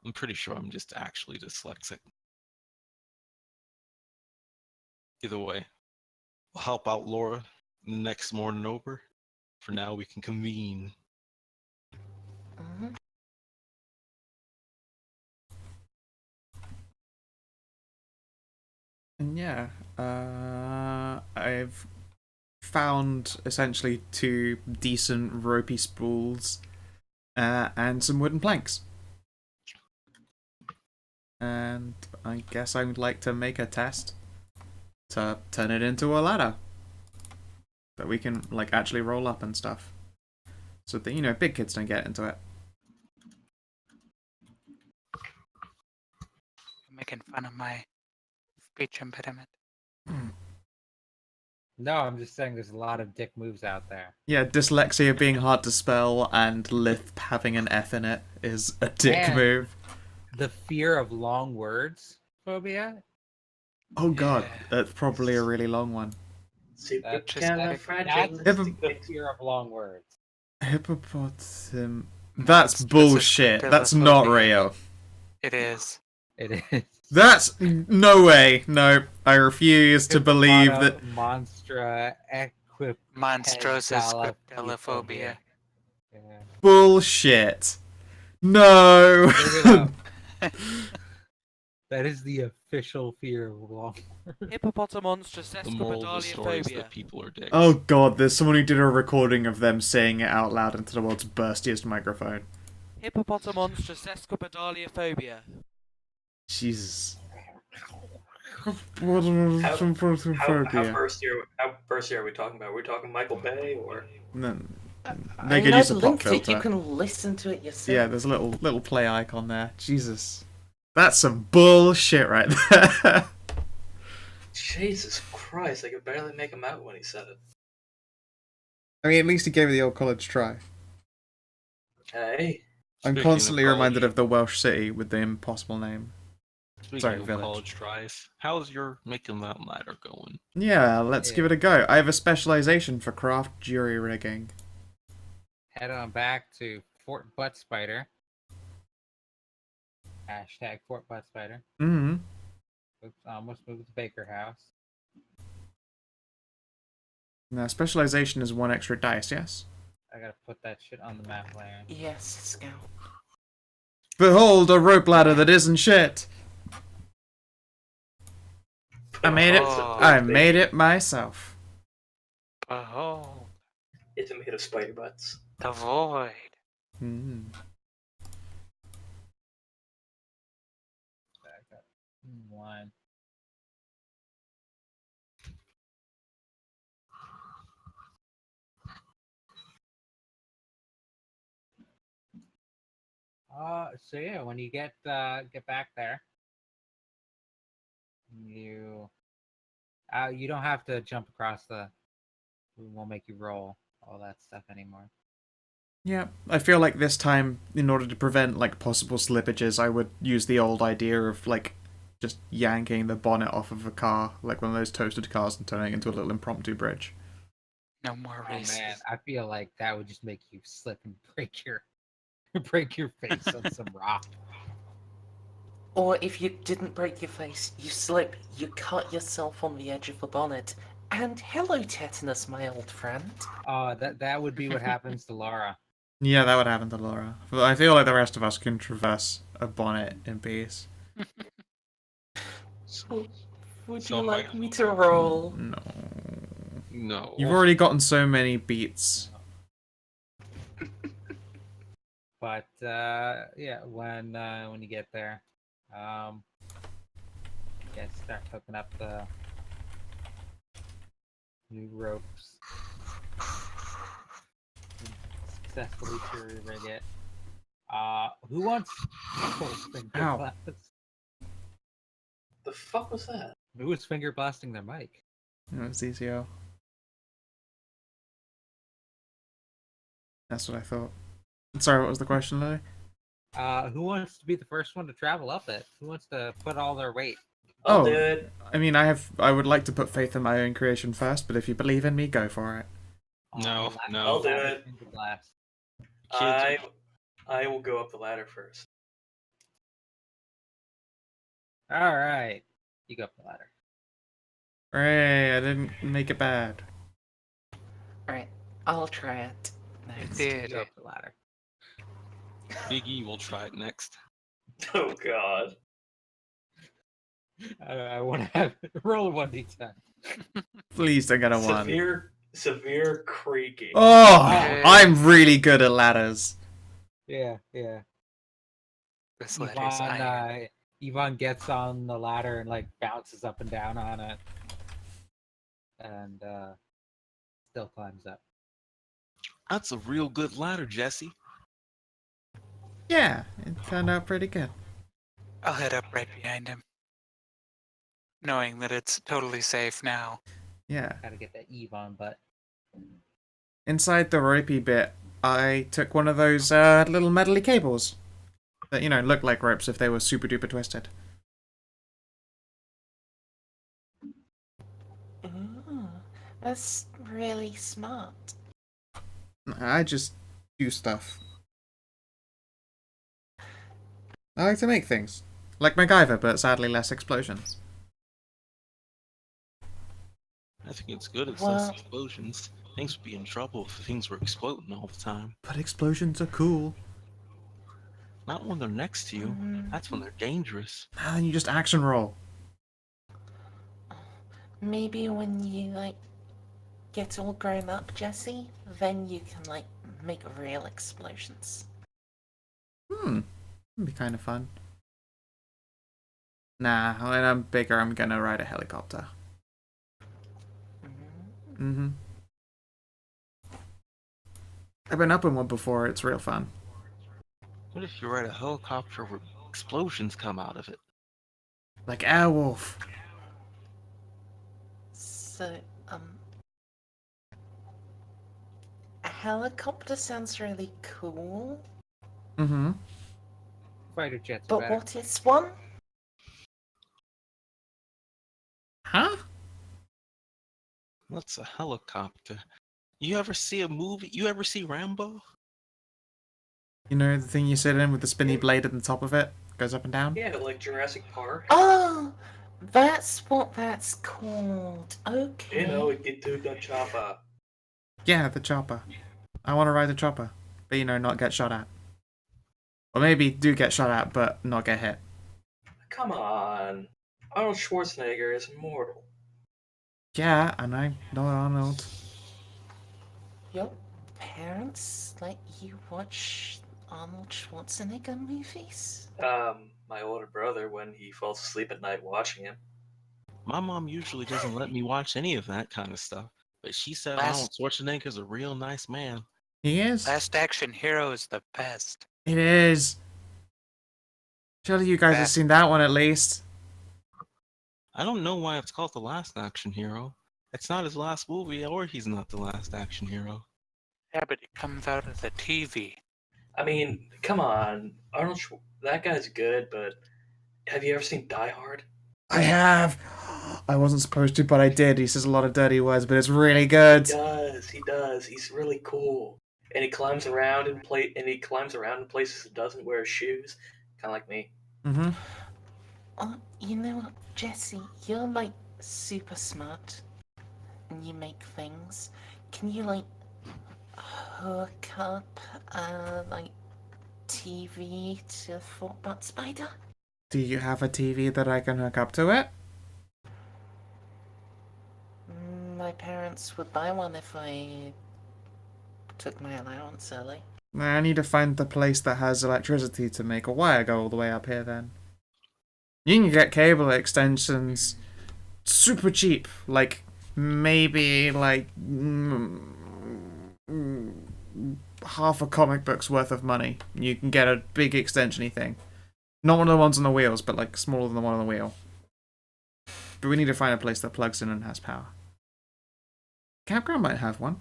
I'm pretty sure I'm just actually dyslexic. Either way, we'll help out Laura the next morning over. For now, we can convene. Mm-hmm. And yeah, I've found essentially 2 decent ropey spools and some wooden planks. And I guess I would like to make a test to turn it into a ladder that we can like actually roll up and stuff, so that, you know, big kids don't get into it. Making fun of my speech impediment. No, I'm just saying there's a lot of dick moves out there. Yeah, dyslexia being hard to spell and lisp having an F in it is a dick And move. the fear of long words phobia. Oh god, that's probably a really long one. That's the fear of long words. Hippopotam. That's bullshit. That's not real. It is. It is. That's no way. No, I refuse to believe that. Monstra Monstrosis Yeah. Bullshit. No. That is the official fear of long words. The moral of the story is that people are dicks. Oh god, there's someone who did a recording of them saying it out loud into the world's burstiest microphone. Hippopotamonstrosesquipedaliophobia. Jesus. How bursty are we talking about? Are we talking Michael Bay or? No, they could use a pop filter. You can listen to it yourself. Yeah, there's a little play icon there. Jesus. That's some bullshit right there. Jesus Christ, I could barely make him out when he said it. I mean, at least he gave it the old college try. Hey. I'm constantly reminded of the Welsh city with the impossible name. Speaking of college tries, how's your making that ladder going? Yeah, let's give it a go. I have a specialization for craft jury rigging. Head on back to Fort Butt Spider. Hashtag Fort Butt Spider. Mm-hmm. Oops, almost moved to Baker House. Now, specialization is 1 extra dice, yes? I gotta put that shit on the map layer. Yes, Scout. Behold, a rope ladder that isn't shit! I made it. I made it myself. Oh. It's made of spider butts. The void. Mm. line. So yeah, when you get back there, you don't have to jump across the. We won't make you roll all that stuff anymore. Yeah, I feel like this time, in order to prevent like possible slippages, I would use the old idea of like just yanking the bonnet off of a car, like one of those toasted cars, and turning it into a little impromptu bridge. No more Oh races. man, I feel like that would just make you slip and break your face on some rock. Or if you didn't break your face, you slip, you cut yourself on the edge of the bonnet. And hello, tetanus, my old friend. That would be what happens to Laura. Yeah, that would happen to Laura. But I feel like the rest of us can traverse a bonnet in peace. Would So you am like I- me to roll? No. No. You've already gotten so many beats. But yeah, when you get there, yeah, start hooking up the new ropes. Successfully jury rig it. Who wants finger blast? The fuck was that? Who was finger blasting their mic? It was ECO. That's what I thought. Sorry, what was the question, Lily? Who wants to be the first one to travel up it? Who wants to put all their weight? I'll do it. I mean, I would like to put faith in my own creation first, but if you believe in me, go for it. No, the no. I'll do ladder it. finger blast. I will go up the ladder first. All right, you go up the ladder. Hooray, I didn't make it bad. Alright, I'll try it You next. You did go it. up the ladder. Big E will try it next. Oh god. I want to have roll a 1d10. Please don't get a one. Severe creaking. Oh, Okay. I'm really good at ladders. Yeah. This ladder's iron. Yvonne gets on the ladder and like bounces up and down on it, and still climbs up. That's a real good ladder, Jesse. Yeah, it turned out pretty good. I'll head up right behind him, knowing that it's totally safe now. Yeah. Gotta get that Yvonne butt. Inside the ropey bit, I took one of those little metally cables that, you know, look like ropes if they were super duper twisted. Ooh, that's really smart. I just do stuff. I like to make things. Like MacGyver, but sadly less explosions. I think it's good it's Well- less explosions. Things would be in trouble if things were exploding all the time. But explosions are cool. Not when they're next to you. Mm, That's when they're dangerous. Ah, then you just action roll. maybe when you, like, get all grown up, Jesse, then you can, like, make real explosions. That'd be kind of fun. Nah, when I'm bigger, I'm gonna ride a helicopter. Mm. I've been up in one before, it's real fun. What if you ride a helicopter where explosions come out of it? Like Airwolf. So, a helicopter sounds really cool, Fighter jets are but better. what is one? Huh? What's a helicopter? You ever see a movie? You ever see Rambo? You know the thing you sit in with the spinny blade at the top of it? Goes up and down? Yeah, like Jurassic Park. Oh, that's what that's called. Okay. You know, get to the chopper. Yeah, the chopper. I want to ride the chopper. But, you know, not get shot at. Or maybe do get shot at, but not get hit. Come on. Arnold Schwarzenegger is immortal. Yeah, and I'm not Arnold. Your parents let you watch Arnold Schwarzenegger movies? my older brother when he falls asleep at night watching him. My mom usually doesn't let me watch any of that kind of stuff, but she said Arnold Schwarzenegger's a real nice man. He is. Last Action Hero is the best. It is. Surely you guys have seen that one at least. I don't know why it's called The Last Action Hero. It's not his last movie, or he's not the last action hero. Yeah, but it comes out of the TV. I mean, come on, that guy's good, but have you ever seen Die Hard? I have. I wasn't supposed to, but I did. He says a lot of dirty words, but it's really good. He does. He's really cool. And he climbs around in places and doesn't wear shoes. Kinda like me. Mm-hmm. You know what, Jesse, you're like super smart and you make things. Can you like hook up like TV to Fort Butt Spider? Do you have a TV that I can hook up to it? My parents would buy one if I took my allowance early. I need to find the place that has electricity to make a wire go all the way up here then. You can get cable extensions super cheap, like maybe like half a comic book's worth of money. You can get a big extension-y thing. Not one of the ones on the wheels, but like smaller than the one on the wheel. But we need to find a place that plugs in and has power. Campground might have one.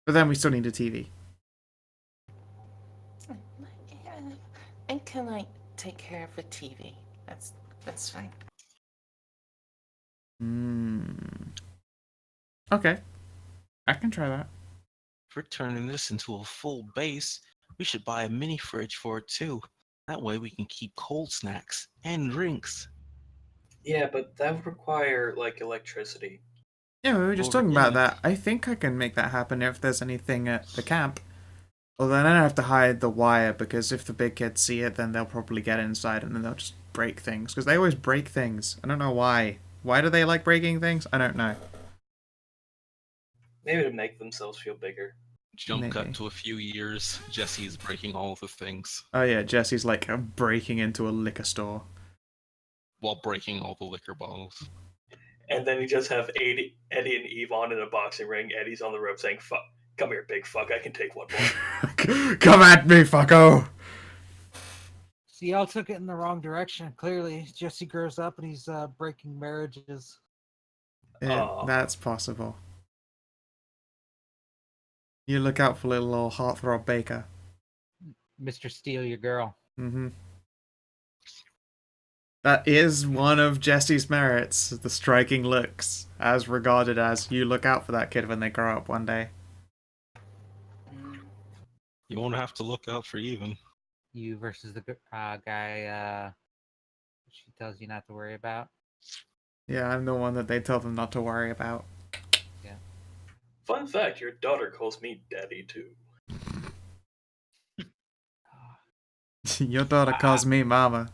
But then we still need a TV. And can I take care of the TV? That's fine. Okay. I can try that. If we're turning this into a full base, we should buy a mini fridge for it too. That way we can keep cold snacks and drinks. Yeah, but that would require, like, electricity. Yeah, we were just talking about that. I think I can make that happen if there's anything at the camp. Although then I have to hide the wire, because if the big kids see it, then they'll probably get inside and then they'll just break things. Because they always break things. I don't know why. Why do they like breaking things? I don't know. Maybe to make themselves feel bigger. Jump cut to a few years. Jesse is breaking all of the things. Oh yeah, Jesse's like breaking into a liquor store. While breaking all the liquor bottles. And then you just have Eddie and Eve on in a boxing ring. Eddie's on the rope saying, "Fuck, come here, big fuck, I can take one more." Come at me, fucko! See, y'all took it in the wrong direction. Clearly, Jesse grows up and he's breaking marriages. Yeah, that's possible. You look out for little old heartthrob Baker. Mr. Steal Your Girl. Mm-hmm. That is one of Jesse's merits, the striking looks, as regarded as you look out for that kid when they grow up one day. You won't have to look out for even. You versus the guy she tells you not to worry about. Yeah, I'm the one that they tell them not to worry about. Yeah. Fun fact, your daughter calls me daddy too. Your daughter calls me mama.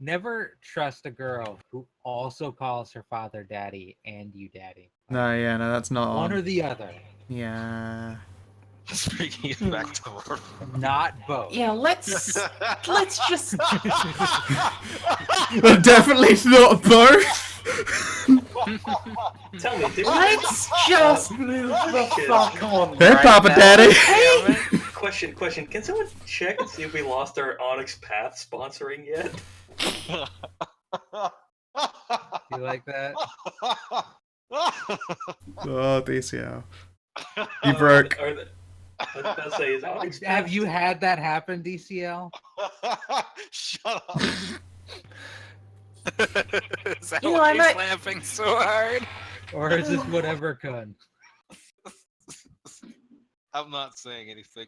Never trust a girl who also calls her father daddy and you daddy. No, yeah, no, that's not one on. or the other. Yeah. Bringing it back to work. Not both. Yeah, let's just Definitely not both. Tell me, let's just move the fuck on. Hey, right Papa now. Daddy. Hey! Question. Can someone check and see if we lost our Onyx Path sponsoring yet? You like that? Oh, DCL. You broke. I was about to say, is Onyx Have Path- you had that happen, DCL? Shut up. Is that You know, why I he's might- laughing so hard? Or is this whatever kun? I'm not saying anything.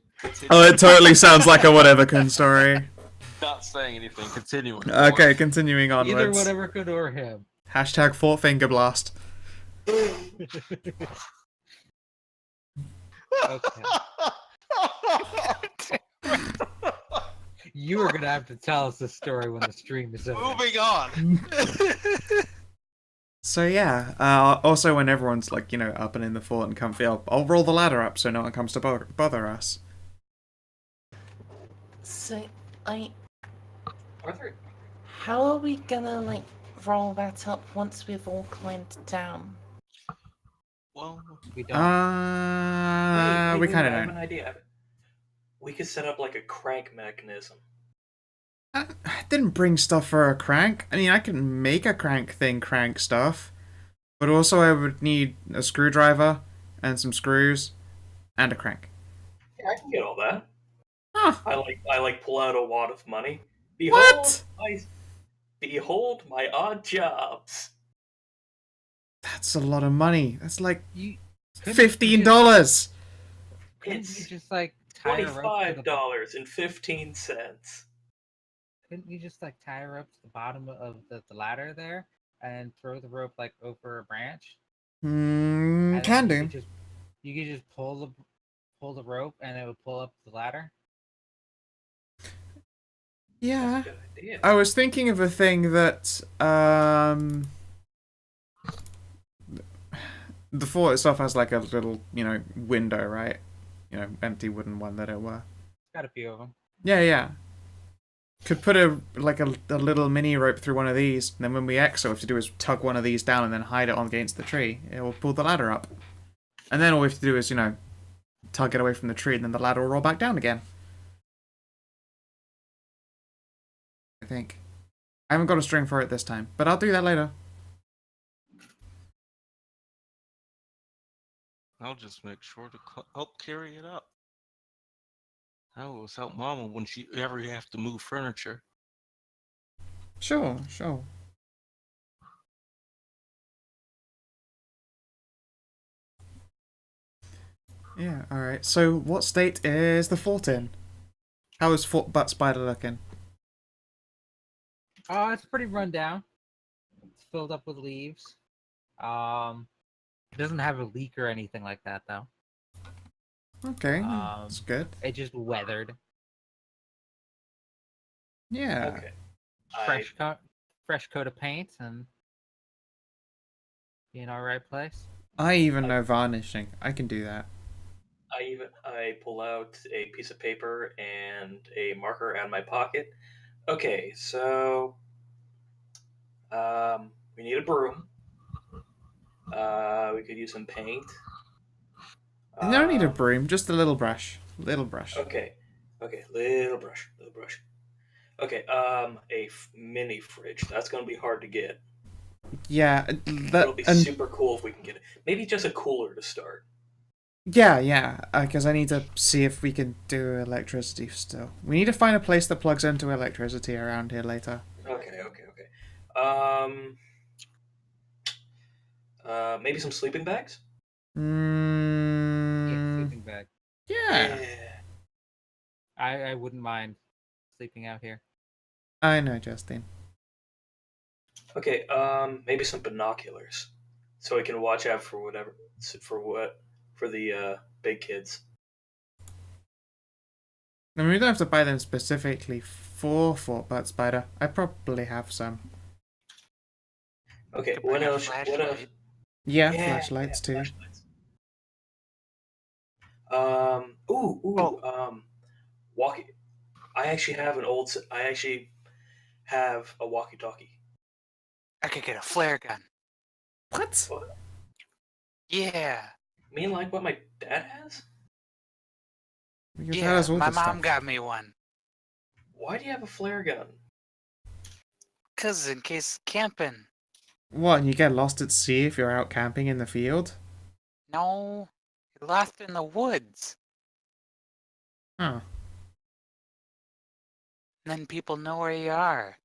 Oh, it totally sounds like a whatever kun story. Not saying anything. Continuing. Okay, continuing onwards. Either whatever kun or him. Hashtag Fort Fingerblast. Okay. You are gonna have to tell us this story when the stream is over. Moving on. So yeah, also when everyone's like, up and in the fort and comfy, I'll roll the ladder up so no one comes to bother us. So I Are there? How are we gonna, like, roll that up once we've all climbed down? Well, We don't. We kind of I have don't. an idea. We could set up like a crank mechanism. I didn't bring stuff for a crank. I mean, I can make a crank thing crank stuff. But also I would need a screwdriver and some screws and a crank. Yeah, I can get all that. Huh. I like pull out a wad of money. What? Behold my odd jobs. That's a lot of money. That's like You couldn't you $15. couldn't you It's just like tie a rope to the $25.15. couldn't you just like tie a rope to the bottom of the ladder there and throw the rope like over a branch? And Can then do. you could just pull the rope and it would pull up the ladder. Yeah. That's a good idea. I was thinking of a thing that the fort itself has like a little, window, right? Empty wooden one that it were. Got a few of them. Yeah. Could put a little mini rope through one of these, and then when we exit, all we have to do is tug one of these down and then hide it on against the tree. It will pull the ladder up. And then all we have to do is, tug it away from the tree, and then the ladder will roll back down again. I think. I haven't got a string for it this time, but I'll do that later. I'll just make sure to help carry it up. I always help Mama when she ever have to move furniture. Sure. Yeah, alright. So, what state is the fort in? How is Fort Butt Spider looking? Oh, it's pretty run down. It's filled up with leaves. It doesn't have a leak or anything like that though. Okay, that's good. It just weathered. Yeah. Okay. Fresh coat of paint and be in our right place. I even know varnishing. I can do that. I pull out a piece of paper and a marker out of my pocket. Okay, so we need a broom. We could use some paint. You don't need a broom, just a little brush. Little brush. Okay, little brush. Okay, mini fridge. That's gonna be hard to get. Yeah, It'll be super cool if we can get it. Maybe just a cooler to start. Yeah, because I need to see if we can do electricity still. We need to find a place that plugs into electricity around here later. Okay. Maybe some sleeping bags? Yeah, sleeping bag. Yeah. I wouldn't mind sleeping out here. I know, Justine. Okay, maybe some binoculars. So we can watch out for the big kids. I mean, we don't have to buy them specifically for Fort Butt Spider. I probably have some. Okay, Could what bring a else? flashlight. Yeah, flashlights too. Flashlights. Walkie. I actually have a walkie-talkie. I could get a flare gun. What? What? Yeah. You mean like what my dad has? Because that Yeah, has all my the mom stuff. got me one. Why do you have a flare gun? 'Cause in case camping. What, and you get lost at sea if you're out camping in the field? No, you're lost in the woods. Huh. And then people know where you are.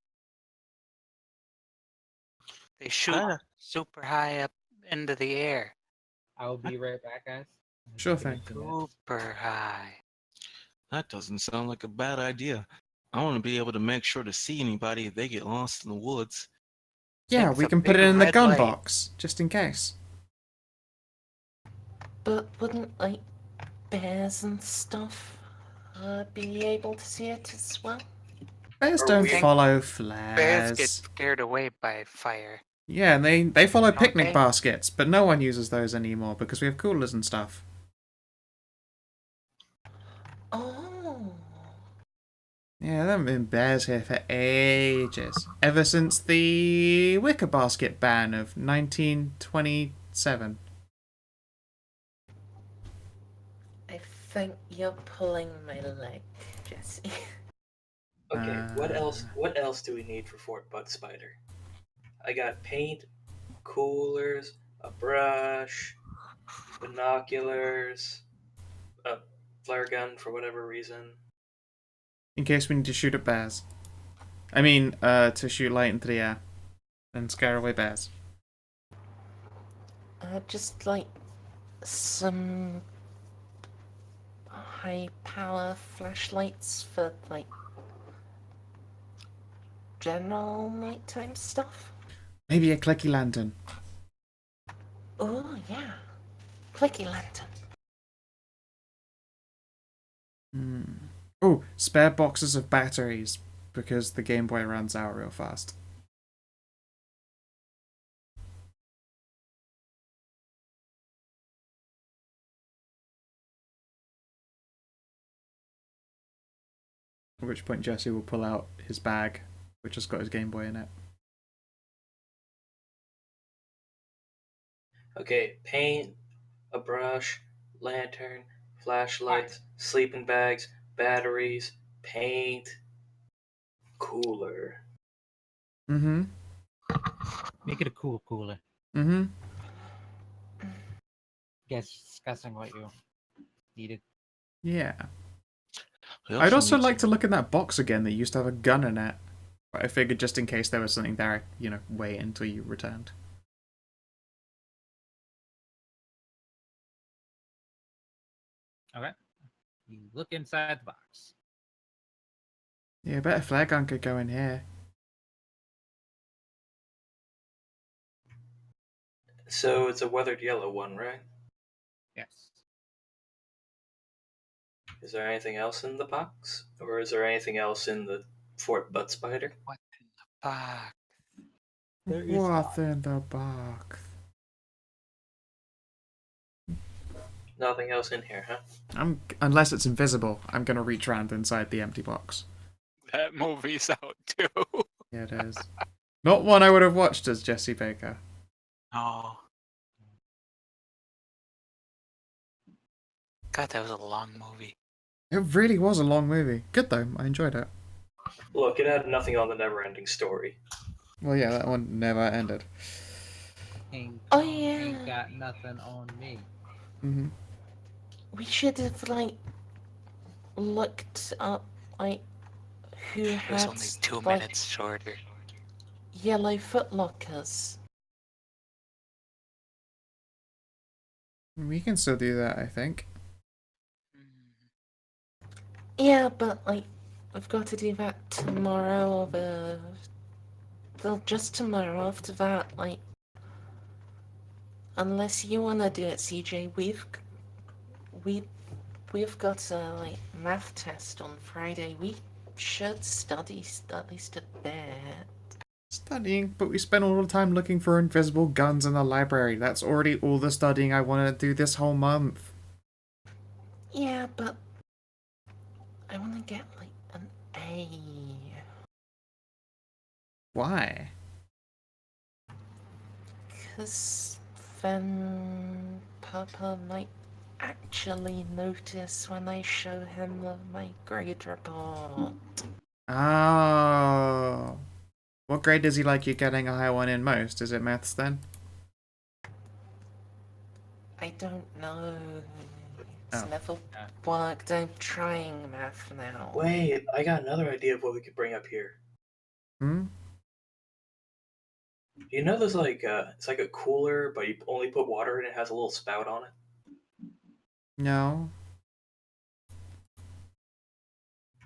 They shoot Kinda. super high up into the air. I will be right back, guys. Sure Give me thing. 2 minutes. Super high. That doesn't sound like a bad idea. I want to be able to make sure to see anybody if they get lost in the woods. Yeah, It's we a can put big it in the red gun light. box, just in case. But wouldn't, like, bears and stuff be able to see it as well? Bears Or don't we- follow Bears flares. get scared away by fire. Yeah, and they follow Don't picnic they? baskets, but no one uses those anymore because we have coolers and stuff. Oh. Yeah, there haven't been bears here for ages. Ever since the wicker basket ban of 1927. I think you're pulling my leg, Jesse. Okay, what else? What else do we need for Fort Butt Spider? I got paint, coolers, a brush, binoculars, a flare gun for whatever reason. In case we need to shoot at bears. I mean, to shoot light into the air and scare away bears. Just like some high power flashlights for like general nighttime stuff. Maybe a clicky lantern. Oh yeah, clicky lantern. Oh, spare boxes of batteries because the Game Boy runs out real fast. At which point Jesse will pull out his bag, which has got his Game Boy in it. Okay, paint, a brush, lantern, flashlights, sleeping bags, batteries, paint, cooler. Mm-hmm. Make it a cool cooler. Mm-hmm. Guess discussing what you needed. Yeah. We I'd also need like to some- look in that box again that used to have a gun in it. But I figured just in case there was something there, wait until you returned. Okay. You look inside the box. Yeah, I bet a flare gun could go in here. So it's a weathered yellow one, right? Yes. Is there anything else in the box? Or is there anything else in the Fort Butt Spider? What in the fuck? There is What in the box? Nothing else in here, huh? Unless it's invisible, I'm gonna reach around inside the empty box. That movie's out too. Yeah, it is. Not one I would have watched as Jesse Baker. Oh. God, that was a long movie. It really was a long movie. Good though, I enjoyed it. Look, it had nothing on the never-ending story. Well, yeah, that one never ended. King Oh, Kong yeah. ain't got nothing on me. Mm-hmm. We should have like looked up like who It was had only 2 like, minutes shorter. yellow footlockers. We can still do that, I think. Yeah, but like we've got to do that tomorrow or well, just tomorrow after that, like unless you wanna do it, CJ, we've got a like math test on Friday. We should study at least a bit. Studying, but we spent all the time looking for invisible guns in the library. That's already all the studying I want to do this whole month. Yeah, but I wanna get like an A. Why? Because then Papa might actually notice when I show him my grade report. Oh. What grade does he like you getting a high one in most? Is it maths then? I don't know. It's Oh. never worked. I'm trying math now. Wait, I got another idea of what we could bring up here. Hmm? You know there's like it's like a cooler, but you only put water in it, has a little spout on it? No.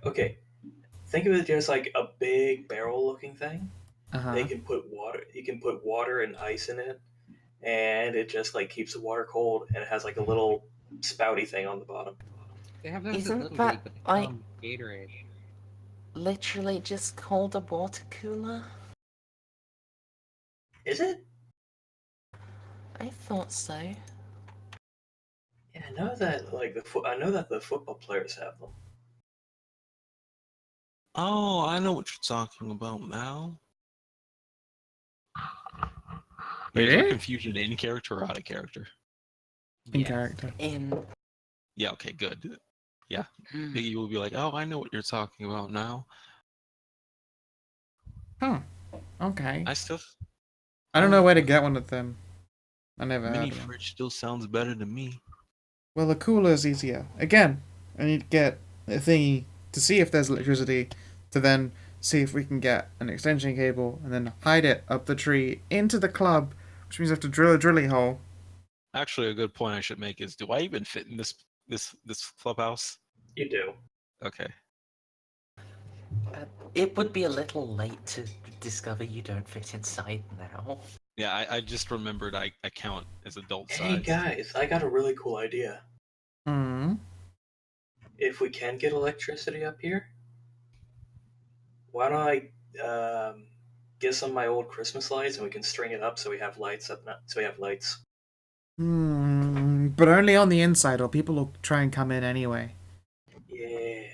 Okay. Think of it just like a big barrel looking thing. Uh-huh. They can put water you can put water and ice in it, and it just like keeps the water cold, and it has like a little spouty thing on the bottom. They have those at Isn't Little that League, but they like call them Gatorade. literally just called a water cooler? Is it? I thought so. Yeah, I know that like I know that the football players have them. Oh, I know what you're talking about now. Wait, is there Yeah? confusion in character or out of character? In Yes. character. In Yeah, okay, good. Yeah. Hmm. Biggie will be like, oh, I know what you're talking about now. Okay. I still I don't know where to get one of them. I never mini had one. fridge still sounds better to me. Well, the cooler is easier. Again, I need to get a thingy to see if there's electricity, to then see if we can get an extension cable, and then hide it up the tree into the club, which means I have to drill a drilling hole. Actually, a good point I should make is, do I even fit in this clubhouse? You do. Okay. it would be a little late to discover you don't fit inside now. Yeah, I just remembered I count as adult Hey size. guys, I got a really cool idea. Hmm. If we can get electricity up here, why don't I get some of my old Christmas lights and we can string it up so we have lights up. So we have lights. But only on the inside, or people will try and come in anyway. Yeah.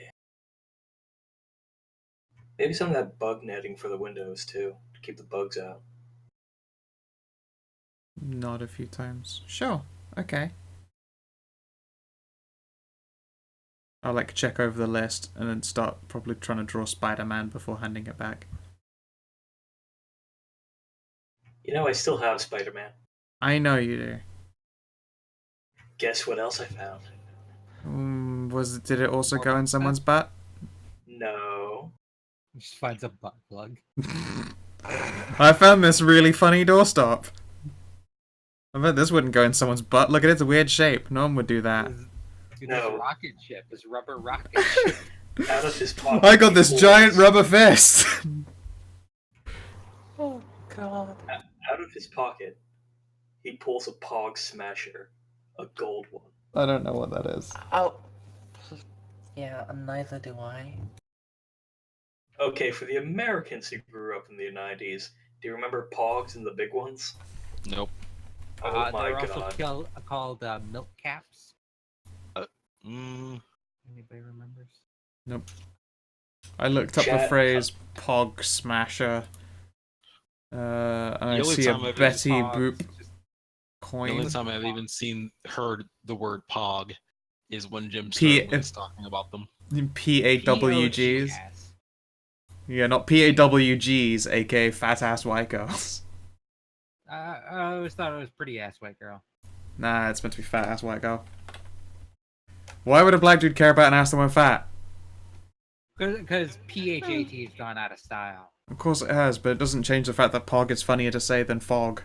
Maybe some of that bug netting for the windows too, to keep the bugs out. Nod a few times. Sure. Okay. I'll like check over the list and then start probably trying to draw Spider-Man before handing it back. You know, I still have Spider-Man. I know you do. Guess what else I found? Did it also go in someone's butt? No. Just finds a butt plug. I found this really funny doorstop. I bet this wouldn't go in someone's butt. Look at its weird shape. No one would do that. Dude, No. this rocket ship, this rubber rocket ship. Out of his pocket. I got this he giant pulls- rubber fist. Oh god. Out of his pocket, he pulls a Pog Smasher, a gold one. I don't know what that is. Oh. Yeah, neither do I. Okay, for the Americans who grew up in the 90s, do you remember Pogs and the big ones? Nope. Oh my They're also god. called milk caps. Mm, Anybody remembers? Nope. I looked up the Chat- phrase "Pog Smasher," and I The only see a time I've Betty Pogs, Boop just- the coin. only time I've even heard the word pog is when Jim P- Sterling was talking about them. PAWGs. POGs. Yeah, not PAWGs, aka fat ass white girls. I always thought it was pretty ass white girl. Nah, it's meant to be fat ass white girl. Why would a black dude care about an ass that went fat? Because PHAT has gone out of style. Of course it has, but it doesn't change the fact that pog is funnier to say than fog.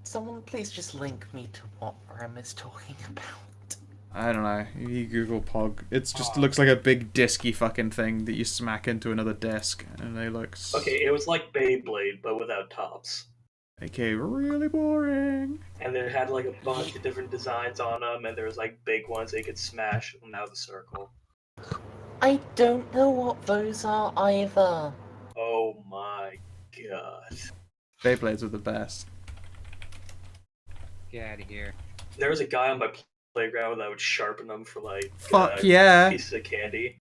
Someone please just link me to what Rem is talking about. I don't know. You Google pog. It just Pog. looks like a big disky fucking thing that you smack into another disc, and they look. Okay, it was like Beyblade, but without tops. Okay, really boring. And it had like a bunch of different designs on them, and there was like big ones that you could smash them out of the circle. I don't know what those are either. Oh my god. Beyblades are the best. Get out of here. There was a guy on my playground that would sharpen them for like Fuck yeah. pieces of candy.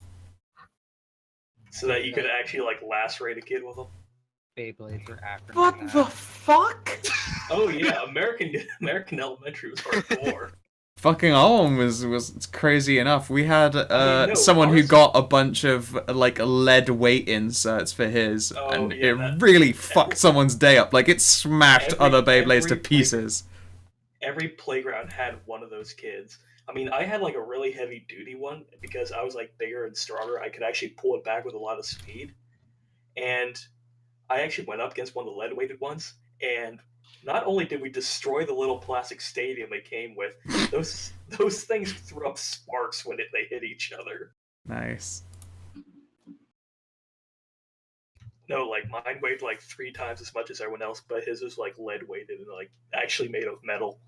So that you could actually like lacerate a kid with them. Beyblades are acronyms. What the fuck? Oh yeah, American elementary was hardcore. Fucking our one was crazy enough. We had no, someone who ours- got a bunch of like lead weight inserts for his, Oh, and yeah, it that- really fucked someone's day up. Like it smashed other Beyblades to every pieces. Every playground had one of those kids. I mean, I had like a really heavy duty one because I was like bigger and stronger. I could actually pull it back with a lot of speed. And I actually went up against one of the lead weighted ones, and not only did we destroy the little plastic stadium it came with, those things threw up sparks when they hit each other. Nice. No, like mine weighed like 3 times as much as everyone else, but his was like lead weighted and like actually made of metal.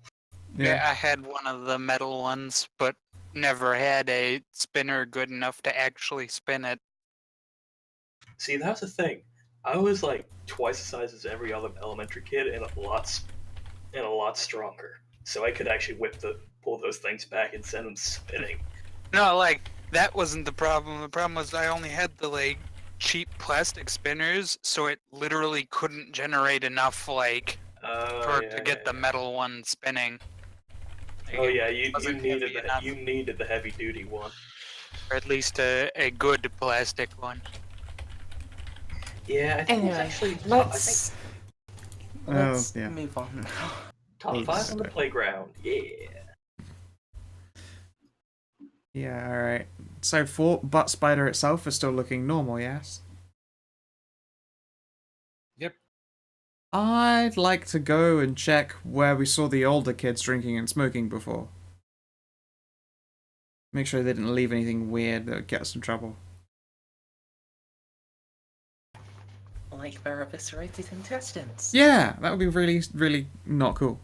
Yeah, I had one of the metal ones, but never had a spinner good enough to actually spin it. See, that's the thing. I was like twice the size as every other elementary kid and a lot stronger. So I could actually whip the pull those things back and send them spinning. No, like that wasn't the problem. The problem was I only had the like cheap plastic spinners, so it literally couldn't generate enough like to get the metal one spinning. Like, Oh it yeah, you wasn't needed heavy enough, the heavy duty one. or at least a good plastic one. Yeah, I think it's Anyway, actually let's yeah. move on. top 5 on the playground. Yeah. Yeah, alright. So Fort Butt Spider itself is still looking normal, yes? Yep. I'd like to go and check where we saw the older kids drinking and smoking before. Make sure they didn't leave anything weird that would get us in trouble. Like their eviscerated intestines. Yeah, that would be really, really not cool.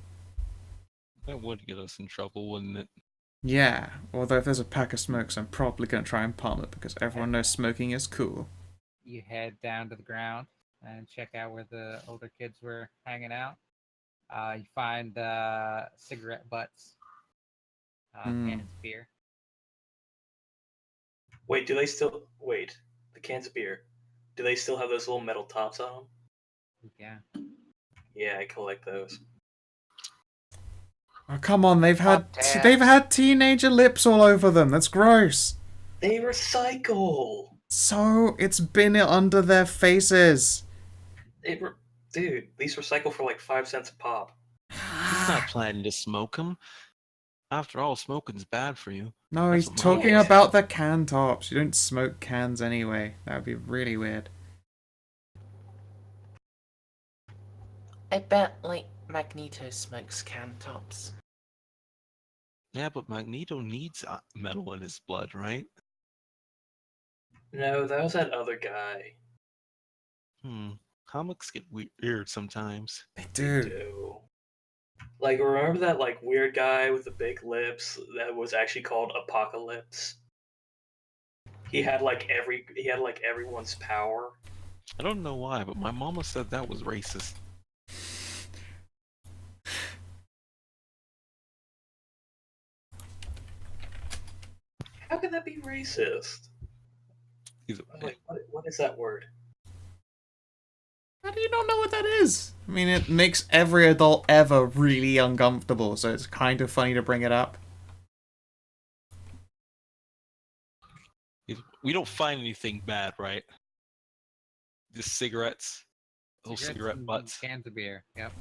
That would get us in trouble, wouldn't it? Yeah, although if there's a pack of smokes, I'm probably going to try and palm it because everyone knows smoking is cool. You head down to the ground and check out where the older kids were hanging out. You find cigarette butts, cans of beer. Wait, the cans of beer. Do they still have those little metal tops on them? Yeah. Yeah, I collect those. Oh, come on, they've had Pop-tabs. teenager lips all over them. That's gross. They recycle. So, it's been under their faces. Dude, these recycle for like 5 cents a pop. He's not planning to smoke them. After all, smoking's bad for you. No, That's he's what my talking mom about the can tops. You don't smoke cans anyway. That would be really weird. I bet, like, Magneto smokes can tops. Yeah, but Magneto needs metal in his blood, right? No, that was that other guy. Comics get weird sometimes. They They do. do. Like, remember that like weird guy with the big lips that was actually called Apocalypse? He had like everyone's power. I don't know why, but my mama said that was racist. How can that be racist? Either I'm way. like, what is that word? How do you not know what that is? I mean, it makes every adult ever really uncomfortable, so it's kind of funny to bring it up. We don't find anything bad, right? Just cigarettes. Little Cigarettes cigarette and butts. Cans of beer. Yep.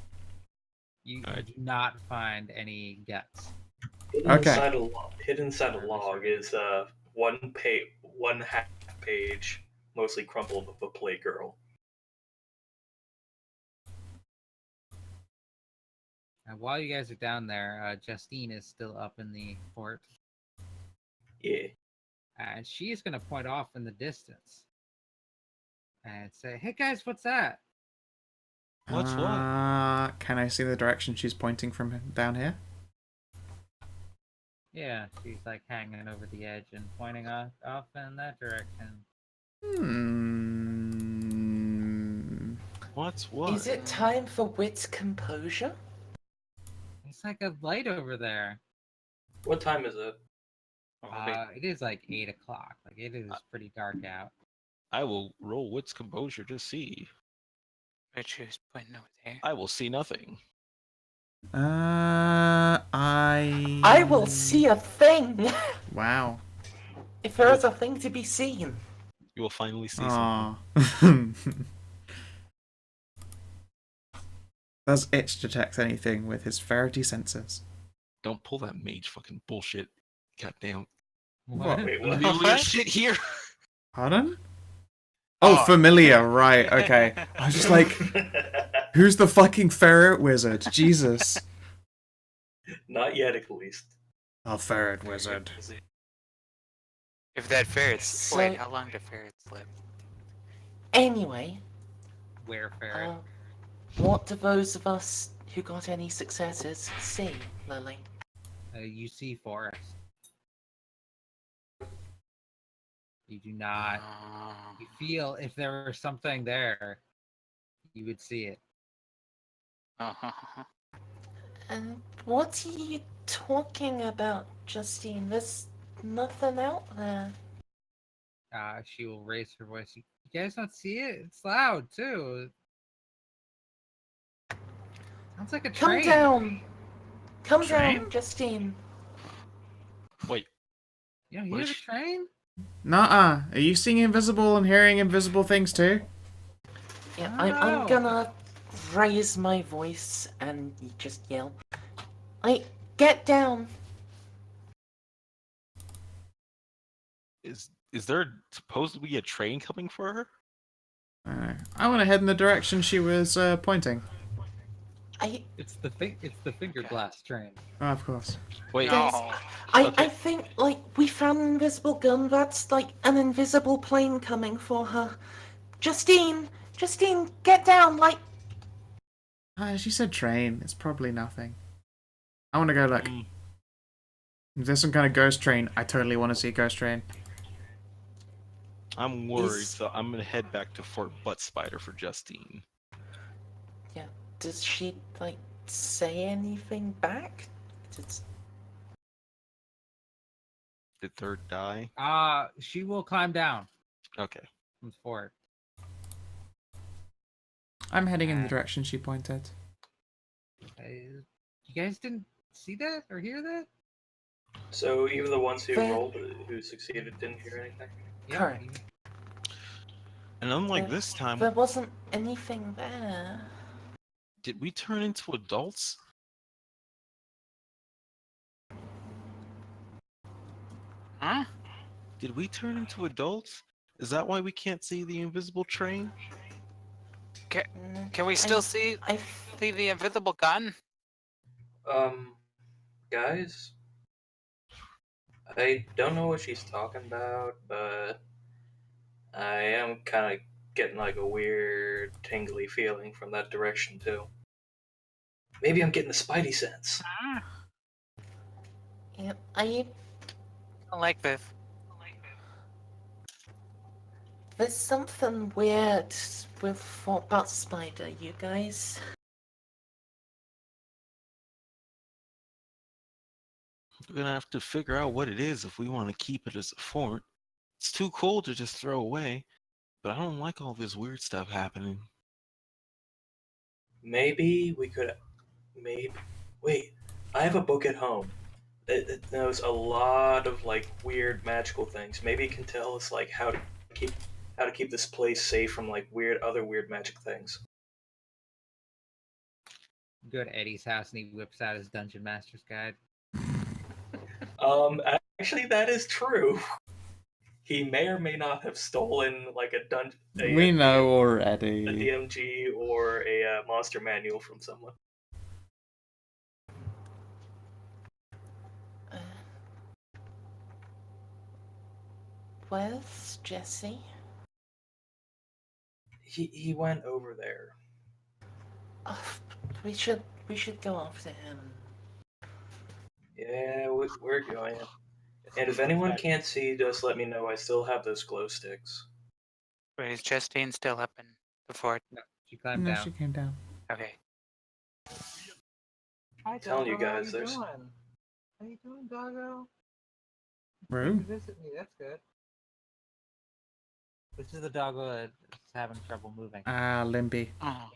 You Alright. do not find any guts. Okay. Hidden inside a log is one half page, mostly crumpled of a Playgirl. And while you guys are down there, Justine is still up in the fort, Yeah. and she is going to point off in the distance and say, "Hey guys, what's that?" What's what? Can I see the direction she's pointing from down here? Yeah, she's like hanging over the edge and pointing off in that direction. What's what? Is it time for wit's composure? It's like a light over there. What time is it? It is like 8 o'clock. Like it is pretty dark out. I will roll wit's composure to see. But she was pointing over there. I will see nothing. I will see a thing! Wow. If there is a thing to be seen. You will finally see something. Aw. Does Itch detect anything with his ferrety sensors? Don't pull that mage fucking bullshit. Goddamn. What? Wait, The what? familiar shit here. Pardon? Oh, familiar, right, okay. I was just like, who's the fucking ferret wizard? Jesus. Not yet, at least. A ferret wizard. If that ferret's So- wait, how long do ferrets live? Anyway, Where ferret? what do those of us who got any successes see, Lily? You see forest. You do not. You feel if there were something there, you would see it. And what do you talking about, Justine? There's nothing out there. She will raise her voice. You guys don't see it? It's loud too. Sounds like a Come train. down! Come Train? down, Justine. Wait, You don't What hear is the she- train? Nuh-uh. Are you seeing invisible and hearing invisible things too? Yeah, I don't I'm know. gonna raise my voice and just yell. Get down! is there supposed to be a train coming for her? I want to head in the direction she was pointing. It's the Fingerblast train. Oh, of course. Wait, Guys, No. I Okay. think, like, we found an invisible gun. That's, like, an invisible plane coming for her. Justine! Justine, get down! Like, She said train. It's probably nothing. I want to go look. If there's some kind of ghost train, I totally want to see a ghost train. I'm worried, Is- so I'm gonna head back to Fort Butt Spider for Justine. yeah, does she, like, say anything back? It's, Did Third die? She will climb down Okay. from the fort. I'm heading in the direction she pointed. You guys didn't see that or hear that? So even the ones who Fair. rolled, who succeeded, didn't hear anything. Yeah, Correct. And unlike There- this time, there wasn't anything there. did we turn into adults? Huh? Did we turn into adults? Is that why we can't see the invisible train? Can we still see I the invisible gun? Guys, I don't know what she's talking about, but I am kind of getting like a weird tingly feeling from that direction too. Maybe I'm getting the spidey sense. yeah, I like this. there's something weird with Fort Butt Spider, you guys. We're gonna have to figure out what it is if we want to keep it as a fort. It's too cool to just throw away, but I don't like all this weird stuff happening. Maybe we could. Maybe. Wait, I have a book at home. It knows a lot of like weird magical things. Maybe it can tell us like how to keep this place safe from like other weird magic things. Go to Eddie's house and he whips out his Dungeon Master's Guide. Actually, that is true. He may or may not have stolen like We know a already. DMG or a monster manual from someone. Uh, where's Jesse? He went over there. Oh, we should go after him. Yeah, we're going. And if anyone can't see, just let me know. I still have those glow sticks. Wait, is Justine still up in the fort? No, she climbed No, down. she came down. Okay. Hi, telling you Doggo, guys, how you there's- doing? How you doing, Doggo? Rue? Visit me. That's good. This is the doggo that's having trouble moving. Ah, Limpy. Oh,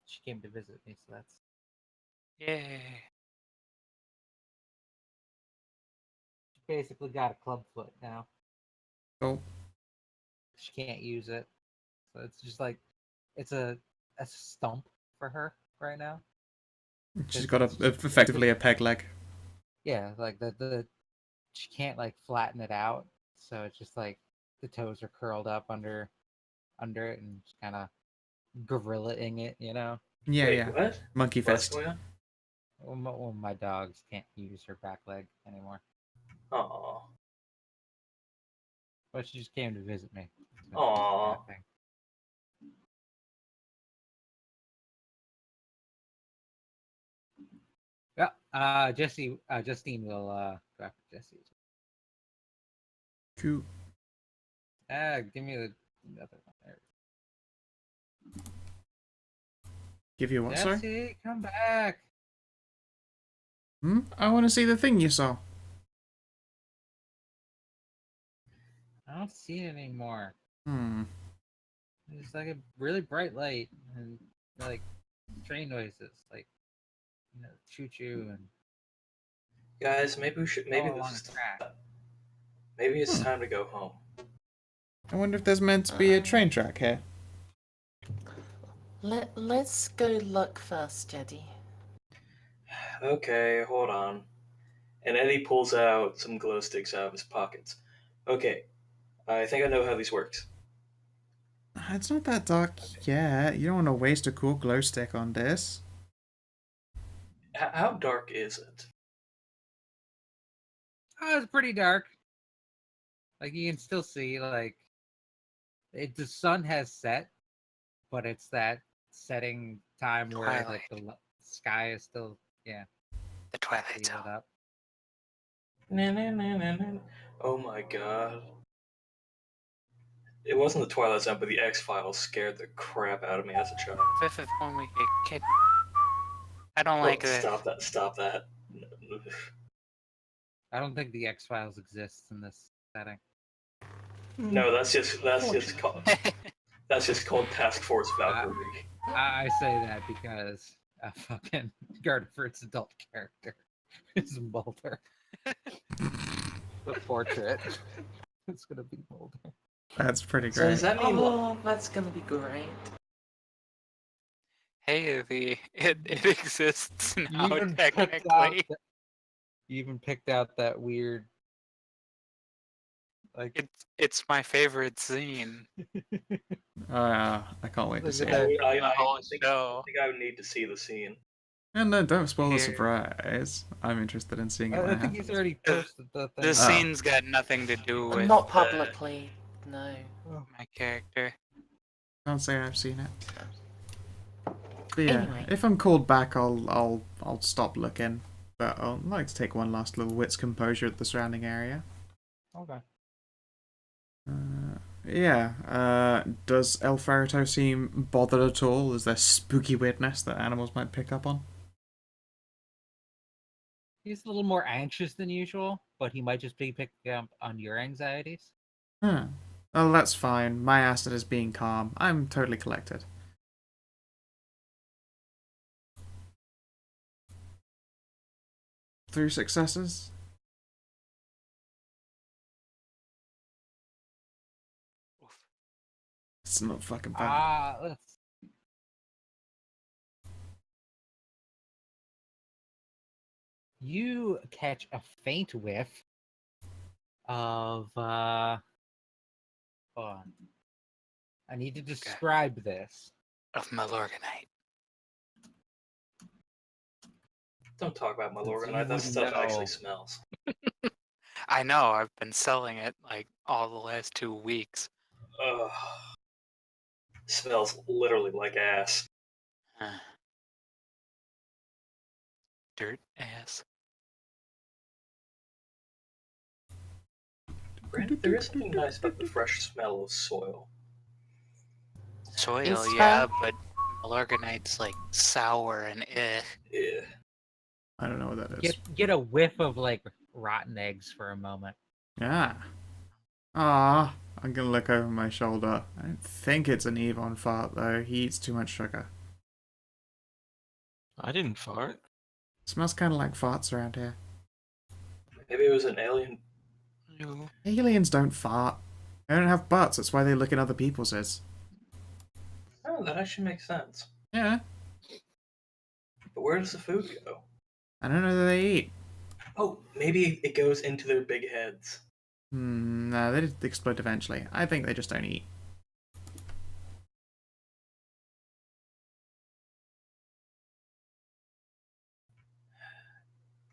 She came to visit me, so that's yay. she basically got a club foot now. Cool. She can't use it, so it's just like it's a stump for her right now. She's got effectively a peg leg. Yeah, like the she can't like flatten it out, so it's just like the toes are curled up under it and just kind of gorilla-ing it, you know. Yeah, Wait, yeah. what? Monkey What's fist. going on? Well, my dogs can't use her back leg anymore, Aw. but she just came to visit me. So Aw. it's nothing. Yeah, Justine will go after Jesse. Cool. Give me the other one there. Give you what, sorry? Jesse, come back. I want to see the thing you saw. I don't see it anymore. Hmm. It's like a really bright light and like train noises, like choo choo and Guys, maybe we should. Maybe all along this a is. track. Maybe it's time to go home. I wonder if there's meant to be a train track here. Let's go look first, Eddie. Okay, hold on. And Eddie pulls out some glow sticks out of his pockets. Okay, I think I know how these works. It's not that dark yet. You don't want to waste a cool glow stick on this. How dark is it? Oh, it's pretty dark. Like you can still see, like the sun has set, but it's that setting time where like the sky is still The Twilight lit Zone. up. Oh my god. It wasn't the Twilight Zone, but the X-Files scared the crap out of me as a child. Fifth of when we get kid. I don't like it. Stop that, stop that. I don't think the X Files exists in this setting. No, that's just called Task Force Valkyrie. I say that because fucking Gardenford's adult character is Mulder. The portrait. It's gonna be Mulder. That's pretty So great. does that mean Oh, that's gonna be great. Hey, it exists now picked technically. you even picked out that weird, like It's my favorite scene. I can't wait to Look see at it. that. I whole think show. I would need to see the scene. And no, don't spoil the Here. surprise. I'm interested in seeing it when I it think he's happens. already posted the thing. The scene's got nothing to do with Not publicly, no. my character. Can't say I've seen it. But yeah, Anyway. if I'm called back, I'll stop looking. But I'd like to take one last little wit's composure at the surrounding area. Okay. Does El Ferrito seem bothered at all? Is there spooky weirdness that animals might pick up on? He's a little more anxious than usual, but he might just be picking up on your anxieties. Huh. Oh, that's fine. My acid is being calm. I'm totally collected. Three successes? It's not fucking bad. Let's. You catch a faint whiff of hold on. I need to describe this. Of Malorganite. Don't talk about my lord, You that wouldn't stuff know. actually smells. I know, I've been selling it like all the last 2 weeks. Ugh. Smells literally like ass. Dirt ass. Granted, there is something nice about the fresh smell of soil. Soil, It's yeah, but Malorganite's like sour and Yeah. I don't know what that is. Get a whiff of like rotten eggs for a moment. Yeah. Ah, I'm gonna look over my shoulder. I don't think it's an Evon fart though. He eats too much sugar. I didn't fart. Smells kind of like farts around here. Maybe it was an alien. no. Aliens don't fart. They don't have butts. That's why they look in other people's. Oh, that actually makes sense. Yeah. But where does the food go? I don't know that they eat. Oh, maybe it goes into their big heads. No, they just explode eventually. I think they just don't eat.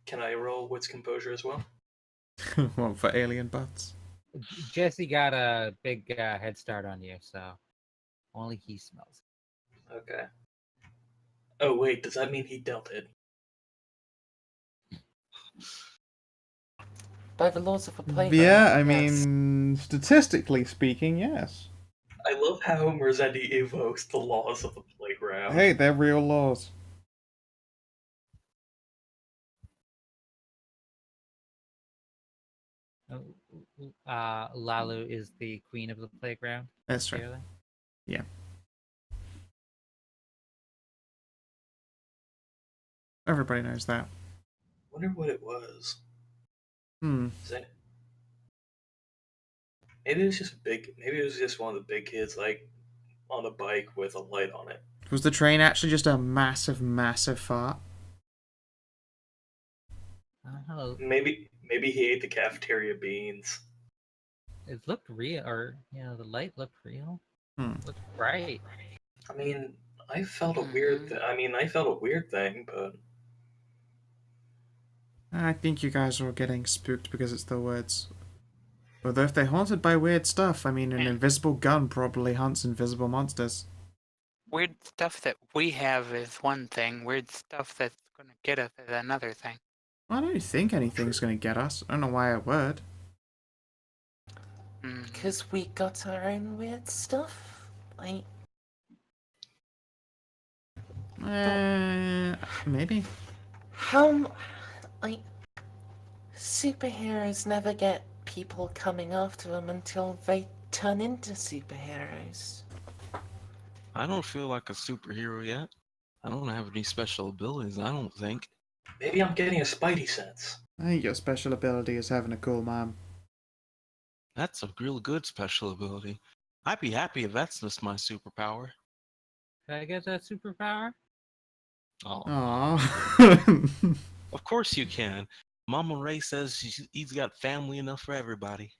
Can I roll wits composure as well? What, for alien butts? Jesse got a big head start on you, so only he smells. Okay. Oh wait, does that mean he dealt it? By the laws of the playground. Yeah, I yes. mean, statistically speaking, yes. I love how Merzetti evokes the laws of the playground. Hey, they're real laws. Lalu is the queen of the playground. That's right. Clearly. Yeah. Everybody knows that. Wonder what it was. Hmm. Is that... Maybe it was just big. Maybe it was just one of the big kids, like on a bike with a light on it. Was the train actually just a massive, massive fart? Hello. Maybe he ate the cafeteria beans. It looked real, or the light looked real. Hmm. It looked bright. I mean, I felt a weird. I felt a weird thing, but I think you guys are all getting spooked because it's the woods. Although if they're haunted by weird stuff, I mean, an invisible gun probably hunts invisible monsters. Weird stuff that we have is one thing. Weird stuff that's gonna get us is another thing. I don't think anything's going to get us. I don't know why I would. Because we got our own weird stuff. Like, Maybe. how, like, superheroes never get people coming after them until they turn into superheroes. I don't feel like a superhero yet. I don't have any special abilities, I don't think. maybe I'm getting a spidey sense. I think your special ability is having a cool mom. That's a real good special ability. I'd be happy if that's just my superpower. Can I get that superpower? Oh, Aww. of course you can. Mama Ray says he's got family enough for everybody.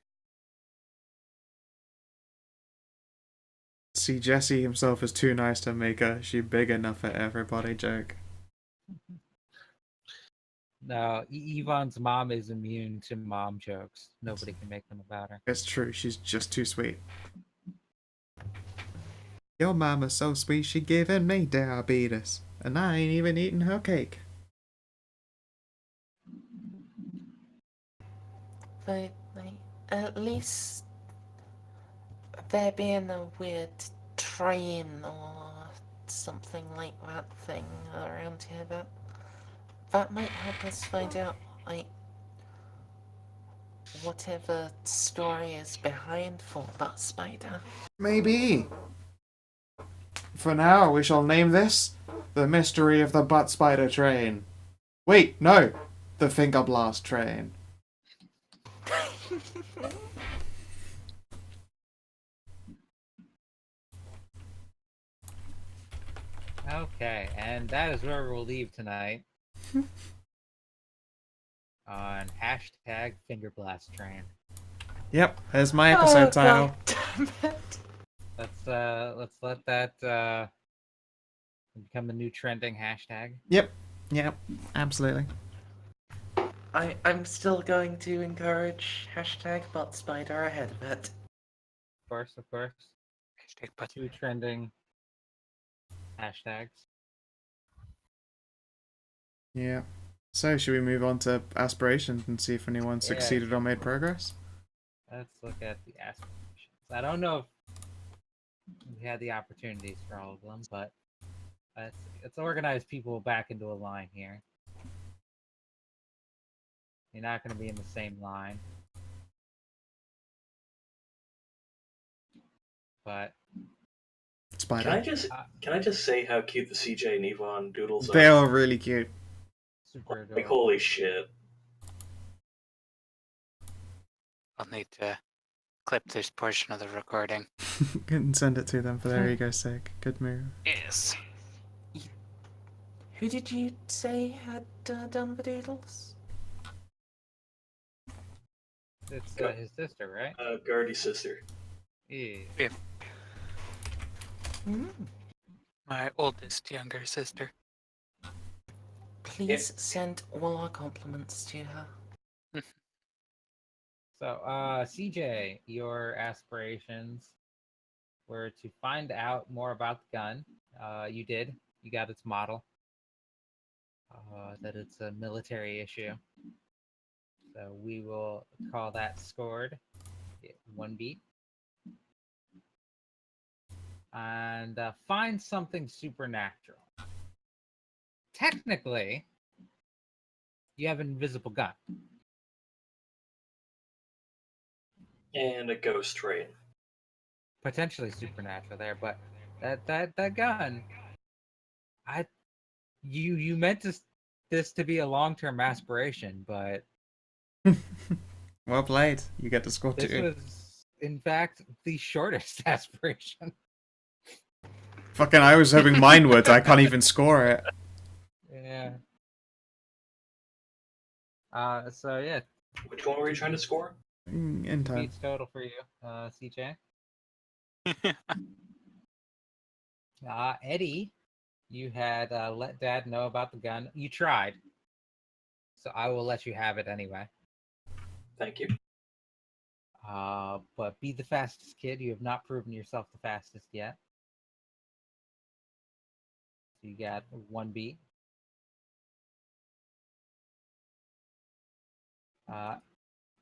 See, Jesse himself is too nice to make a she big enough for everybody joke. No, Yvonne's mom is immune to mom jokes. Nobody can make them about her. It's true, she's just too sweet. Your mama's so sweet, she giving me diabetes. And I ain't even eating her cake. But, like, at least there being a weird train or something like that thing around here, that might help us find out, like, whatever story is behind for that spider. Maybe. For now, we shall name this The Mystery of the Butt Spider Train. Wait, no! The Fingerblast Train. Okay, and that is where we'll leave tonight. On hashtag Fingerblast Train. Yep, there's my episode title. God damn it. Let's let that become the new trending hashtag. Yep, absolutely. I'm still going to encourage hashtag butt spider ahead of it. Of course. Hashtag butt. Two trending hashtags. Yeah. So, should we move on to aspirations and see if anyone succeeded or made progress? Let's look at the aspirations. I don't know if we had the opportunities for all of them, but let's organize people back into a line here. You're not going to be in the same line. But Spider. Can I just say how cute the CJ and Yvonne doodles They are? are really cute. super Like, adorable. holy shit. I'll need to clip this portion of the recording. And send it to them for their ego's sake. Good move. Yes. Who did you say had done the doodles? It's his sister, right? Gardy's sister. Yeah. My oldest younger sister. Please send all our compliments to her. So, CJ, your aspirations were to find out more about the gun. You did. You got its model. That it's a military issue. So we will call that scored. 1 beat. And find something supernatural. Technically, you have an invisible gun. And a ghost train. Potentially supernatural there, but that gun, you meant this to be a long-term aspiration, but Well played. You get to score this 2. was in fact the shortest aspiration. Fucking, I was hoping mine would. I can't even score it. Yeah. So yeah, Which one were you trying to score? In time. beats total for you, CJ. Eddie, you had let Dad know about the gun. You tried, so I will let you have it anyway. Thank you. But be the fastest kid. You have not proven yourself the fastest yet. So you got 1 beat.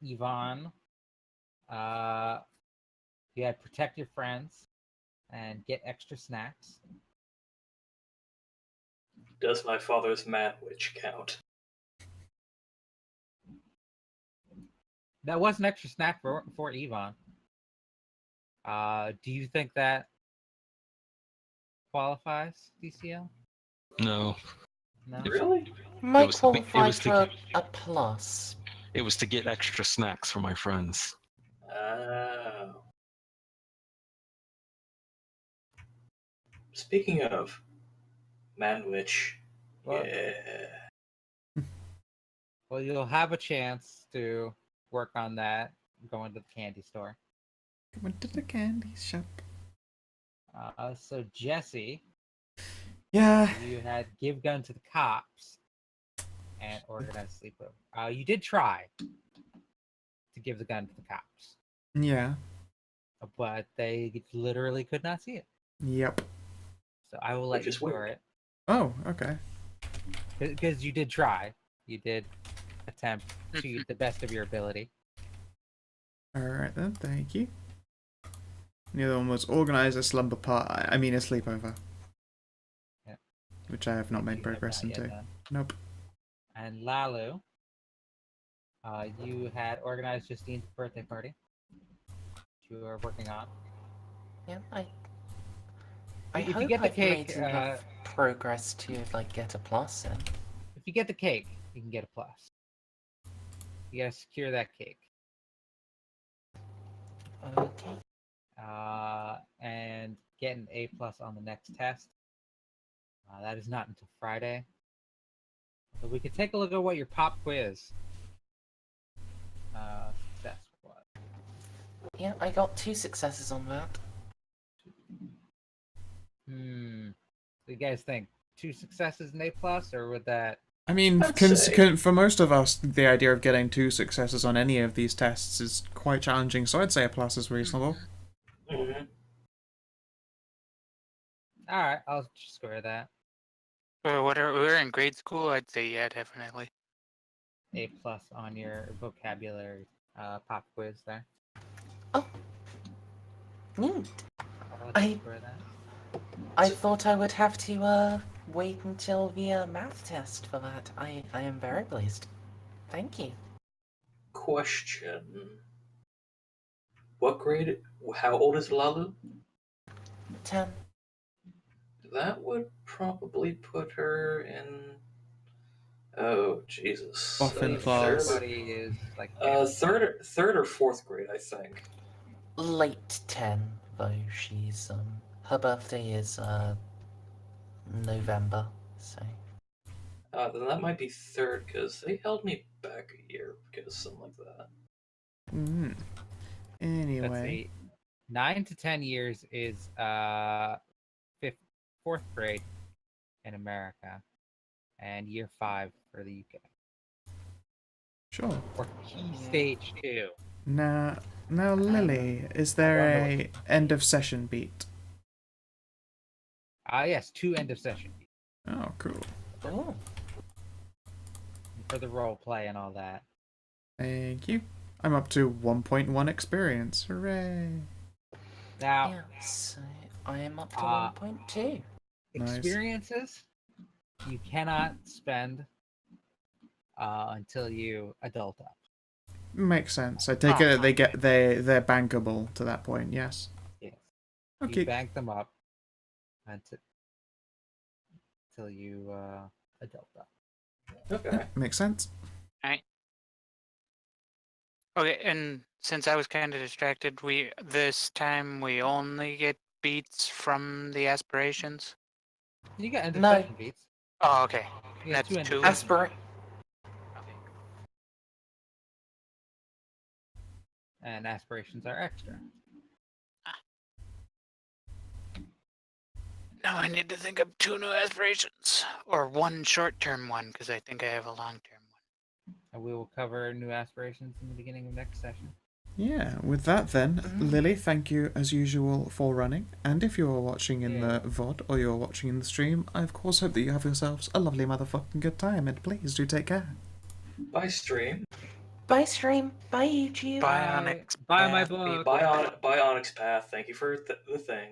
Yvonne, you had protect your friends and get extra snacks. Does my father's man witch count? That was an extra snack for Yvonne. Do you think that qualifies, DCL? No. No. Really? Might was to be- it qualify was to- for a plus. It was to get extra snacks for my friends. Oh. Speaking of man witch, What? yeah. Well, you'll have a chance to work on that going to the candy store. Went to the candy shop. So Jesse, Yeah. you had give gun to the cops and organize sleepover. You did try to give the gun to the cops, Yeah. but they literally could not see it. Yep. So I will let Which you is score weird. it Oh, okay. because you did try. You did attempt to the best of your ability. Alright then, thank you. The other one was organize a slumber I mean a sleepover. Yeah. Which I have not made You have progress not yet into. done. Nope. And Lalu, you had organized Justine's birthday party. Which you are working on. Yeah, I If you hope get the I've cake, made enough progress to like get a plus in. if you get the cake, you can get a plus. You gotta secure that cake. Okay. And get an A plus on the next test. That is not until Friday. But we could take a look at what your pop quiz success was. Yeah, I got 2 successes on that. What do you guys think? 2 successes and A plus, or would that? I mean, I'd say- for most of us, the idea of getting 2 successes on any of these tests is quite challenging, so I'd say a plus is reasonable. Mm-hmm. All right, I'll just square that. We're in grade school. I'd say yeah, definitely. A plus on your vocabulary pop quiz there. Neat. I'll I- just square that. I thought I would have to wait until the math test for that. I am very pleased. Thank you. Question. What grade? How old is Lalu? 10. That would probably put her in. Oh Jesus! Boffin Third, class. Everybody is like third or fourth grade, I think. Late 10, though. She's her birthday is November, so Then that might be third because they held me back a year because something like that. Mm. let's Anyway. see, 9 to 10 years is fourth grade in America, and year 5 for the UK. Sure. Or key stage 2. Now, Lily, is there a end of session beat? Yes, 2 end of session Oh, cool. oh, for the role play and all that. Thank you. I'm up to 1.1 experience. Hooray! Now, yeah. So I am up to Uh, 1.2. Nice. experiences you cannot spend until you adult up. Makes sense. I take it that they're bankable to that point. Yes. Yes. Okay. You bank them up until you adult them. Okay. Makes sense. Okay, and since I was kind of distracted, this time we only get beats from the aspirations. You got No. interception beats. Oh, okay. You got That's two two. interception Okay. and aspirations are extra. Now I need to think of 2 new aspirations, or 1 short-term one, because I think I have a long-term one. And we will cover new aspirations in the beginning of next session. Yeah, with that then, Lily, thank you as usual for running. And if you are watching in the VOD or you're watching in the stream, I of course hope that you have yourselves a lovely motherfucking good time, and please do take care. Bye, stream. Bye, stream. Bye, YouTube. Bye, Onyx. Buy my Path, book. people. Bye, Onyx Path. Thank you for the thing.